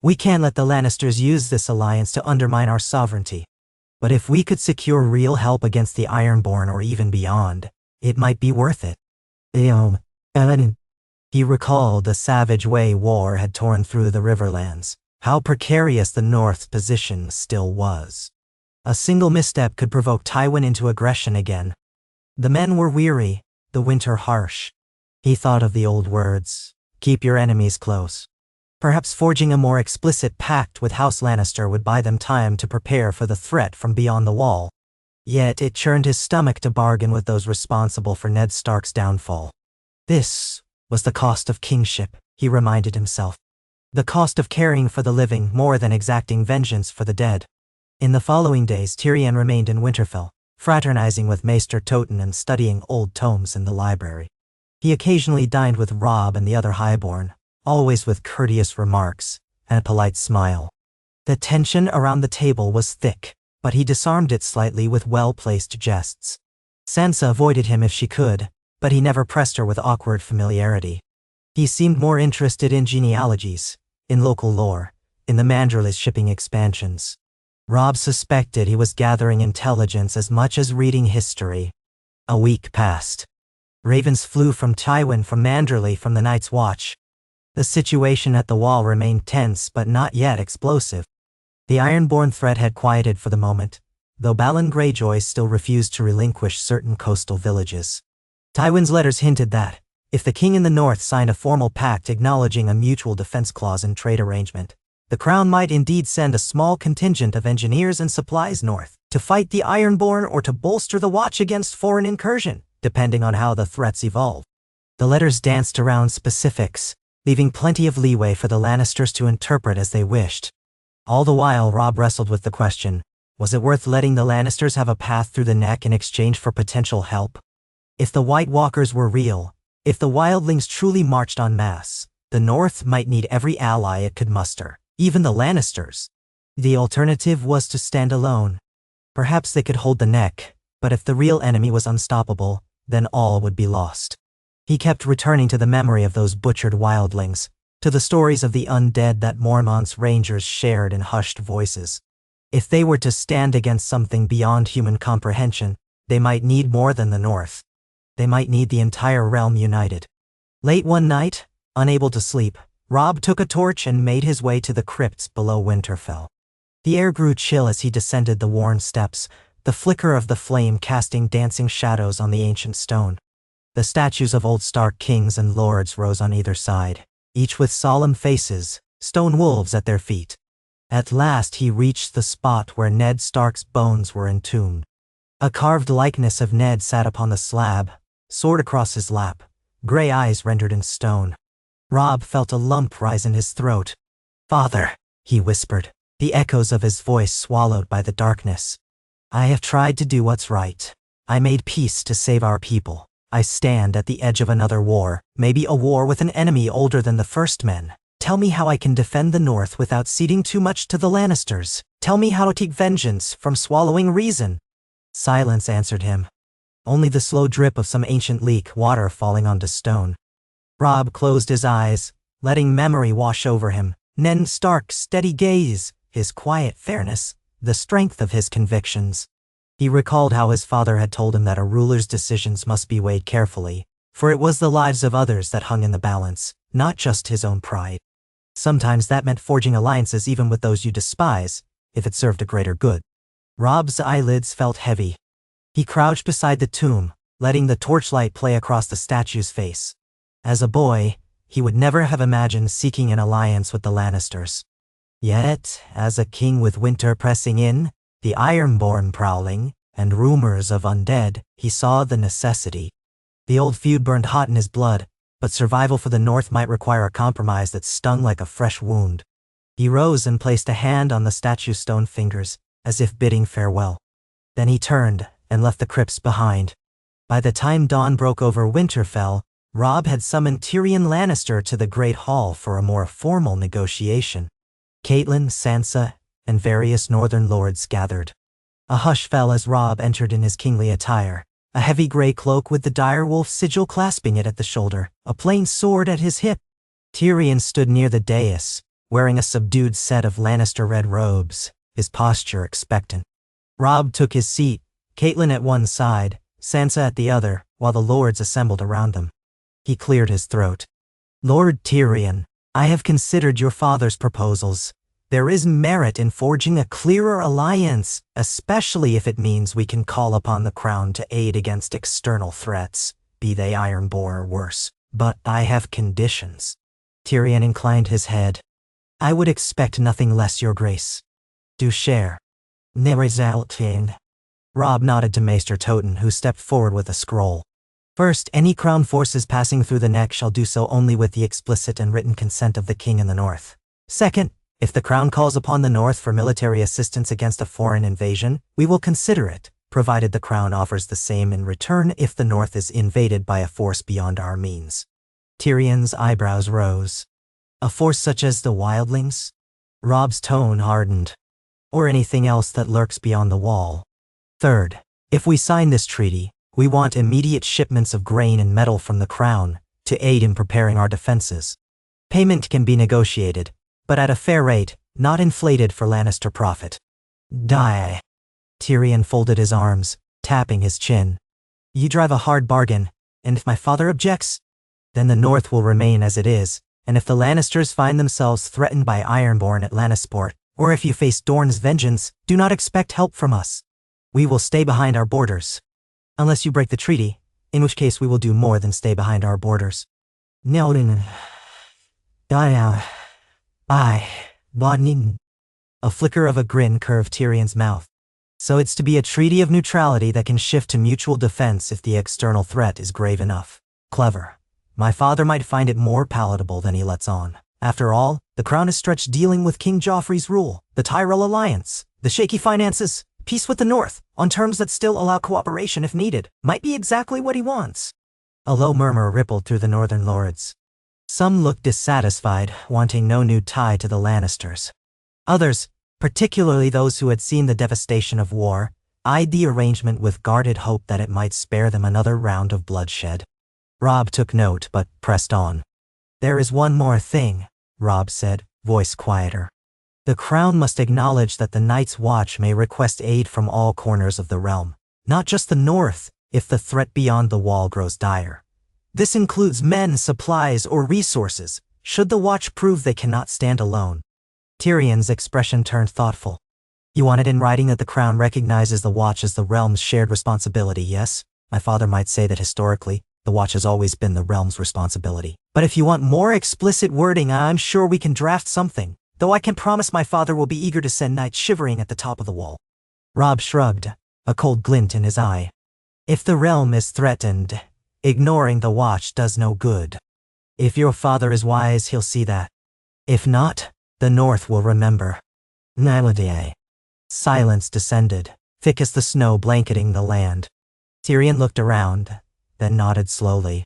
We can't let the Lannisters use this alliance to undermine our sovereignty. But if we could secure real help against the Ironborn or even beyond, it might be worth it. He recalled the savage way war had torn through the Riverlands, how precarious the North's position still was. A single misstep could provoke Tywin into aggression again. The men were weary, the winter harsh. He thought of the old words, keep your enemies close. Perhaps forging a more explicit pact with House Lannister would buy them time to prepare for the threat from beyond the wall. Yet it churned his stomach to bargain with those responsible for Ned Stark's downfall. This was the cost of kingship, he reminded himself. The cost of caring for the living more than exacting vengeance for the dead. In the following days, Tyrion remained in Winterfell, fraternizing with Maester Toten and studying old tomes in the library. He occasionally dined with Robb and the other highborn, always with courteous remarks and a polite smile. The tension around the table was thick, but he disarmed it slightly with well-placed jests. Sansa avoided him if she could, but he never pressed her with awkward familiarity. He seemed more interested in genealogies, in local lore, in the Manderley's shipping expansions. Robb suspected he was gathering intelligence as much as reading history. A week passed. Ravens flew from Tywin from Manderley from the Night's Watch. The situation at the wall remained tense but not yet explosive. The Ironborn threat had quieted for the moment, though Balon Greyjoy still refused to relinquish certain coastal villages. Tywin's letters hinted that, if the king in the north signed a formal pact acknowledging a mutual defense clause in trade arrangement, the crown might indeed send a small contingent of engineers and supplies north to fight the Ironborn or to bolster the Watch against foreign incursion, depending on how the threats evolve. The letters danced around specifics, leaving plenty of leeway for the Lannisters to interpret as they wished. All the while, Robb wrestled with the question, was it worth letting the Lannisters have a path through the neck in exchange for potential help? If the White Walkers were real, if the wildlings truly marched en masse, the North might need every ally it could muster, even the Lannisters. The alternative was to stand alone. Perhaps they could hold the neck, but if the real enemy was unstoppable, then all would be lost. He kept returning to the memory of those butchered wildlings, to the stories of the undead that Mormont's rangers shared in hushed voices. If they were to stand against something beyond human comprehension, they might need more than the North. They might need the entire realm united. Late one night, unable to sleep, Robb took a torch and made his way to the crypts below Winterfell. The air grew chill as he descended the worn steps, the flicker of the flame casting dancing shadows on the ancient stone. The statues of old Stark kings and lords rose on either side, each with solemn faces, stone wolves at their feet. At last he reached the spot where Ned Stark's bones were entombed. A carved likeness of Ned sat upon the slab, sword across his lap, gray eyes rendered in stone. Robb felt a lump rise in his throat. "Father," he whispered, the echoes of his voice swallowed by the darkness. "I have tried to do what's right. I made peace to save our people. I stand at the edge of another war, maybe a war with an enemy older than the First Men. Tell me how I can defend the North without ceding too much to the Lannisters. Tell me how to take vengeance from swallowing reason." Silence answered him. Only the slow drip of some ancient leak water falling onto stone. Robb closed his eyes, letting memory wash over him. Ned Stark's steady gaze, his quiet fairness, the strength of his convictions. He recalled how his father had told him that a ruler's decisions must be weighed carefully, For it was the lives of others that hung in the balance, not just his own pride. Sometimes that meant forging alliances even with those you despise, if it served a greater good. Robb's eyelids felt heavy. He crouched beside the tomb, letting the torchlight play across the statue's face. As a boy, he would never have imagined seeking an alliance with the Lannisters. Yet, as a king with winter pressing in, the Ironborn prowling, and rumors of undead, he saw the necessity. The old feud burned hot in his blood, but survival for the North might require a compromise that stung like a fresh wound. He rose and placed a hand on the statue's stone fingers, as if bidding farewell. Then he turned and left the crypts behind. By the time dawn broke over Winterfell, Robb had summoned Tyrion Lannister to the Great Hall for a more formal negotiation. Catelyn, Sansa, and various northern lords gathered. A hush fell as Robb entered in his kingly attire, a heavy gray cloak with the direwolf sigil clasping it at the shoulder, a plain sword at his hip. Tyrion stood near the dais, wearing a subdued set of Lannister red robes, his posture expectant. Robb took his seat, Catelyn at one side, Sansa at the other, while the lords assembled around them. He cleared his throat. "Lord Tyrion, I have considered your father's proposals. There is merit in forging a clearer alliance, especially if it means we can call upon the crown to aid against external threats, be they Ironborn or worse. But I have conditions." Tyrion inclined his head. "I would expect nothing less, your grace." "Do share." "Neresaltin." Robb nodded to Maester Toten, who stepped forward with a scroll. "First, any crown forces passing through the neck shall do so only with the explicit and written consent of the king in the north. Second, if the crown calls upon the north for military assistance against a foreign invasion, we will consider it, provided the crown offers the same in return if the north is invaded by a force beyond our means." Tyrion's eyebrows rose. "A force such as the wildlings?" Robb's tone hardened. "Or anything else that lurks beyond the wall. Third, if we sign this treaty, we want immediate shipments of grain and metal from the crown to aid in preparing our defenses. Payment can be negotiated, but at a fair rate, not inflated for Lannister profit." "Die." Tyrion folded his arms, tapping his chin. "You drive a hard bargain, and if my father objects, then the north will remain as it is, and if the Lannisters find themselves threatened by Ironborn at Lannisport, or if you face Dorne's vengeance, do not expect help from us. We will stay behind our borders. Unless you break the treaty, in which case we will do more than stay behind our borders." A flicker of a grin curved Tyrion's mouth. "So it's to be a treaty of neutrality that can shift to mutual defense if the external threat is grave enough. Clever. My father might find it more palatable than he lets on. After all, the crown is stretched dealing with King Joffrey's rule, the Tyrell alliance, the shaky finances, peace with the north, on terms that still allow cooperation if needed, might be exactly what he wants." A low murmur rippled through the northern lords. Some looked dissatisfied, wanting no new tie to the Lannisters. Others, particularly those who had seen the devastation of war, eyed the arrangement with guarded hope that it might spare them another round of bloodshed. Robb took note, but pressed on. "There is one more thing," Robb said, voice quieter. "The crown must acknowledge that the Night's Watch may request aid from all corners of the realm, not just the north, if the threat beyond the wall grows dire. This includes men, supplies, or resources, should the Watch prove they cannot stand alone." Tyrion's expression turned thoughtful. "You want it in writing that the crown recognizes the Watch as the realm's shared responsibility, yes? My father might say that historically, the Watch has always been the realm's responsibility. But if you want more explicit wording, I'm sure we can draft something, though I can promise my father will be eager to send knights shivering at the top of the wall." Robb shrugged, a cold glint in his eye. "If the realm is threatened, ignoring the Watch does no good. If your father is wise, he'll see that. If not, the north will remember." Nailadea. Silence descended, thick as the snow blanketing the land. Tyrion looked around, then nodded slowly.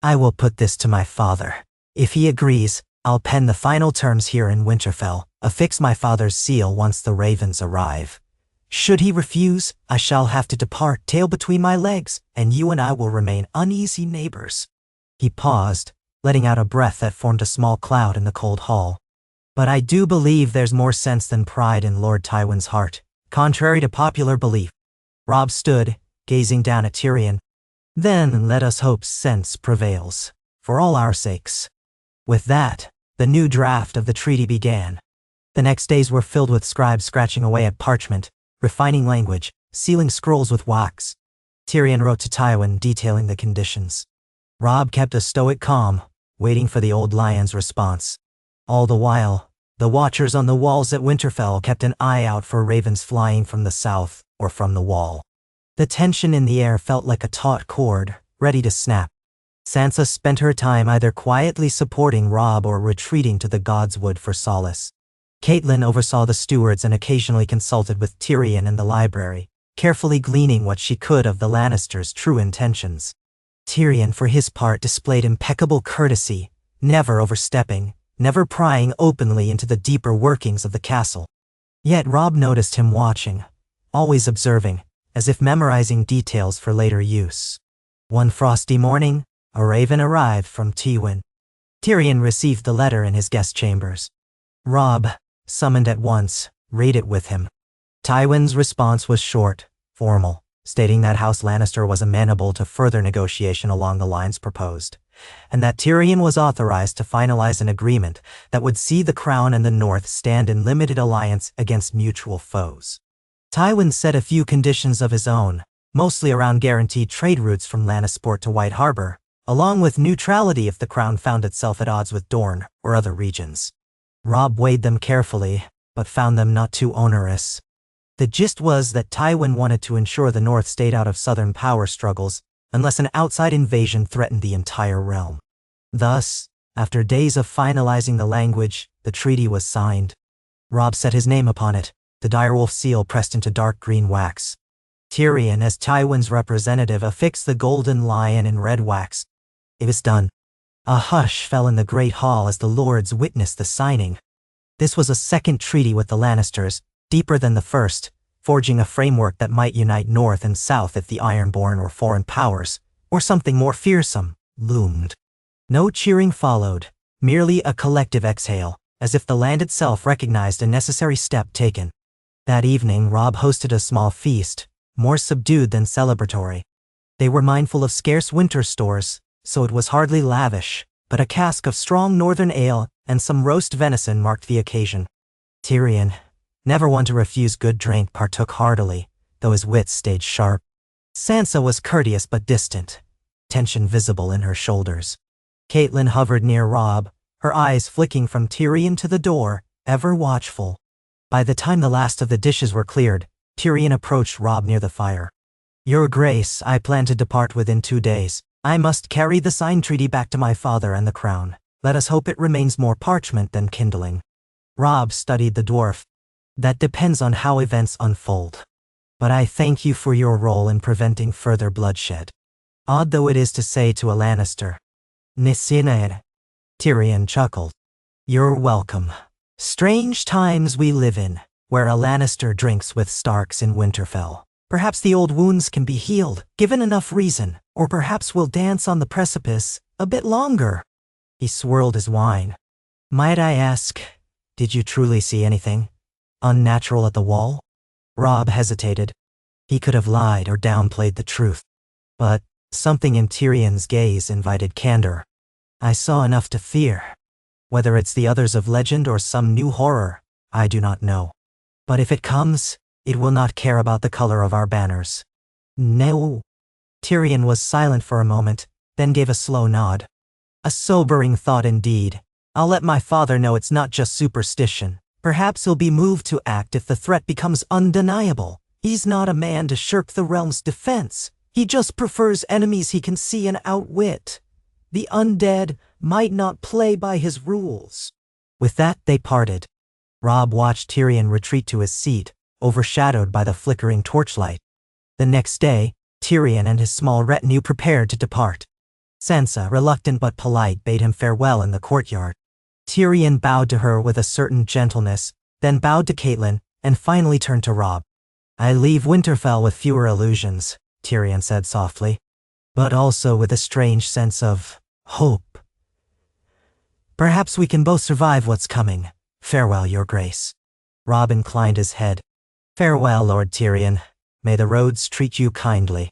"I will put this to my father. If he agrees, I'll pen the final terms here in Winterfell, affix my father's seal once the ravens arrive. Should he refuse, I shall have to depart tail between my legs, and you and I will remain uneasy neighbors." He paused, letting out a breath that formed a small cloud in the cold hall. "But I do believe there's more sense than pride in Lord Tywin's heart, contrary to popular belief." Robb stood, gazing down at Tyrion. Then let us hope sense prevails, for all our sakes." With that, the new draft of the treaty began. The next days were filled with scribes scratching away at parchment, refining language, sealing scrolls with wax. Tyrion wrote to Tywin detailing the conditions. Robb kept a stoic calm, waiting for the old lion's response. All the while, the watchers on the walls at Winterfell kept an eye out for ravens flying from the south or from the wall. The tension in the air felt like a taut cord, ready to snap. Sansa spent her time either quietly supporting Robb or retreating to the Godswood for solace. Catelyn oversaw the stewards and occasionally consulted with Tyrion in the library, carefully gleaning what she could of the Lannisters' true intentions. Tyrion, for his part, displayed impeccable courtesy, never overstepping, never prying openly into the deeper workings of the castle. Yet Robb noticed him watching, always observing, as if memorizing details for later use. One frosty morning, a raven arrived from Tywin. Tyrion received the letter in his guest chambers. Robb, summoned at once, read it with him. Tywin's response was short, formal, stating that House Lannister was amenable to further negotiation along the lines proposed, and that Tyrion was authorized to finalize an agreement that would see the Crown and the North stand in limited alliance against mutual foes. Tywin set a few conditions of his own, mostly around guaranteed trade routes from Lannisport to White Harbor, along with neutrality if the Crown found itself at odds with Dorne or other regions. Robb weighed them carefully, but found them not too onerous. The gist was that Tywin wanted to ensure the North stayed out of southern power struggles unless an outside invasion threatened the entire realm. Thus, after days of finalizing the language, the treaty was signed. Robb set his name upon it, the direwolf seal pressed into dark green wax. Tyrion, as Tywin's representative, affixed the golden lion in red wax. It was done. A hush fell in the great hall as the lords witnessed the signing. This was a second treaty with the Lannisters, deeper than the first, forging a framework that might unite North and South if the Ironborn or foreign powers, or something more fearsome, loomed. No cheering followed, merely a collective exhale, as if the land itself recognized a necessary step taken. That evening, Robb hosted a small feast, more subdued than celebratory. They were mindful of scarce winter stores, so it was hardly lavish, but a cask of strong northern ale and some roast venison marked the occasion. Tyrion, never one to refuse good drink, partook heartily, though his wits stayed sharp. Sansa was courteous but distant, tension visible in her shoulders. Catelyn hovered near Robb, her eyes flicking from Tyrion to the door, ever watchful. By the time the last of the dishes were cleared, Tyrion approached Robb near the fire. "Your Grace, I plan to depart within 2 days. I must carry the signed treaty back to my father and the Crown. Let us hope it remains more parchment than kindling." Robb studied the dwarf. "That depends on how events unfold. But I thank you for your role in preventing further bloodshed. Odd though it is to say to a Lannister." "Nisinair." Tyrion chuckled. "You're welcome. Strange times we live in, where a Lannister drinks with Starks in Winterfell. Perhaps the old wounds can be healed, given enough reason, or perhaps we'll dance on the precipice a bit longer." He swirled his wine. "Might I ask, did you truly see anything unnatural at the wall?" Robb hesitated. He could have lied or downplayed the truth. But something in Tyrion's gaze invited candor. "I saw enough to fear. Whether it's the others of legend or some new horror, I do not know. But if it comes, it will not care about the color of our banners." "No." Tyrion was silent for a moment, then gave a slow nod. "A sobering thought indeed. I'll let my father know it's not just superstition. Perhaps he'll be moved to act if the threat becomes undeniable. He's not a man to shirk the realm's defense. He just prefers enemies he can see and outwit. The undead might not play by his rules." With that, they parted. Robb watched Tyrion retreat to his seat, overshadowed by the flickering torchlight. The next day, Tyrion and his small retinue prepared to depart. Sansa, reluctant but polite, bade him farewell in the courtyard. Tyrion bowed to her with a certain gentleness, then bowed to Catelyn, and finally turned to Robb. "I leave Winterfell with fewer illusions," Tyrion said softly, "but also with a strange sense of hope. Perhaps we can both survive what's coming. Farewell, Your Grace." Robb inclined his head. "Farewell, Lord Tyrion. May the roads treat you kindly."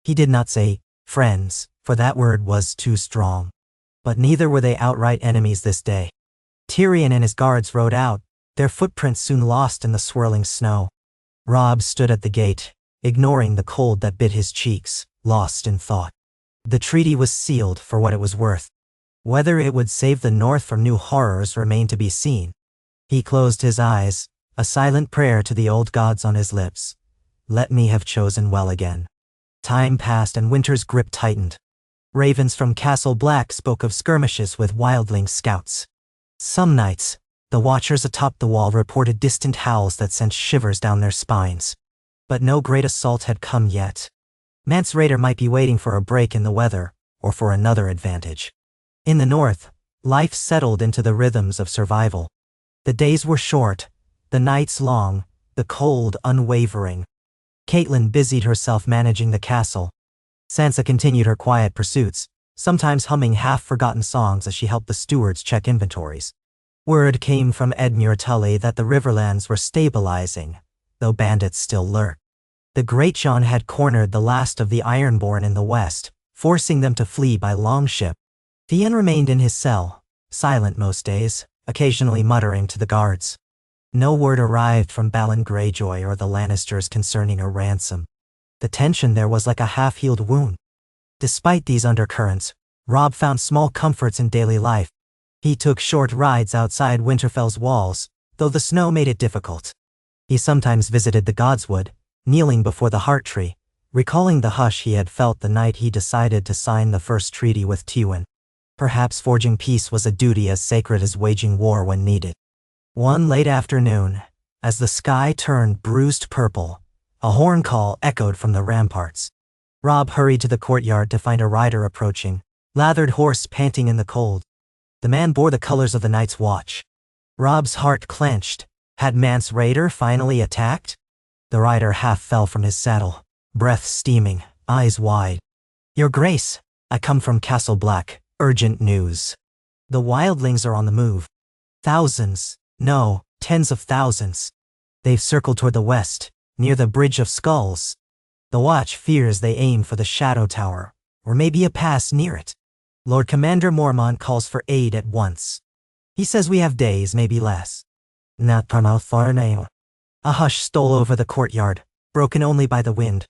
He did not say Friends, for that word was too strong. But neither were they outright enemies this day. Tyrion and his guards rode out, their footprints soon lost in the swirling snow. Robb stood at the gate, ignoring the cold that bit his cheeks, lost in thought. The treaty was sealed for what it was worth. Whether it would save the North from new horrors remained to be seen. He closed his eyes, a silent prayer to the old gods on his lips. Let me have chosen well again. Time passed and winter's grip tightened. Ravens from Castle Black spoke of skirmishes with wildling scouts. Some nights, the watchers atop the wall reported distant howls that sent shivers down their spines. But no great assault had come yet. Mance Rayder might be waiting for a break in the weather, or for another advantage. In the north, life settled into the rhythms of survival. The days were short, the nights long, the cold unwavering. Catelyn busied herself managing the castle. Sansa continued her quiet pursuits, sometimes humming half-forgotten songs as she helped the stewards check inventories. Word came from Edmure Tully that the Riverlands were stabilizing, though bandits still lurked. The Greatjon had cornered the last of the Ironborn in the west, forcing them to flee by longship. Theon remained in his cell, silent most days, occasionally muttering to the guards. No word arrived from Balon Greyjoy or the Lannisters concerning a ransom. The tension there was like a half-healed wound. Despite these undercurrents, Robb found small comforts in daily life. He took short rides outside Winterfell's walls, though the snow made it difficult. He sometimes visited the Godswood, kneeling before the Heart Tree, recalling the hush he had felt the night he decided to sign the first treaty with Tywin. Perhaps forging peace was a duty as sacred as waging war when needed. One late afternoon, as the sky turned bruised purple, a horn call echoed from the ramparts. Robb hurried to the courtyard to find a rider approaching, lathered horse panting in the cold. The man bore the colors of the Night's Watch. Robb's heart clenched. Had Mance Rayder finally attacked? The rider half fell from his saddle, breath steaming, eyes wide. Your Grace, I come from Castle Black, urgent news. The wildlings are on the move. Thousands, no, tens of thousands. They've circled toward the west, near the Bridge of Skulls. The Watch fears they aim for the Shadow Tower, or maybe a pass near it. Lord Commander Mormont calls for aid at once. He says we have days, maybe less. Not far now. A hush stole over the courtyard, broken only by the wind.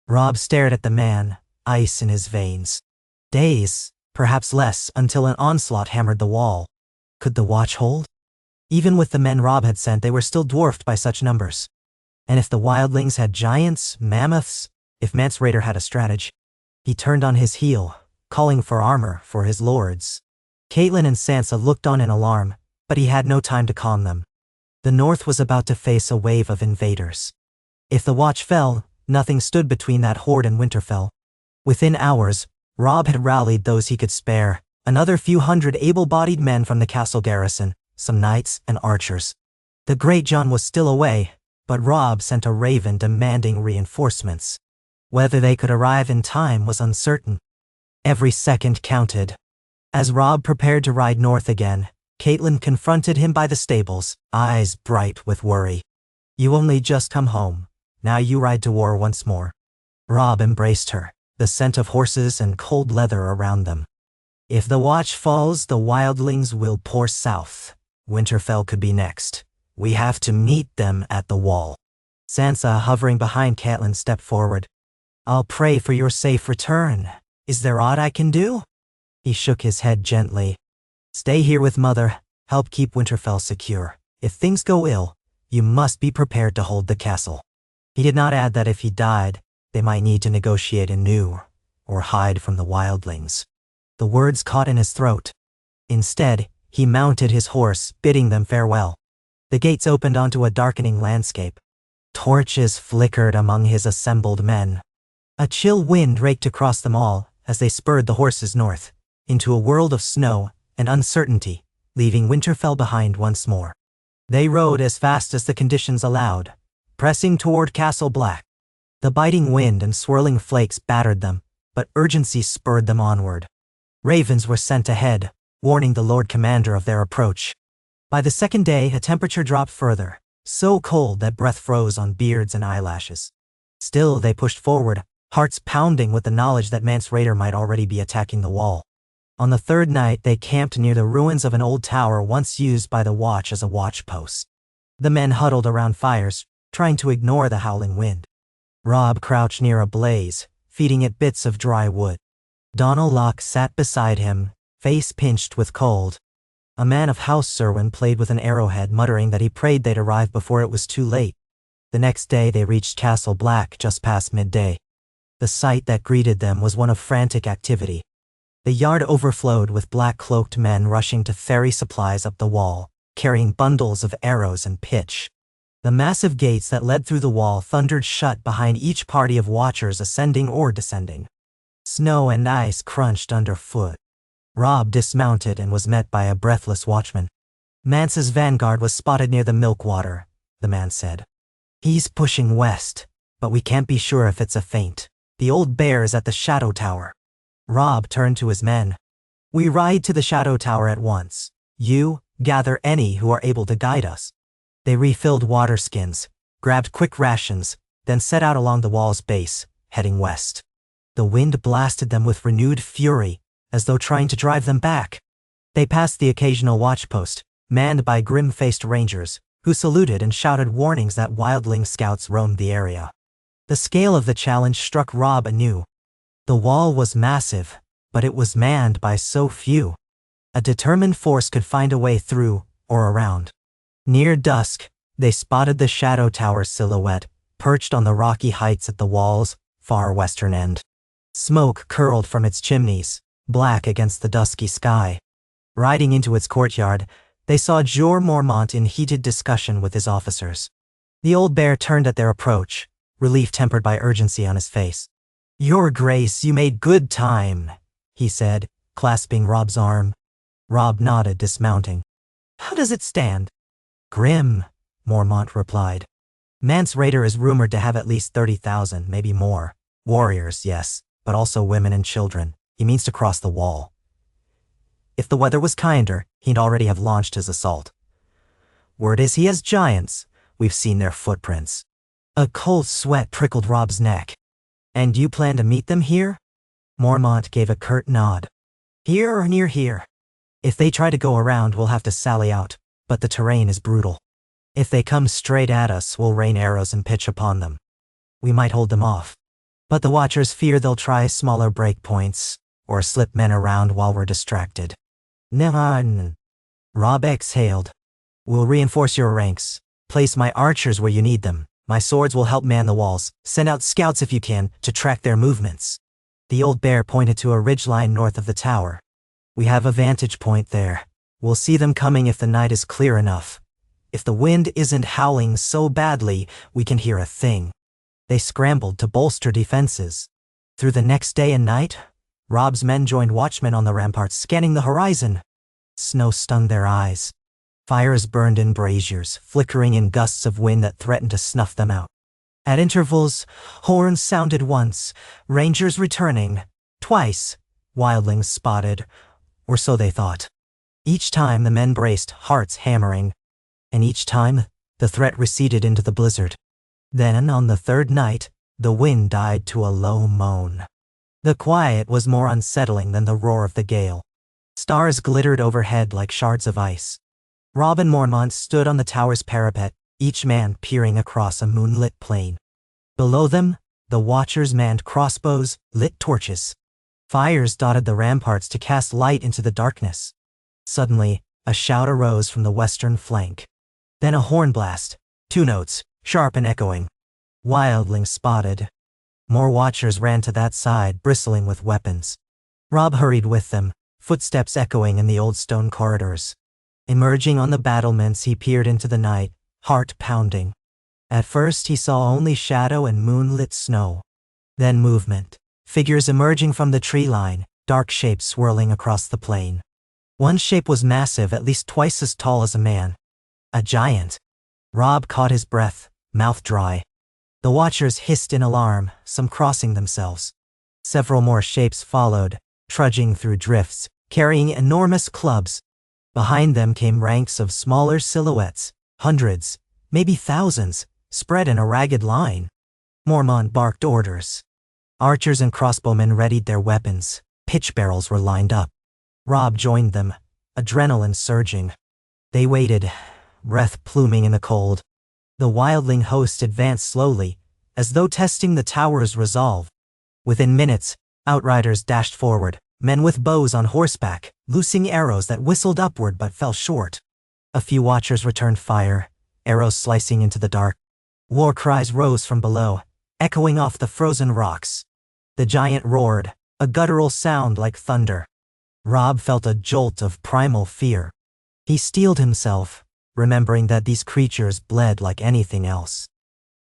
Robb stared at the man, ice in his veins. Days, perhaps less, until an onslaught hammered the wall. Could the Watch hold? Even with the men Robb had sent, they were still dwarfed by such numbers. And if the wildlings had giants, mammoths, if Mance Rayder had a strategy, he turned on his heel, calling for armor for his lords. Catelyn and Sansa looked on in alarm, but he had no time to calm them. The North was about to face a wave of invaders. If the Watch fell, nothing stood between that horde and Winterfell. Within hours, Robb had rallied those he could spare, another few hundred able-bodied men from the castle garrison, some knights and archers. The Greatjon was still away, but Robb sent a raven demanding reinforcements. Whether they could arrive in time was uncertain. Every second counted. As Robb prepared to ride north again, Catelyn confronted him by the stables, eyes bright with worry. You only just come home. Now you ride to war once more. Robb embraced her, the scent of horses and cold leather around them. If the Watch falls, the wildlings will pour south. Winterfell could be next. We have to meet them at the wall. Sansa, hovering behind Catelyn, stepped forward. I'll pray for your safe return. Is there aught I can do? He shook his head gently. Stay here with Mother, help keep Winterfell secure. If things go ill, you must be prepared to hold the castle. He did not add that if he died, they might need to negotiate anew, or hide from the wildlings. The words caught in his throat. Instead, he mounted his horse, bidding them farewell. The gates opened onto a darkening landscape. Torches flickered among his assembled men. A chill wind raked across them all as they spurred the horses north, into a world of snow and uncertainty, leaving Winterfell behind once more. They rode as fast as the conditions allowed, pressing toward Castle Black. The biting wind and swirling flakes battered them, but urgency spurred them onward. Ravens were sent ahead, warning the Lord Commander of their approach. By the second day, a temperature dropped further, so cold that breath froze on beards and eyelashes. Still, they pushed forward, hearts pounding with the knowledge that Mance Rayder might already be attacking the wall. On the third night, they camped near the ruins of an old tower once used by the Watch as a watch post. The men huddled around fires, trying to ignore the howling wind. Robb crouched near a blaze, feeding it bits of dry wood. Donal Locke sat beside him, face pinched with cold. A man of House Serwyn played with an arrowhead, muttering that he prayed they'd arrive before it was too late. The next day they reached Castle Black just past midday. The sight that greeted them was one of frantic activity. The yard overflowed with black-cloaked men rushing to ferry supplies up the wall, carrying bundles of arrows and pitch. The massive gates that led through the wall thundered shut behind each party of watchers ascending or descending. Snow and ice crunched underfoot. Robb dismounted and was met by a breathless watchman. "Mance's vanguard was spotted near the Milkwater," the man said. "He's pushing west, but we can't be sure if it's a feint. The old bear is at the Shadow Tower." Robb turned to his men. "We ride to the Shadow Tower at once. You, gather any who are able to guide us." They refilled water skins, grabbed quick rations, then set out along the wall's base, heading west. The wind blasted them with renewed fury, as though trying to drive them back. They passed the occasional watchpost, manned by grim-faced rangers, who saluted and shouted warnings that wildling scouts roamed the area. The scale of the challenge struck Robb anew. The wall was massive, but it was manned by so few. A determined force could find a way through, or around. Near dusk, they spotted the Shadow Tower's silhouette, perched on the rocky heights at the wall's far western end. Smoke curled from its chimneys, black against the dusky sky. Riding into its courtyard, they saw Jorah Mormont in heated discussion with his officers. The old bear turned at their approach, relief tempered by urgency on his face. "Your Grace, you made good time," he said, clasping Robb's arm. Robb nodded, dismounting. "How does it stand?" "Grim," Mormont replied. "Mance Rayder is rumored to have at least 30,000, maybe more. Warriors, yes, but also women and children. He means to cross the wall. If the weather was kinder, he'd already have launched his assault. Word is he has giants. We've seen their footprints." A cold sweat prickled Robb's neck. "And you plan to meet them here?" Mormont gave a curt nod. "Here or near here. If they try to go around, we'll have to sally out, but the terrain is brutal. If they come straight at us, we'll rain arrows and pitch upon them. We might hold them off. But the Watchers fear they'll try smaller breakpoints, or slip men around while we're distracted." "Nah." Robb exhaled. "We'll reinforce your ranks. Place my archers where you need them. My swords will help man the walls. Send out scouts if you can, to track their movements." The old bear pointed to a ridgeline north of the tower. "We have a vantage point there. We'll see them coming if the night is clear enough. If the wind isn't howling so badly, we can hear a thing." They scrambled to bolster defenses. Through the next day and night, Robb's men joined watchmen on the ramparts, scanning the horizon. Snow stung their eyes. Fires burned in braziers, flickering in gusts of wind that threatened to snuff them out. At intervals, horns sounded once, rangers returning, twice, wildlings spotted, or so they thought. Each time the men braced, hearts hammering, and each time the threat receded into the blizzard. Then, on the third night, the wind died to a low moan. The quiet was more unsettling than the roar of the gale. Stars glittered overhead like shards of ice. Robb and Mormont stood on the tower's parapet, each man peering across a moonlit plain. Below them, the Watchers manned crossbows, lit torches. Fires dotted the ramparts to cast light into the darkness. Suddenly, a shout arose from the western flank. Then a horn blast, 2 notes, sharp and echoing. Wildlings spotted. More Watchers ran to that side, bristling with weapons. Robb hurried with them, footsteps echoing in the old stone corridors. Emerging on the battlements, he peered into the night, heart pounding. At first he saw only shadow and moonlit snow. Then movement, figures emerging from the tree line, dark shapes swirling across the plain. One shape was massive, at least twice as tall as a man. A giant. Robb caught his breath, mouth dry. The Watchers hissed in alarm, some crossing themselves. Several more shapes followed, trudging through drifts, carrying enormous clubs. Behind them came ranks of smaller silhouettes, hundreds, maybe thousands, spread in a ragged line. Mormont barked orders. Archers and crossbowmen readied their weapons. Pitch barrels were lined up. Robb joined them, adrenaline surging. They waited, breath pluming in the cold. The wildling host advanced slowly, as though testing the tower's resolve. Within minutes, outriders dashed forward, men with bows on horseback, loosing arrows that whistled upward but fell short. A few watchers returned fire, arrows slicing into the dark. War cries rose from below, echoing off the frozen rocks. The giant roared, a guttural sound like thunder. Robb felt a jolt of primal fear. He steeled himself, remembering that these creatures bled like anything else.